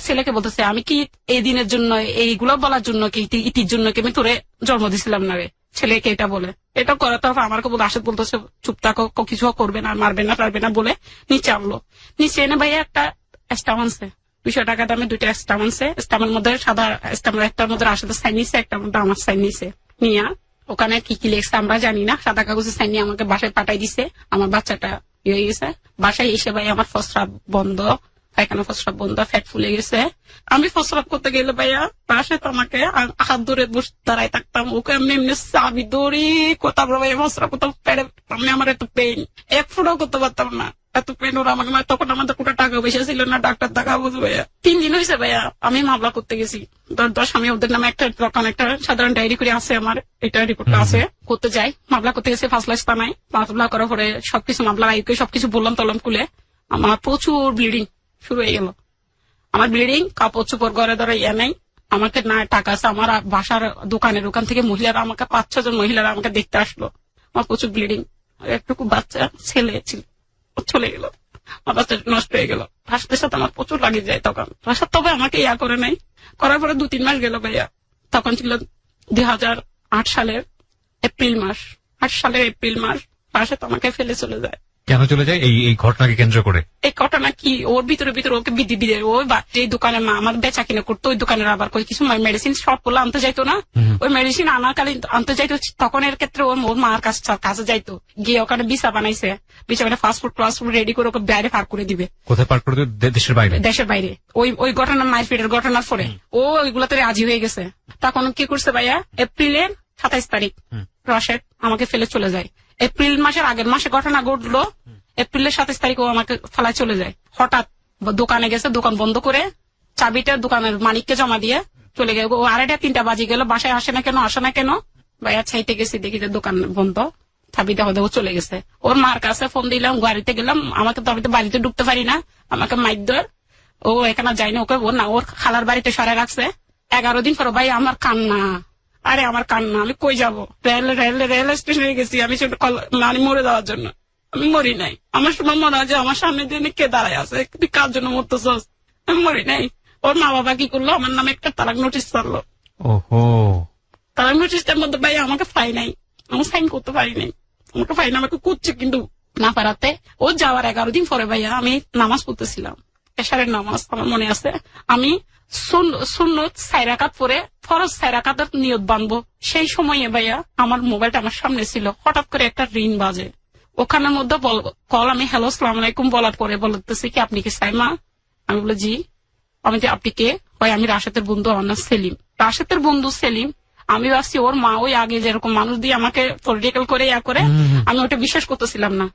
ছেলেকে বলতেছে আমি কি এই দিনের জন্য এইগুলো বলার জন্য কি ইতির জন্য কি আমি তোরে জন্ম দিছিলাম না রে, ছেলেকে এটা বলে। এটা করার তরফ আমাকে রাশেদ বলতেছে চুপ থাকো, কিছু করবে না, মারবে না টারবে না বলে নিচে আনলো। নিচে এনে ভাইয়া একটা স্টাম্প আনছে, 200 টাকা দামে 2টা স্টাম্প আনছে। স্টাম্পের মধ্যে সাদা স্টাম্পের একটার মধ্যে রাশেদের সাইন নিছে, একটার মধ্যে আমার সাইন নিছে। নিয়া ওখানে কি কি লেখছে আমরা জানি না, সাদা কাগজে সাইন নিয়ে আমাকে বাসায় পাঠাই দিছে। আমার বাচ্চাটা হয়ে গেছে, বাসায় এসে ভাই আমার প্রস্রাব বন্ধ, পায়খানা প্রস্রাব বন্ধ, ফ্যাট ফুলে গেছে। আমি প্রস্রাব করতে গেলে ভাইয়া বাসায় তো আমাকে হাত ধরে বসে দাঁড়াই থাকতাম, ওকে এমনি এমনি চাবি দড়ি কোথাও ভাইয়া প্রস্রাব কোথাও পেড়ে, আমার এত পেইন, 1 ফুটাও করতে পারতাম না। এত পেন ওরা আমাকে তখন আমাদের কোনো টাকা পয়সা ছিল না, ডাক্তার দেখাবো ভাইয়া। 3 দিন হয়েছে ভাইয়া আমি মামলা করতে গেছি। দশ আমি ওদের নামে একটা সাধারণ ডায়েরি করে আছে, আমার এটা রিপোর্টটা আছে, করতে যাই, মামলা করতে গেছে ফার্স্ট ক্লাস থানায়। মামলা করার পরে সবকিছু মামলা আইকে সবকিছু বললাম তলম খুলে, আমার প্রচুর ব্লিডিং শুরু হয়ে গেল। আমার ব্লিডিং, কাপড় চোপড় ঘরে ধরে নাই, আমাকে না টাকা আছে। আমার বাসার দোকান থেকে মহিলারা আমাকে 5-6 জন মহিলারা আমাকে দেখতে আসলো। আমার প্রচুর ব্লিডিং, একটুকু বাচ্চা ছেলে ছিল, চলে গেল, আমার বাচ্চা নষ্ট হয়ে গেল। ফার্স্টের সাথে আমার প্রচুর লাগে যায় তখন। ফার্স্ট তবে আমাকে করে নাই, করার পরে 2-3 মাস গেল ভাইয়া। তখন ছিল 2008 সালের এপ্রিল মাস। 8 সালের এপ্রিল মাস ফার্স্ট আমাকে ফেলে চলে যায়। কেন চলে যায় এই ঘটনাকে কেন্দ্র করে? এই ঘটনা কি, ওর ভিতরে ওকে বিধি ওই যে দোকানে মা আমার বেচা কিনে করতো, ওই দোকানের আবার কিছু মেডিসিন শর্ট করলে আনতে যাইতো না, ওই মেডিসিন আনার কালীন আনতে যাইতো। তখন এর ক্ষেত্রে ওর মার কাছে যাইতো, গিয়ে ওখানে বিছা বানাইছে, বিছা মানে ফাস্টফুড রেডি করে ওকে বাইরে পার করে দিবে। কোথায় পার করে দিবে? দেশের বাইরে। দেশের বাইরে। ওই ঘটনার মারপিটের ঘটনার পরে ও ওইগুলাতে রাজি হয়ে গেছে। তখন কি করছে ভাইয়া, এপ্রিলের 27 তারিখ রশেদ আমাকে ফেলে চলে যায়। এপ্রিল মাসের আগের মাসে ঘটনা ঘটলো, এপ্রিলের 27 তারিখ ও আমাকে ফেলায় চলে যায়। হঠাৎ দোকানে গেছে, দোকান বন্ধ করে চাবিটা দোকানের মালিককে জমা দিয়ে চলে গেল। ও 2:30-3টা বাজে গেল, বাসায় আসে না কেন ভাইয়া চাইতে গেছি, দেখি যে দোকান বন্ধ, চাবি দেওয়া দেবো চলে গেছে। ওর মার কাছে ফোন দিলাম, গাড়িতে গেলাম, আমাকে তো আমি তো বাড়িতে ঢুকতে পারি না, আমাকে মাইর, ও এখানে যায়নি, ওকে ওর খালার বাড়িতে সরাই রাখছে। 11 দিন পর ভাই আমার কান্না, আরে আমার কান্না, আমি কই যাবো, রেল স্টেশনে গেছি আমি মানে মরে যাওয়ার জন্য। আমি মরি নাই, আমার সময় মনে হয় যে আমার সামনে দিয়ে কে দাঁড়ায় আছে, তুই কার জন্য মরতেছস, আমি মরি নাই। ওর মা বাবা কি করলো, আমার নামে একটা তালাক নোটিশ করলো। ওহো, তালাক নোটিশটার মধ্যে ভাই আমাকে পাই নাই, আমি সাইন করতে পারি নাই, আমাকে পাই না, আমাকে করছে কিন্তু না পারাতে। ও যাওয়ার 11 দিন পরে ভাইয়া আমি নামাজ পড়তেছিলাম, এশারের নামাজ আমার মনে আছে। আমি সুন্নত 4 রাকাত পরে ফরজ 4 রাকাতের নিয়ত বানবো, সেই সময়ে ভাইয়া আমার মোবাইলটা আমার সামনে ছিল, হঠাৎ করে একটা রিং বাজে। ওখানের মধ্যে কল, আমি হ্যালো সালাম আলাইকুম বলার পরে বলতেছি কি আপনি কি সাইমা? আমি বলে জি। আমি যে আপনি কে? হয় আমি রাশেদের বন্ধু, আমার নাম সেলিম। রাশেদের বন্ধু সেলিম। আমি ভাবছি ওর মা ওই আগে যেরকম মানুষ দিয়ে আমাকে পলিটিক্যাল করে করে, আমি ওটা বিশ্বাস করতেছিলাম না,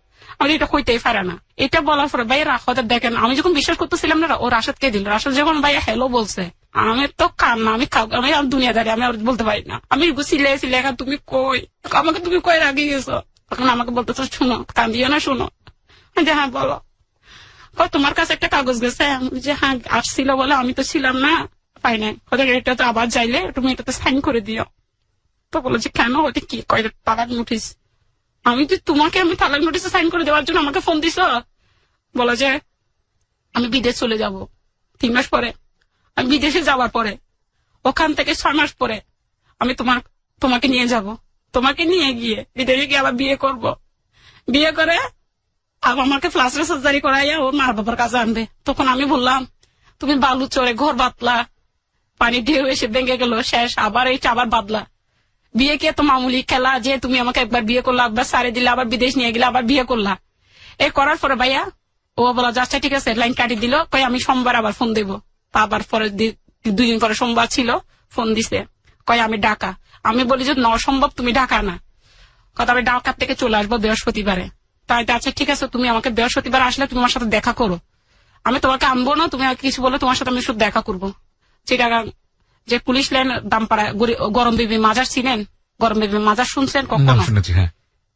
আমি এটা হইতেই পারে না। এটা বলার পরে ভাই রাশেদের দেখেন, আমি যখন বিশ্বাস করতেছিলাম না, ও রাশেদকে দিল। রাশেদ যখন ভাইয়া হ্যালো বলছে, আমি তো কান্না, আমি দুনিয়াদারি, আমি আর বলতে পারি না। আমি সিলে তুমি কই, আমাকে তুমি কই রাগিয়ে গেছো। তখন আমাকে বলতেছ শুনো, কান্দিও না, শুনো। যে হ্যাঁ বলো। তোমার কাছে একটা কাগজ গেছে, যে হ্যাঁ আসছিল বলে, আমি তো ছিলাম না, পাই নাই। এটা তো আবার যাইলে তুমি এটাতে সাইন করে দিও। তো বলো যে কেন, ওটা কি কয় তালাক নোটিশ। আমি তালাক নোটিশে সাইন করে দেওয়ার জন্য আমাকে ফোন দিছ। বলো যে আমি বিদেশ চলে যাব 3 মাস পরে। আমি বিদেশে যাওয়ার পরে ওখান থেকে 6 মাস পরে আমি তোমাকে নিয়ে যাব, তোমাকে নিয়ে গিয়ে বিদেশে গিয়ে আবার বিয়ে করব। বিয়ে করে আবার আমাকে প্লাস্টার সার্জারি করাইয়া ওর মার বাবার কাছে আনবে। তখন আমি বললাম তুমি বালু চড়ে ঘর বাতলা, পানি ঢেউ এসে ভেঙে গেল, শেষ, আবার এইটা আবার বাদলা। বিয়ে কে তো মামুলি খেলা, যে তুমি আমাকে একবার বিয়ে করলা, একবার সারে দিলে, আবার বিদেশ নিয়ে গেলে, আবার বিয়ে করলা। এই করার পরে ভাইয়া ও বলা যাচ্ছে ঠিক আছে, লাইন কাটি দিল। কই আমি সোমবার আবার ফোন দেবো। আবার পরে 2 দিন পরে সোমবার ছিল, ফোন দিছে, কয় আমি ঢাকা। আমি বলি যে সম্ভব, তুমি ঢাকা না, কথা আমি ঢাকার থেকে চলে আসবো বৃহস্পতিবারে। তাই আচ্ছা ঠিক আছে, তুমি আমাকে বৃহস্পতিবার আসলে তুমি আমার সাথে দেখা করো, আমি তোমাকে আনবো না, তুমি কিছু বলো, তোমার সাথে আমি শুধু দেখা করবো। চিটাগাং যে পুলিশ লাইন দামপাড়া গরম বেবি মাজার ছিলেন, গরম বেবি মাজার শুনছেন কখনো?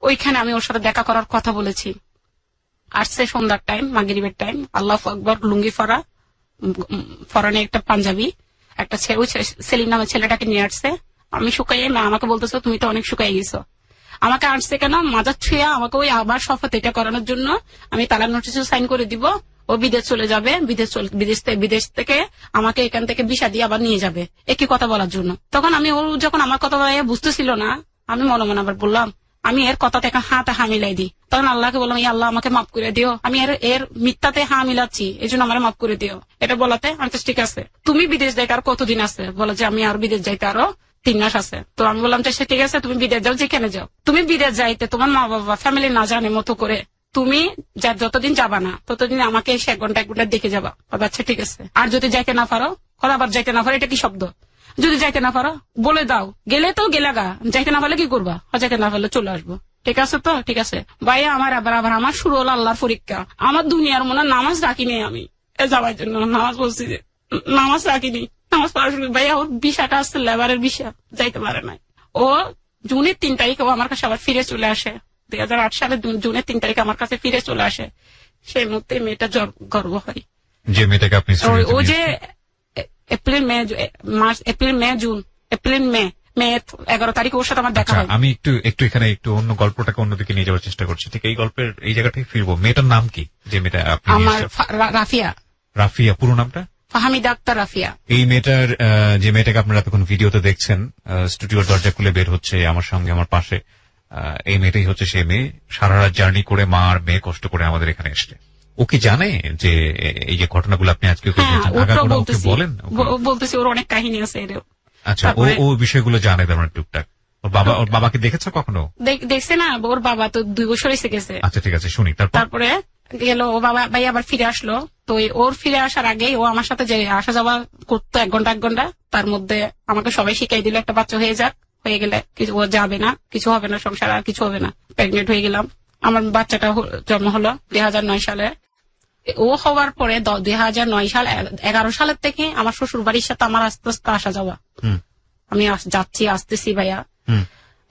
ওইখানে আমি ওর সাথে দেখা করার কথা বলেছি। আসছে সন্ধ্যার টাইম, মাগরিবের টাইম, আল্লাহু আকবার, লুঙ্গি ফরানে একটা পাঞ্জাবি, একটা সেলিম নামের ছেলেটাকে নিয়ে আসছে। আমি শুকাইয়ে না, আমাকে বলতেছো তুমি তো অনেক শুকাই গেছো। আমাকে আসছে কেন, মাজার ছুঁয়া আমাকে ওই আবার শপথ এটা করানোর জন্য, আমি তালাক নোটিশও সাইন করে দিব, ও বিদেশ চলে যাবে, বিদেশ থেকে আমাকে এখান থেকে ভিসা দিয়ে আবার নিয়ে যাবে, একই কথা বলার জন্য। তখন আমি ও যখন আমার কথা বুঝতেছিল না, আমি মনে মনে আবার বললাম আমি এর কথা থেকে হাতে হা মিলাই দিই। তখন আল্লাহকে বললাম আল্লাহ আমাকে মাফ করে দিও, আমি এর মিথ্যাতে হা মিলাচ্ছি, এই জন্য আমার মাফ করে দিও। এটা বলাতে আমি তো ঠিক আছে, তুমি বিদেশ যাইতে আর কতদিন আছে? বলে যে আমি আর বিদেশ যাইতে আরো 3 মাস আছে। তো আমি বললাম যে সে ঠিক আছে, তুমি বিদেশ যাও, যেখানে যাও। তুমি বিদেশ যাইতে তোমার মা বাবা ফ্যামিলি না জানে মতো করে তুমি যতদিন যাবা না ততদিন আমাকে 1 ঘন্টা 1 ঘন্টা দেখে যাবা। আচ্ছা ঠিক আছে। আর যদি যাইতে না পারো, আবার যাইতে না পারো, এটা কি শব্দ? যদি যাইতে না পারো বলে দাও, গেলে তো গেলে গা, যাইতে না পারলে কি করবা? যাইতে না পারলে চলে আসবো। ঠিক আছে তো, ঠিক আছে ভাইয়া। আমার আবার আমার শুরু হলো আল্লাহর পরীক্ষা। আমার দুনিয়ার মনে নামাজ রাখিনি, আমি যাওয়ার জন্য নামাজ বলছি যে নামাজ রাখিনি, নামাজ পড়া শুরু। ভাইয়া ওর বিষয়টা আসছে লেবারের বিষয়, যাইতে পারে নাই। ও জুনের 3 তারিখে ও আমার কাছে আবার ফিরে চলে আসে। 2008 সালে জুনের 3 তারিখে আমার কাছে ফিরে চলে আসে। সেই মুহূর্তে মেয়েটা গর্ব হয়। যে মেয়েটাকে আপনি ও যে এপ্রিল মে জুন 11 তারিখে ওর সাথে আমার দেখা হয়। আমি একটু এখানে একটু অন্য গল্পটাকে অন্যদিকে নিয়ে যাওয়ার চেষ্টা করছি। ঠিক এই গল্পের এই জায়গাটাই ফিরবো। মেয়েটার নাম কি যে মেয়েটা আপনি? আমার রাফিয়া। রাফিয়া, পুরো নামটা? ফাহামিদা আক্তার রাফিয়া। এই মেয়েটার যে মেয়েটাকে আপনারা এতক্ষণ ভিডিওতে দেখছেন, স্টুডিওর দরজা খুলে বের হচ্ছে আমার সঙ্গে আমার পাশে, এই মেয়েটাই হচ্ছে সে মেয়ে। সারা রাত জার্নি করে মা আর মেয়ে কষ্ট করে আমাদের এখানে এসছে। ও কি জানে যে এই যে ঘটনাগুলো আপনি আজকে বলেন? বলতেছি ওর অনেক কাহিনী আছে এর। আচ্ছা, ও বিষয়গুলো জানে তেমন টুকটাক। ওর বাবাকে দেখেছো কখনো? দেখছে না, ওর বাবা তো 2 বছর এসে গেছে। আচ্ছা ঠিক আছে, শুনি। তারপরে গেল ও বাবা, ভাই আবার ফিরে আসলো। তো ওর ফিরে আসার আগেই ও আমার সাথে যে আসা যাওয়া করতো 1 ঘন্টা, তার মধ্যে আমাকে সবাই শিখাই দিল একটা বাচ্চা হয়ে যাক, হয়ে গেলে কিছু ও যাবে না, কিছু হবে না, সংসার আর কিছু হবে না। প্রেগনেন্ট হয়ে গেলাম। আমার বাচ্চাটা জন্ম হলো 2009 সালে। ও হওয়ার পরে 2009 সাল 11 সালের থেকে আমার শ্বশুর বাড়ির সাথে আমার আস্তে আস্তে আসা যাওয়া। আমি যাচ্ছি আসতেছি ভাইয়া।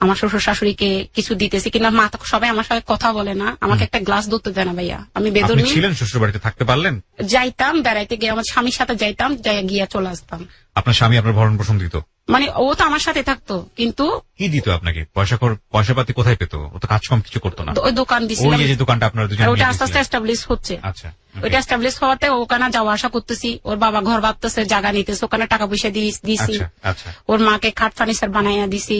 আমার শ্বশুর শাশুড়িকে কিছু দিতেছি, কিন্তু মা তো সবাই আমার সাথে কথা বলে না, আমাকে একটা গ্লাস ধরতে দেয় না ভাইয়া। আমি বেদরনি ছিলেন, শ্বশুর বাড়িতে থাকতে পারলেন? যাইতাম বেড়াইতে গিয়ে, আমার স্বামীর সাথে যাইতাম, যাই গিয়া চলে আসতাম। আপনার স্বামী আপনার ভরণ পোষণ দিত? মানে ও তো আমার সাথে থাকতো, কিন্তু কি দিত আপনাকে? পয়সা পাতি কোথায় পেত? ও তো কাজ কম কিছু করতো না। ওই দোকান দিছিল, ওই যে দোকানটা আপনার দুজন, ওটা আস্তে আস্তে এস্টাবলিশ হচ্ছে। আচ্ছা, ওইটা এস্টাবলিশ হওয়াতে ওখানে যাওয়া আসা করতেছি। ওর বাবা ঘর ভাবতেছে, জায়গা নিতেছে, ওখানে টাকা পয়সা দিয়েছি। ওর মাকে খাট ফার্নিচার বানাইয়া দিছি,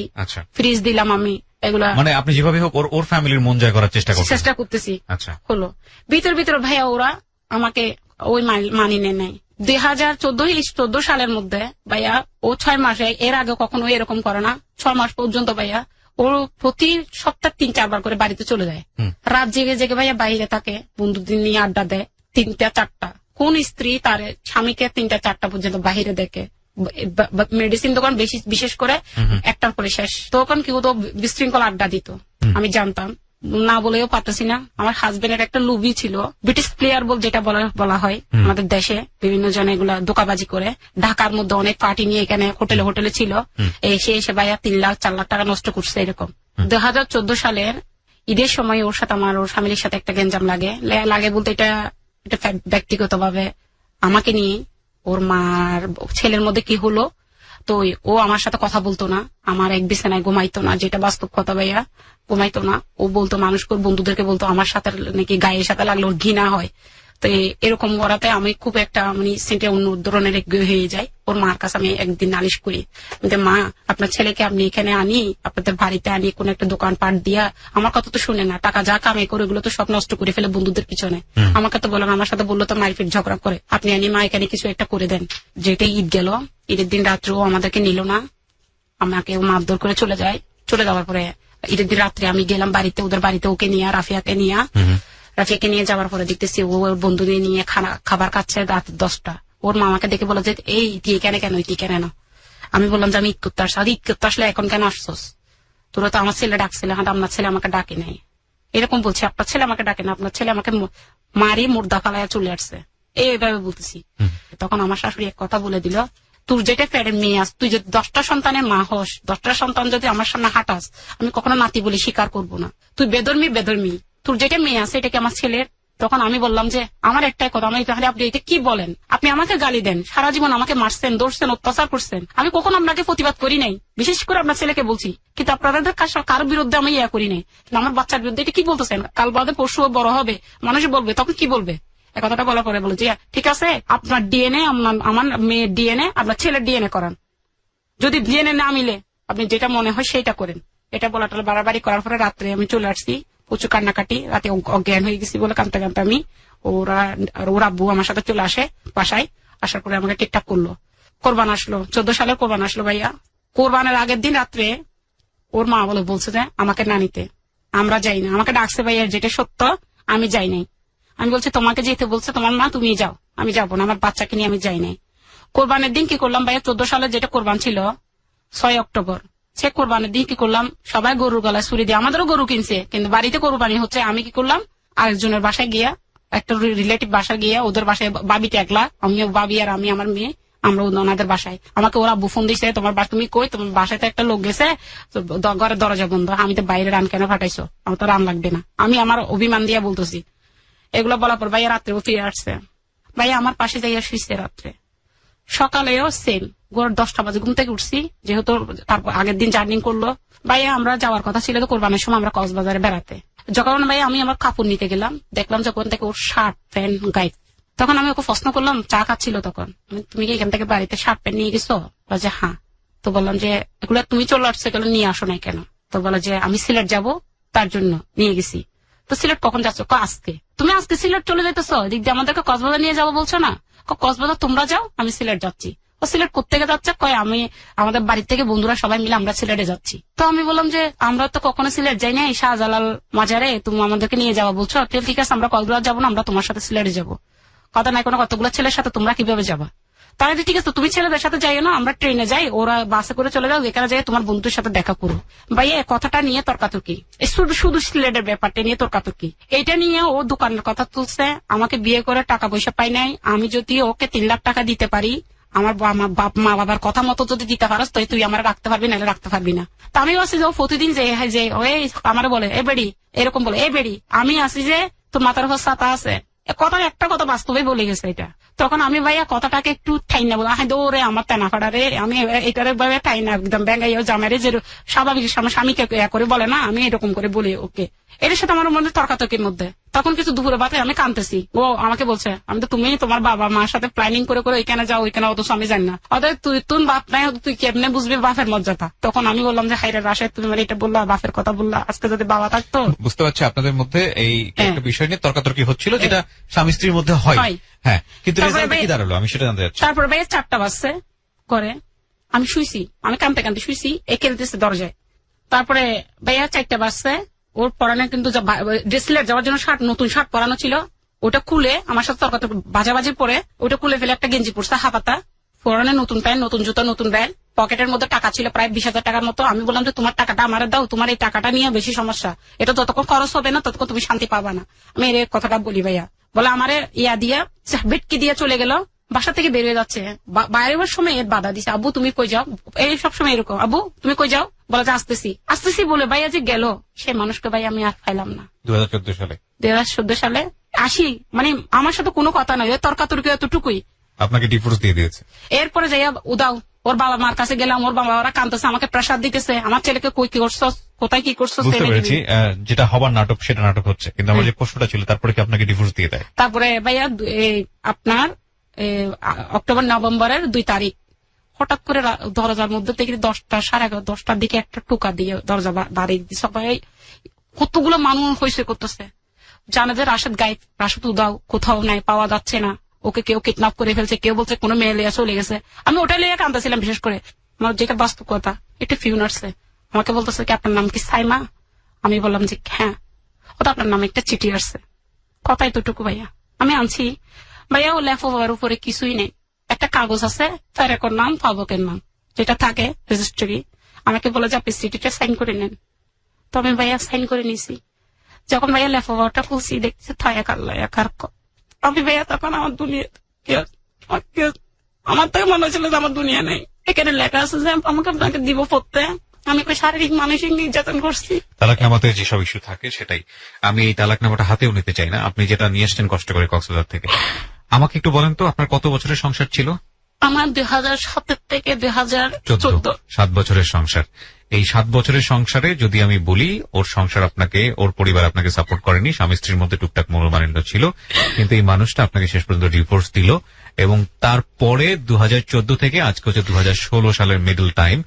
ফ্রিজ দিলাম আমি। এগুলা মানে আপনি যেভাবে হোক ওর ফ্যামিলির মন জয় করার চেষ্টা করতেছি। আচ্ছা, হলো ভিতর ভাইয়া ওরা আমাকে ওই মানি নেয়। 2014 সালের মধ্যে ভাইয়া ও 6 মাসে, এর আগে কখনো এরকম করে না, 6 মাস পর্যন্ত ভাইয়া ও প্রতি সপ্তাহ 3-4 বার করে বাড়িতে চলে যায়। রাত জেগে ভাইয়া বাইরে থাকে, বন্ধুদের নিয়ে আড্ডা দেয় 3টা-4টা। কোন স্ত্রী তার স্বামীকে 3টা-4টা পর্যন্ত বাহিরে দেখে? মেডিসিন দোকান বিশেষ করে 1টার পরে শেষ। তখন কি হতো, বিশৃঙ্খল আড্ডা দিত। আমি জানতাম না, বলেও পারতেছি না। আমার হাজবেন্ডের একটা লুবি ছিল, ব্রিটিশ প্লেয়ার যেটা বলা হয় আমাদের দেশে, বিভিন্ন জন এগুলা দোকাবাজি করে। ঢাকার মধ্যে অনেক পার্টি নিয়ে এখানে হোটেলে ছিল, এসে ভাইয়া 3 লাখ 4 লাখ টাকা নষ্ট করছে এরকম। 2014 সালের ঈদের সময় ওর সাথে আমার ওর ফ্যামিলির সাথে একটা গেঞ্জাম লাগে বলতে এটা ব্যক্তিগত ভাবে আমাকে নিয়ে। ওর মার ছেলের মধ্যে কি হলো, তো ও আমার সাথে কথা বলতো না, আমার এক বিছানায় ঘুমাইতো না, যেটা বাস্তব কথা ভাইয়া, ঘুমাইতো না। ও বলতো মানুষকে, বন্ধুদেরকে বলতো আমার সাথে নাকি গায়ের সাথে লাগলে ওর ঘৃণা হয়। তো এরকম করাতে আমি খুব একটা সেটা অন্য ধরনের হয়ে যায়। ওর মার কাছে আমি একদিন নালিশ করি, মা আপনার ছেলেকে আপনি এখানে আনি, আপনাদের বাড়িতে আনি, কোন একটা দোকান পাট দিয়া, আমার কথা তো শুনে না, টাকা যা কামাই করে ওগুলো তো সব নষ্ট করে ফেলে বন্ধুদের পিছনে। আমাকে তো বলেন, আমার সাথে বললো তো মারপিট ঝগড়া করে, আপনি আনি মা এখানে কিছু একটা করে দেন। যেটা ঈদ গেল, ঈদের দিন রাত্রে ও আমাদেরকে নিল না, আমাকে মারধর করে চলে যাওয়ার পরে ঈদের দিন রাত্রে আমি গেলাম বাড়িতে, ওদের বাড়িতে ওকে নিয়ে, রাফিয়াকে নিয়ে যাওয়ার পরে দেখতেছি ও ওর বন্ধুদের নিয়ে খাবার খাচ্ছে রাত 10টা। ওর মামাকে দেখে বলে যে এই তুই কেন না? আমি বললাম যে আমি ঈদ করতে আসলে এখন কেন আসছোস? তোরা তো আমার ছেলে ডাকছিল, হ্যাঁ আপনার ছেলে আমাকে ডাকে নাই, এরকম বলছে। আপনার ছেলে আমাকে ডাকে না, আপনার ছেলে আমাকে মারি মুর্দা ফালাইয়া চলে আসছে, এইভাবে বলতেছি। তখন আমার শাশুড়ি এক কথা বলে দিল, তোর যেটা ফেরের মেয়ে আস, তুই যদি 10টা সন্তানের মা হস, 10টা সন্তান যদি আমার সামনে হাঁটাস, আমি কখনো নাতি বলে স্বীকার করবো না। তুই বেদর্মী, তোর যেটা মেয়ে আছে এটা কি আমার ছেলের? তখন আমি বললাম যে আমার একটাই কথা, আমি আপনি এটা কি বলেন? আপনি আমাকে গালি দেন, সারা জীবন আমাকে মারছেন, দৌড়ছেন, অত্যাচার করছেন, আমি কখনো আপনাকে প্রতিবাদ করি নাই, বিশেষ করে আপনার ছেলেকে বলছি, কিন্তু আপনাদের কারো বিরুদ্ধে আমি করি নাই। কিন্তু আমার বাচ্চার বিরুদ্ধে এটা কি বলতেছেন? কাল বাদে পরশু বড় হবে, মানুষ বলবে, তখন কি বলবে? এ কথাটা বলার পরে বলে যে ঠিক আছে, আপনার ডিএনএ, আমার মেয়ের ডিএনএ, আপনার ছেলের ডিএনএ করান, যদি ডিএনএ না মিলে আপনি যেটা মনে হয় সেইটা করেন। এটা বলাটা বাড়াবাড়ি করার পরে রাত্রে আমি চলে আসছি, প্রচুর কান্নাকাটি, রাতে অজ্ঞান হয়ে গেছি বলে কাঁদতে আমি, ওর আব্বু আমার সাথে চলে আসে বাসায়, আসার পরে আমাকে ঠিকঠাক করলো। কোরবান আসলো, 14 সালের কোরবান আসলো ভাইয়া। কোরবানের আগের দিন রাত্রে ওর মা বলছে যে আমাকে না নিতে, আমরা যাই না। আমাকে ডাকছে ভাইয়া, যেটা সত্য, আমি যাই নাই। আমি বলছি তোমাকে যেতে বলছে তোমার মা, তুমি যাও, আমি যাবো না, আমার বাচ্চাকে নিয়ে আমি যাই নাই। কোরবানের দিন কি করলাম ভাইয়া, 14 সালে যেটা কোরবান ছিল 6 অক্টোবর, সে কোরবানি দিয়ে কি করলাম, সবাই গরুর গলায় ছুরি দিয়ে, আমাদেরও গরু কিনছে কিন্তু বাড়িতে কোরবানি হচ্ছে। আমি কি করলাম, আরেকজনের বাসায় গিয়া, একটা রিলেটিভ বাসায় গিয়া, ওদের বাসায় বাবিতে একলা, আমিও বাবি আর আমি আমার মেয়ে, আমরা ওনাদের বাসায়। আমাকে ওরা আব্বু ফোন দিছে, তোমার তুমি কই, তোমার বাসায় তো একটা লোক গেছে, ঘরের দরজা বন্ধ। আমি তো বাইরে রান কেন ফাটাইছো, আমার তো রান লাগবে না। আমি আমার অভিমান দিয়া বলতেছি। এগুলো বলার পর ভাইয়া রাত্রেও ফিরে আসছে। ভাইয়া আমার পাশে যাইয়া শুইছে রাত্রে। সকালেও সেম, ভোর 10টা বাজে ঘুম থেকে উঠছি, যেহেতু তারপর আগের দিন জার্নি করলো। ভাইয়া আমরা যাওয়ার কথা ছিল তো কোরবানির সময় আমরা কক্সবাজারে বেড়াতে। যখন ভাইয়া আমি আমার কাপড় নিতে গেলাম, দেখলাম যখন থেকে ওর শার্ট প্যান্ট গায়ে। তখন আমি ওকে প্রশ্ন করলাম, চা খাচ্ছিল তখন, তুমি কি এখান থেকে বাড়িতে শার্ট প্যান্ট নিয়ে গেছো? বলে হ্যাঁ। তো বললাম যে এগুলো তুমি চলে আসছো, এগুলো নিয়ে আসো নাই কেন? তো বলে যে আমি সিলেট যাব, তার জন্য নিয়ে গেছি। তো সিলেট কখন যাচ্ছ? আজকে। তুমি আজকে সিলেট চলে যাইতেছো, এদিক দিয়ে আমাদেরকে কক্সবাজার নিয়ে যাবো বলছো না? কক্সবাজার তোমরা যাও, আমি সিলেট যাচ্ছি। ও সিলেট কোত্থেকে যাচ্ছে? কয় আমি আমাদের বাড়ি থেকে বন্ধুরা সবাই মিলে আমরা সিলেটে যাচ্ছি। তো আমি বললাম যে আমরা তো কখনো সিলেট যাই নাই, শাহজালাল মাজারে তুমি আমাদেরকে নিয়ে যাওয়া বলছো, ঠিক আছে আমরা কক্সবাজার যাবো না, আমরা তোমার সাথে সিলেটে যাবো। কথা নাই কোনো, কতগুলো ছেলের সাথে তোমরা কিভাবে যাবা? তাহলে ঠিক আছে তুমি ছেলেদের সাথে যাইও না, আমরা ট্রেনে যাই, ওরা বাসে করে চলে যাও, এখানে যাই তোমার বন্ধুর সাথে দেখা করো। ভাই এই কথাটা নিয়ে তর্কাতর্কি, শুধু সিলেটের ব্যাপারটা নিয়ে তর্কাতর্কি। এইটা নিয়ে ও দোকানের কথা তুলছে, আমাকে বিয়ে করে টাকা পয়সা পাই নাই, আমি যদি ওকে 3 লাখ টাকা দিতে পারি, আমার মা বাবার কথা মতো যদি দিতে পারস তো তুই আমার রাখতে পারবি, নাহলে রাখতে পারবি না। তা আমি আসি যে ও প্রতিদিন যে আমার বলে এ বেড়ি, এরকম বলে এ বেড়ি, আমি আসি যে তোর মাথার উপর ছাতা আছে, কথা একটা কথা বাস্তবে বলে গেছে এটা। তখন আমি ভাইয়া কথাটাকে একটু ঠাই না বললাম, হ্যাঁ দৌড়ে আমার তেনা ফাড়ারে, আমি এটারে ভাবে ঠাই না একদম ব্যাঙ্গাইও জামাইরে যে স্বাভাবিক আমার স্বামীকে করে বলে না, আমি এরকম করে বলি ওকে। এটার সাথে আমার মধ্যে তর্কাতর্কির মধ্যে তখন কিছু দুপুরে বাতে আমি কাঁদতেছি। ও আমাকে বলছে, আমি তো তুমি তোমার বাবা মার সাথে প্ল্যানিং করে করে ওইখানে যাও, ওইখানে অথচ আমি জানি না, অতএব তুই বাপ নাই, তুই কেমনে বুঝবি বাপের মর্যাদা? তখন আমি বললাম যে হাইরে রাশেদ, তুমি মানে এটা বললা, বাপের কথা বললা, আজকে যদি বাবা থাকতো। বুঝতে পারছি আপনাদের মধ্যে এই একটা বিষয় নিয়ে তর্কাতর্কি হচ্ছিল, যেটা স্বামী স্ত্রীর মধ্যে হয়। হ্যাঁ, কিন্তু রেজাল্টটা কি দাঁড়ালো আমি সেটা জানতে চাচ্ছি। তারপরে ভাইয়া 4টা বাজছে করে, আমি শুইছি, আমি কাঁদতে কাঁদতে শুইছি, এ খেলতেছে দরজায়। তারপরে ভাইয়া 4টা বাজছে, ওর পরানো কিন্তু সিলেট যাওয়ার জন্য নতুন শার্ট পরানো ছিল, ওটা খুলে আমার সাথে তর্কাতর্কি বাজাবাজি পরে ওটা খুলে ফেলে একটা গেঞ্জি পরছে হাফাতা, পরানো নতুন প্যান্ট, নতুন জুতো, নতুন ব্যাগ, পকেটের মধ্যে টাকা ছিল প্রায় 20,000 টাকার মতো। আমি বললাম যে তোমার টাকাটা আমার দাও, তোমার এই টাকাটা নিয়ে বেশি সমস্যা, এটা যতক্ষণ খরচ হবে না ততক্ষণ তুমি শান্তি পাবা না। আমি এর কথাটা বলি ভাইয়া, বলে আমারে ইয়া দিয়া বেটকি দিয়ে চলে গেল, বাসা থেকে বেরিয়ে যাচ্ছে, বাইরের সময় এর বাধা দিছে, আব্বু তুমি কই যাও, এই সবসময় এরকম, আব্বু তুমি কই যাও, বলে যে আসতেছি বলে ভাইয়া যে গেল, সে মানুষকে ভাই আমি আর পাইলাম না। 2014 সালে আসি, মানে আমার সাথে কোনো কথা নাই, তর্কাতর্কি এতটুকুই। আপনাকে ডিভোর্স দিয়ে দিয়েছে। এরপরে যাইয়া উদাও ওর বাবা মার কাছে গেলাম, ওর বাবা ওরা কাঁদতেছে, আমাকে প্রেসার দিতেছে, আমার ছেলেকে কই কি করছো, কোথায় কি করছো। বুঝতে পেরেছি, যেটা হবার নাটক সেটা নাটক হচ্ছে, কিন্তু আমার যে প্রশ্নটা ছিল তারপরে কি আপনাকে ডিভোর্স দিয়ে দেয়? তারপরে ভাইয়া আপনার অক্টোবর নভেম্বরের 2 তারিখ হঠাৎ করে দরজার মধ্যে থেকে 10টা 11:30টার দিকে একটা টোকা দিয়ে দরজা বাড়ি সবাই, কতগুলো মানুষ হয়েছে করতেছে, জানে যে রাশেদ গায়েব, রাশেদ উদাও, কোথাও নাই, পাওয়া যাচ্ছে না, ওকে কেউ কিডন্যাপ করে ফেলছে, কেউ বলছে কোনো মেয়ে লিয়ে চলে গেছে। আমি ওটাই লিয়ে কাঁদতেছিলাম, বিশেষ করে আমার যেটা বাস্তব কথা। একটা ফিউনার্সে আমাকে বলতেছে কি আপনার নাম কি সাইমা? আমি বললাম যে হ্যাঁ। ও তো আপনার নামে একটা চিঠি আসছে, কথাই তোটুকু ভাইয়া। আমি আনছি ভাইয়া, ও লেফওভার উপরে কিছুই নেই, একটা কাগজ আছে, তারেকর নাম, ফাবকের নাম, যেটা থাকে রেজিস্ট্রি। আমাকে বলে যে আপনি চিঠিটা সাইন করে নেন। তো আমি ভাইয়া সাইন করে নিছি। যখন ভাইয়া লেফওভারটা খুলছি, দেখছি একার আমি ভাইয়া তখন আমার দুনিয়া, আমার থেকে মনে হচ্ছিল যে আমার দুনিয়া নেই। এখানে লেখা আছে যে আমাকে আপনাকে দিব পড়তে, আমি শারীরিক মানসিক নির্যাতন করছি। তালাকনামাতে যেসব ইস্যু থাকে সেটাই, আমি এই তালাকনামাটা হাতেও নিতে চাই না, আপনি যেটা নিয়ে আসছেন কষ্ট করে কক্সবাজার থেকে। আমাকে একটু বলেন তো, আপনার কত বছরের সংসার ছিল? আমার 2007 থেকে 2014। 7 বছরের সংসার। এই 7 বছরের সংসারে যদি আমি বলি, ওর সংসার আপনাকে, ওর পরিবার আপনাকে সাপোর্ট করেনি, স্বামী স্ত্রীর মধ্যে টুকটাক মনোমালিন্য ছিল, কিন্তু এই মানুষটা আপনাকে শেষ পর্যন্ত ডিভোর্স দিল। এবং তারপরে 2014 থেকে আজকে হচ্ছে 2016 সালের মিডল টাইম,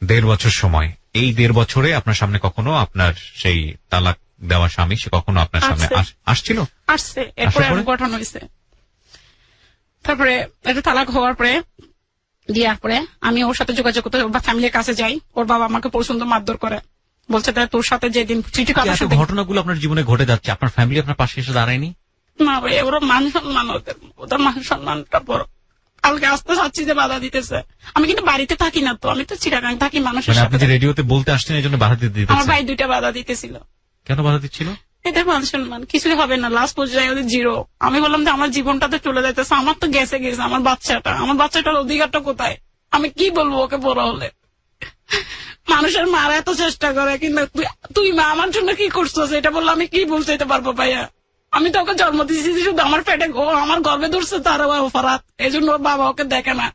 1.5 বছর সময়। এই 1.5 বছরে আপনার সামনে কখনো আপনার সেই তালাক দেওয়া স্বামী সে কখনো আপনার সামনে আসছিল? আসছে, এরপরে গঠন হয়েছে। তারপরে এটা তালাক হওয়ার পরে দেওয়ার পরে আমি ওর সাথে যোগাযোগ করতে ফ্যামিলির কাছে যাই, ওর বাবা আমাকে প্রচন্ড মারধর করে, বলছে তোর সাথে যেদিন চিঠি ঘটনাগুলো আপনার জীবনে ঘটে যাচ্ছে, আপনার ফ্যামিলি আপনার পাশে এসে দাঁড়ায়নি? না ভাই, ওরা মান সম্মান, ওদের মান সম্মানটা বড়। কালকে আসতে চাচ্ছি যে বাধা দিতেছে। আমি কিন্তু বাড়িতে থাকি না তো, আমি তো চিটাগাং থাকি মানুষের মানে আপনি সাথে। যে রেডিওতে বলতে আসছেন এই জন্য বাধা দিতে আমার দিতেছে? ভাই 2টা বাধা দিতেছিল। কেন বাধা দিচ্ছিল? এদের মান সম্মান কিছুই হবে না, লাস্ট পর্যায়ে ওদের 0। আমি বললাম যে আমার জীবনটা তো চলে যাইতেছে, আমার তো গেছে, আমার বাচ্চাটার অধিকারটা কোথায়? আমি কি বলবো ওকে বড় হলে? মানুষের মারা এত চেষ্টা করে, কিন্তু তুই মা আমার জন্য কি করছো এটা বললো আমি কি বলতে পারবো ভাইয়া? আমি তো ওকে জন্ম দিয়েছি শুধু আমার পেটে, আমার গর্ভে ধরছে তার অপরাধ, এই জন্য ওর বাবা ওকে দেখে না।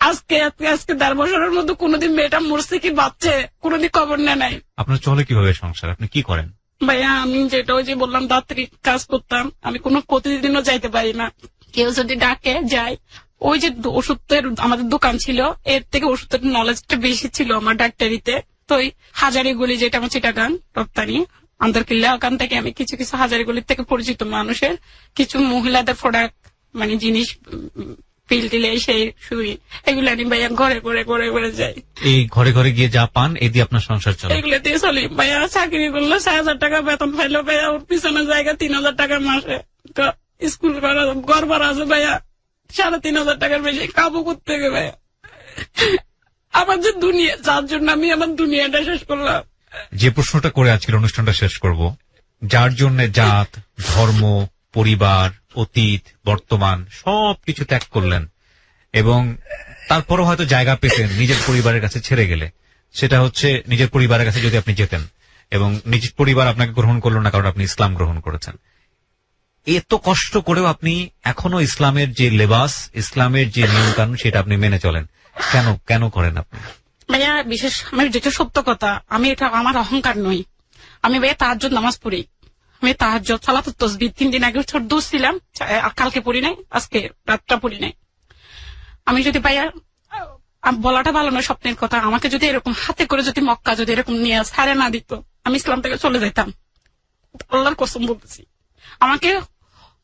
আজকে 1.5 বছরের মধ্যে কোনোদিন মেয়েটা মরছে কি বাচ্চে কোনোদিন খবর নেয় নাই। আপনার চলে কিভাবে সংসার? আপনি কি করেন? ভাইয়া আমি যেটা ওই যে বললাম দাত্রী কাজ করতাম, আমি কোনো প্রতিদিনও যাইতে পারি না। কেউ যদি ডাকে যাই, ওই যে ওষুধের আমাদের দোকান ছিল, এর থেকে ওষুধের নলেজটা বেশি ছিল আমার ডাক্তারিতে। তো ওই হাজারিগুলি যেটা আমার চিটাগাং রপ্তানি আন্তর্কিল্লা, ওখান থেকে আমি কিছু কিছু হাজারিগুলির থেকে পরিচিত মানুষের কিছু মহিলাদের প্রোডাক্ট মানে জিনিস পিল টিলে সেই সুই এগুলো আমি ভাইয়া ঘরে ঘরে ঘরে ঘরে যাই। এই ঘরে ঘরে গিয়ে যা পান এই দিয়ে আপনার সংসার চলে? এগুলো দিয়ে চলি ভাইয়া। চাকরি করলে 6,000 টাকা বেতন পাইলো ভাইয়া, ওর পিছনে জায়গা 3,000 টাকা মাসে। তো স্কুল করা ঘর ভাড়া আছে ভাইয়া 3,500 টাকার বেশি, কাবু করতে হবে ভাইয়া। আমার যে দুনিয়া, যার জন্য আমি আমার দুনিয়াটা শেষ করলাম। যে প্রশ্নটা করে আজকের অনুষ্ঠানটা শেষ করব, যার জন্য জাত, ধর্ম, পরিবার, অতীত, বর্তমান সবকিছু ত্যাগ করলেন এবং তারপরও হয়তো জায়গা পেতেন নিজের পরিবারের কাছে ছেড়ে গেলে, সেটা হচ্ছে নিজের পরিবারের কাছে যদি আপনি যেতেন এবং নিজের পরিবার আপনাকে গ্রহণ করলো না কারণ আপনি ইসলাম গ্রহণ করেছেন। এত কষ্ট করেও আপনি এখনো ইসলামের যে লেবাস, ইসলামের যে নিয়ম কানুন সেটা আপনি মেনে চলেন, কেন করেন আপনি? ভাইয়া বিশেষ আমার যেটা সত্য কথা, আমি এটা আমার অহংকার নই। আমি ভাইয়া তাহাজ্জুদ নামাজ পড়ি, আমি তাহাজ্জুদ সালাতুত তাসবিহ 3 দিন আগে দোষ ছিলাম, কালকে পড়ি নাই, আজকে রাতটা পড়ি নাই। আমি যদি ভাইয়া বলাটা ভালো নয়, স্বপ্নের কথা, আমাকে যদি এরকম হাতে করে যদি মক্কা যদি এরকম নিয়ে ছাড়ে না দিত, আমি ইসলাম থেকে চলে যেতাম। আল্লাহর কসম বলতেছি। আমাকে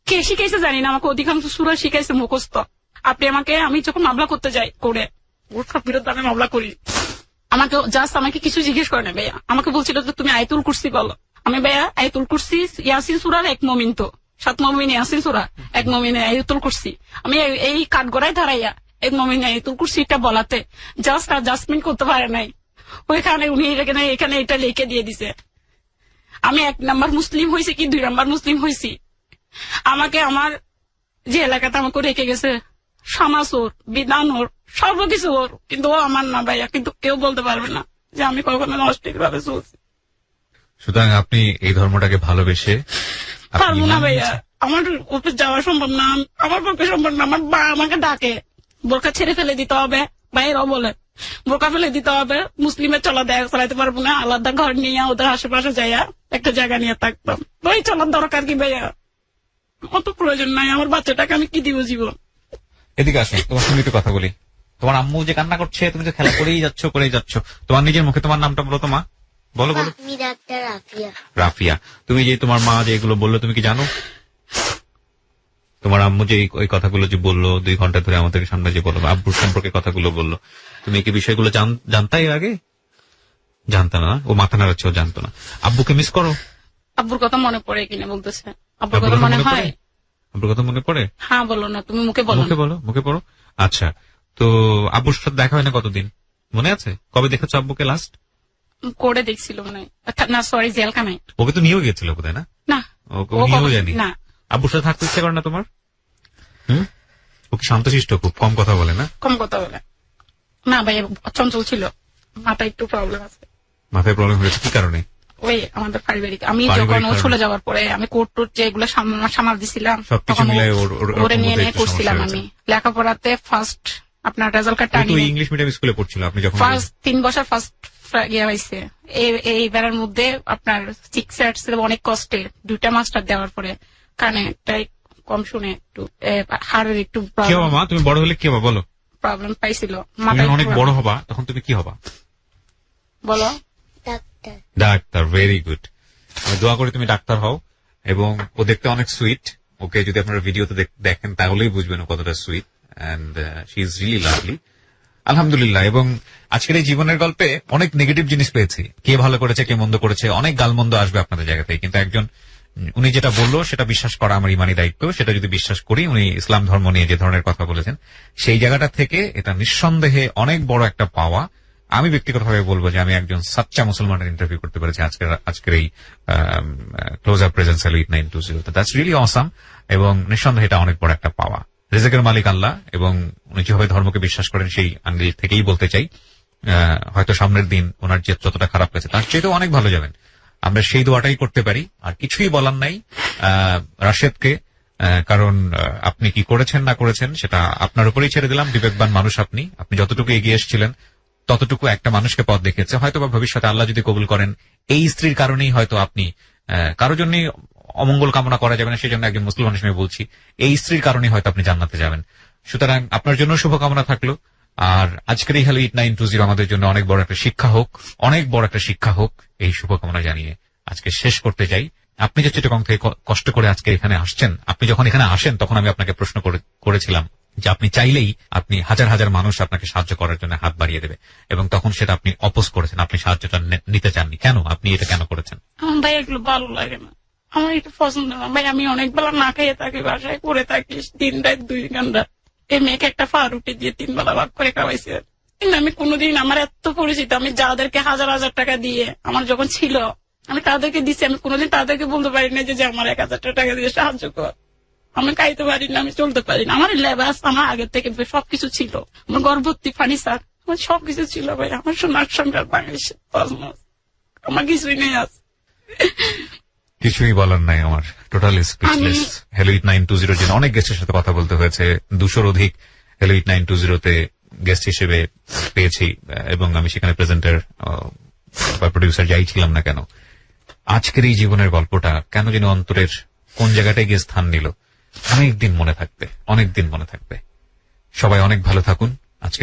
কে শিখাইছে জানি না, আমাকে অধিকাংশ সূরা শিখাইছে মুখস্থ। আপনি আমাকে, আমি যখন মামলা করতে যাই করে ওর সব বিরুদ্ধে আমি মামলা করি, আমাকে জাস্ট আমাকে কিছু জিজ্ঞেস করে না ভাইয়া, আমাকে বলছিল যে তুমি আয়াতুল কুরসি বলো। আমি ভাইয়া আয়াতুল কুরসি ইয়াসিন সূরার 1 মুমিন, তো 7 মুমিন ইয়াসিন সূরা, 1 মুমিনে আয়াতুল কুরসি, আমি এই কাঠগড়ায় দাঁড়াইয়া 1 মুমিনে আয়াতুল কুরসিটা বলাতে জাস্ট অ্যাডজাস্টমেন্ট করতে পারে নাই। ওইখানে উনি এখানে এটা লিখে দিয়ে দিছে। আমি 1 নাম্বার মুসলিম হয়েছি কি 2 নাম্বার মুসলিম হয়েছি। আমাকে আমার যে এলাকাতে আমাকে রেখে গেছে সমাজ ওর, বিধান ওর, সর্বকিছু ওর, কিন্তু ও আমার না ভাইয়া। কিন্তু কেউ বলতে পারবে না যে আমি কখনো অস্ট্রিক ভাবে চলছি। সুতরাং আপনি এই ধর্মটাকে ভালোবেসে পারবো না ভাইয়া, আমার ওপরে যাওয়া সম্ভব না, আমার পক্ষে সম্ভব না। আমার বা আমাকে ডাকে বোরকা ছেড়ে ফেলে দিতে হবে, ভাইয়েরাও বলে বোরকা ফেলে দিতে হবে, মুসলিমের চালাতে পারবো না, আলাদা ঘর নিয়ে ওদের আশেপাশে যাইয়া একটা জায়গা নিয়ে থাকতাম। ওই চলার দরকার কি ভাইয়া? অত প্রয়োজন নাই, আমার বাচ্চাটাকে আমি কি দিব জীবন? এদিকে আসো, তোমার সঙ্গে একটু কথা বলি। তোমার আম্মু যে কান্না করছে, তুমি তো খেলা করেই যাচ্ছ। তোমার নিজের মুখে তোমার নামটা বলো তো মা, বলো। আমি ডাক্তার রাফিয়া। রাফিয়া। তুমি যে তোমার মা যে এগুলো বললো তুমি কি জানো? তোমার আম্মু যে ওই কথাগুলো যে বললো 2 ঘন্টা ধরে আমাদের সামনে যে বললো, আব্বুর সম্পর্কে কথাগুলো বললো, তুমি কি বিষয়গুলো জানতা এর আগে? জানতা না, ও মাথা নাড়াচ্ছে, ও জানতো না। আব্বুকে মিস করো? আব্বুর কথা মনে পড়ে কিনা বলতেছে, আব্বুর কথা মনে হয়। আব্বুর কথা মনে পড়ে? হ্যাঁ বলো না, তুমি মুখে বলো। মুখে পড়ো। আচ্ছা, তো আব্বুর সাথে দেখা হয় না কতদিন মনে আছে? কবে দেখেছো আব্বুকে লাস্ট? করে দেখছিল মনে হয়, না সরি জেলখানায়। ওকে তো নিয়েও গেছিল বোধহয় না? না ওকে নিয়েও জানি না। আব্বুর সাথে থাকতে ইচ্ছে করে না তোমার? ওকে শান্তশিষ্ট, খুব কম কথা বলে না? কম কথা বলে না ভাই, চঞ্চল ছিল, মাথায় একটু প্রবলেম আছে। মাথায় প্রবলেম হয়েছে কি কারণে? ওই আমাদের পারিবারিক, আমি যখন ও চলে যাওয়ার পরে আমি কোর্ট টোট যেগুলো সামাল দিছিলাম তখন ওরে নিয়ে করছিলাম। আমি লেখাপড়াতে ফার্স্ট আপনার রেজাল্ট কার্ড টানিয়ে ইংলিশ মিডিয়াম স্কুলে পড়ছিল আপনি যখন? ফার্স্ট 3 বছর ফার্স্ট ইয়ে হয়েছে। এইবারের মধ্যে আপনার 6 ছিল অনেক কষ্টে, 2টা মাস্টার দেওয়ার পরে কানে একটাই কম শুনে একটু হাড়ের একটু তুমি বড় হলে কি হবা বলো? প্রবলেম পাইছিল। অনেক বড় হবা তখন তুমি কি হবা বলো? ডাক্তার। Very good. দোয়া করি তুমি ডাক্তার হও। এবং ও দেখতে অনেক সুইট, ওকে যদি আপনারা ভিডিওতে দেখেন তাহলেই বুঝবেন ও কতটা sweet, and she is really lovely. আলহামদুলিল্লাহ। এবং আজকের এই জীবনের গল্পে অনেক নেগেটিভ জিনিস পেয়েছি, কে ভালো করেছে কে মন্দ করেছে, অনেক গালমন্দ আসবে আপনাদের জায়গা থেকে, কিন্তু একজন উনি যেটা বললো সেটা বিশ্বাস করা আমার ইমানি দায়িত্ব, সেটা যদি বিশ্বাস করি, উনি ইসলাম ধর্ম নিয়ে যে ধরনের কথা বলেছেন সেই জায়গাটা থেকে এটা নিঃসন্দেহে অনেক বড় একটা পাওয়া। আমি ব্যক্তিগতভাবে বলবো যে আমি একজন সাচ্চা মুসলমানের ইন্টারভিউ করতে পেরেছি আজকের এই close up presence hello 8920, that's really awesome, এবং নিঃসন্দেহে এটা অনেক বড় একটা পাওয়া। রিজিকের মালিক আল্লাহ, এবং উনি যেভাবে ধর্মকে বিশ্বাস করেন সেই আঙ্গিল থেকেই বলতে চাই, হয়তো সামনের দিন ওনার যে যতটা খারাপ গেছে তার চেয়েও অনেক ভালো যাবেন, আমরা সেই দোয়াটাই করতে পারি। আর কিছুই বলার নাই রাশেদকে, কারণ আপনি কি করেছেন না করেছেন সেটা আপনার উপরেই ছেড়ে দিলাম। বিবেকবান মানুষ আপনি যতটুকু এগিয়ে এসেছিলেন ততটুকু একটা মানুষকে পথ দেখিয়েছে। হয়তো বা ভবিষ্যতে আল্লাহ যদি কবুল করেন এই স্ত্রীর কারণেই হয়তো আপনি, কারোর জন্য অমঙ্গল কামনা করা যাবে না, সেই জন্য একজন মুসলিম হিসেবে বলছি, এই স্ত্রীর কারণেই হয়তো আপনি জান্নাতে যাবেন। সুতরাং আপনার জন্য শুভকামনা থাকলো। আর আজকের এই হ্যালো 8920 আমাদের জন্য অনেক বড় একটা শিক্ষা হোক, অনেক বড় একটা শিক্ষা হোক, এই শুভকামনা জানিয়ে আজকে শেষ করতে চাই। আপনি যে চিটাগং থেকে কষ্ট করে আজকে এখানে আসছেন, আপনি যখন এখানে আসেন তখন আমি আপনাকে প্রশ্ন করেছিলাম যে আপনি চাইলেই আপনি হাজার হাজার মানুষ আপনাকে সাহায্য করার জন্য হাত বাড়িয়ে দেবে, এবং তখন সেটা আপনি অপোজ করেছেন, আপনি সাহায্যটা নিতে চাননি। কেন আপনি এটা কেন করেছেন? আমার ভাই এগুলো ভালো লাগে না, আমার এটা পছন্দ না ভাই। আমি অনেক বেলা না খাইয়ে থাকি, বাসায় করে থাকি 3 রাত 2 ঘন্টা। এই মেয়েকে একটা ফারুটি দিয়ে 3 বেলা ভাগ করে খাওয়াইছে। কিন্তু আমি কোনোদিন, আমার এত পরিচিত, আমি যাদেরকে হাজার হাজার টাকা দিয়ে আমার যখন ছিল আমি তাদেরকে দিচ্ছি, আমি কোনোদিন তাদেরকে বলতে পারি না যে আমার 1000 টাকা দিয়ে সাহায্য কর। আমি খাইতে পারি না, আমি চলতে পারি না, আমার লেবাস আমার আগের থেকে সবকিছু ছিল, আমার গর্ভবতী ফার্নিচার, আমার সবকিছু ছিল ভাই। আমার সোনার সংসার বাংলাদেশ, আমার কিছুই নেই আজ। কিছুই বলার নাই, আমার টোটাল স্পিচলেস। হ্যালো 8920 জন্য অনেক গেস্টের সাথে কথা বলতে হয়েছে, 200-র অধিক হ্যালো 8920-তে গেস্ট হিসেবে পেয়েছি, এবং আমি সেখানে প্রেজেন্টার বা প্রডিউসার যাই ছিলাম না কেন, আজকের এই জীবনের গল্পটা কেন যেন অন্তরের কোন জায়গাটায় গিয়ে স্থান নিল, অনেকদিন মনে থাকবে, অনেকদিন মনে থাকবে। সবাই অনেক ভালো থাকুন। আজকে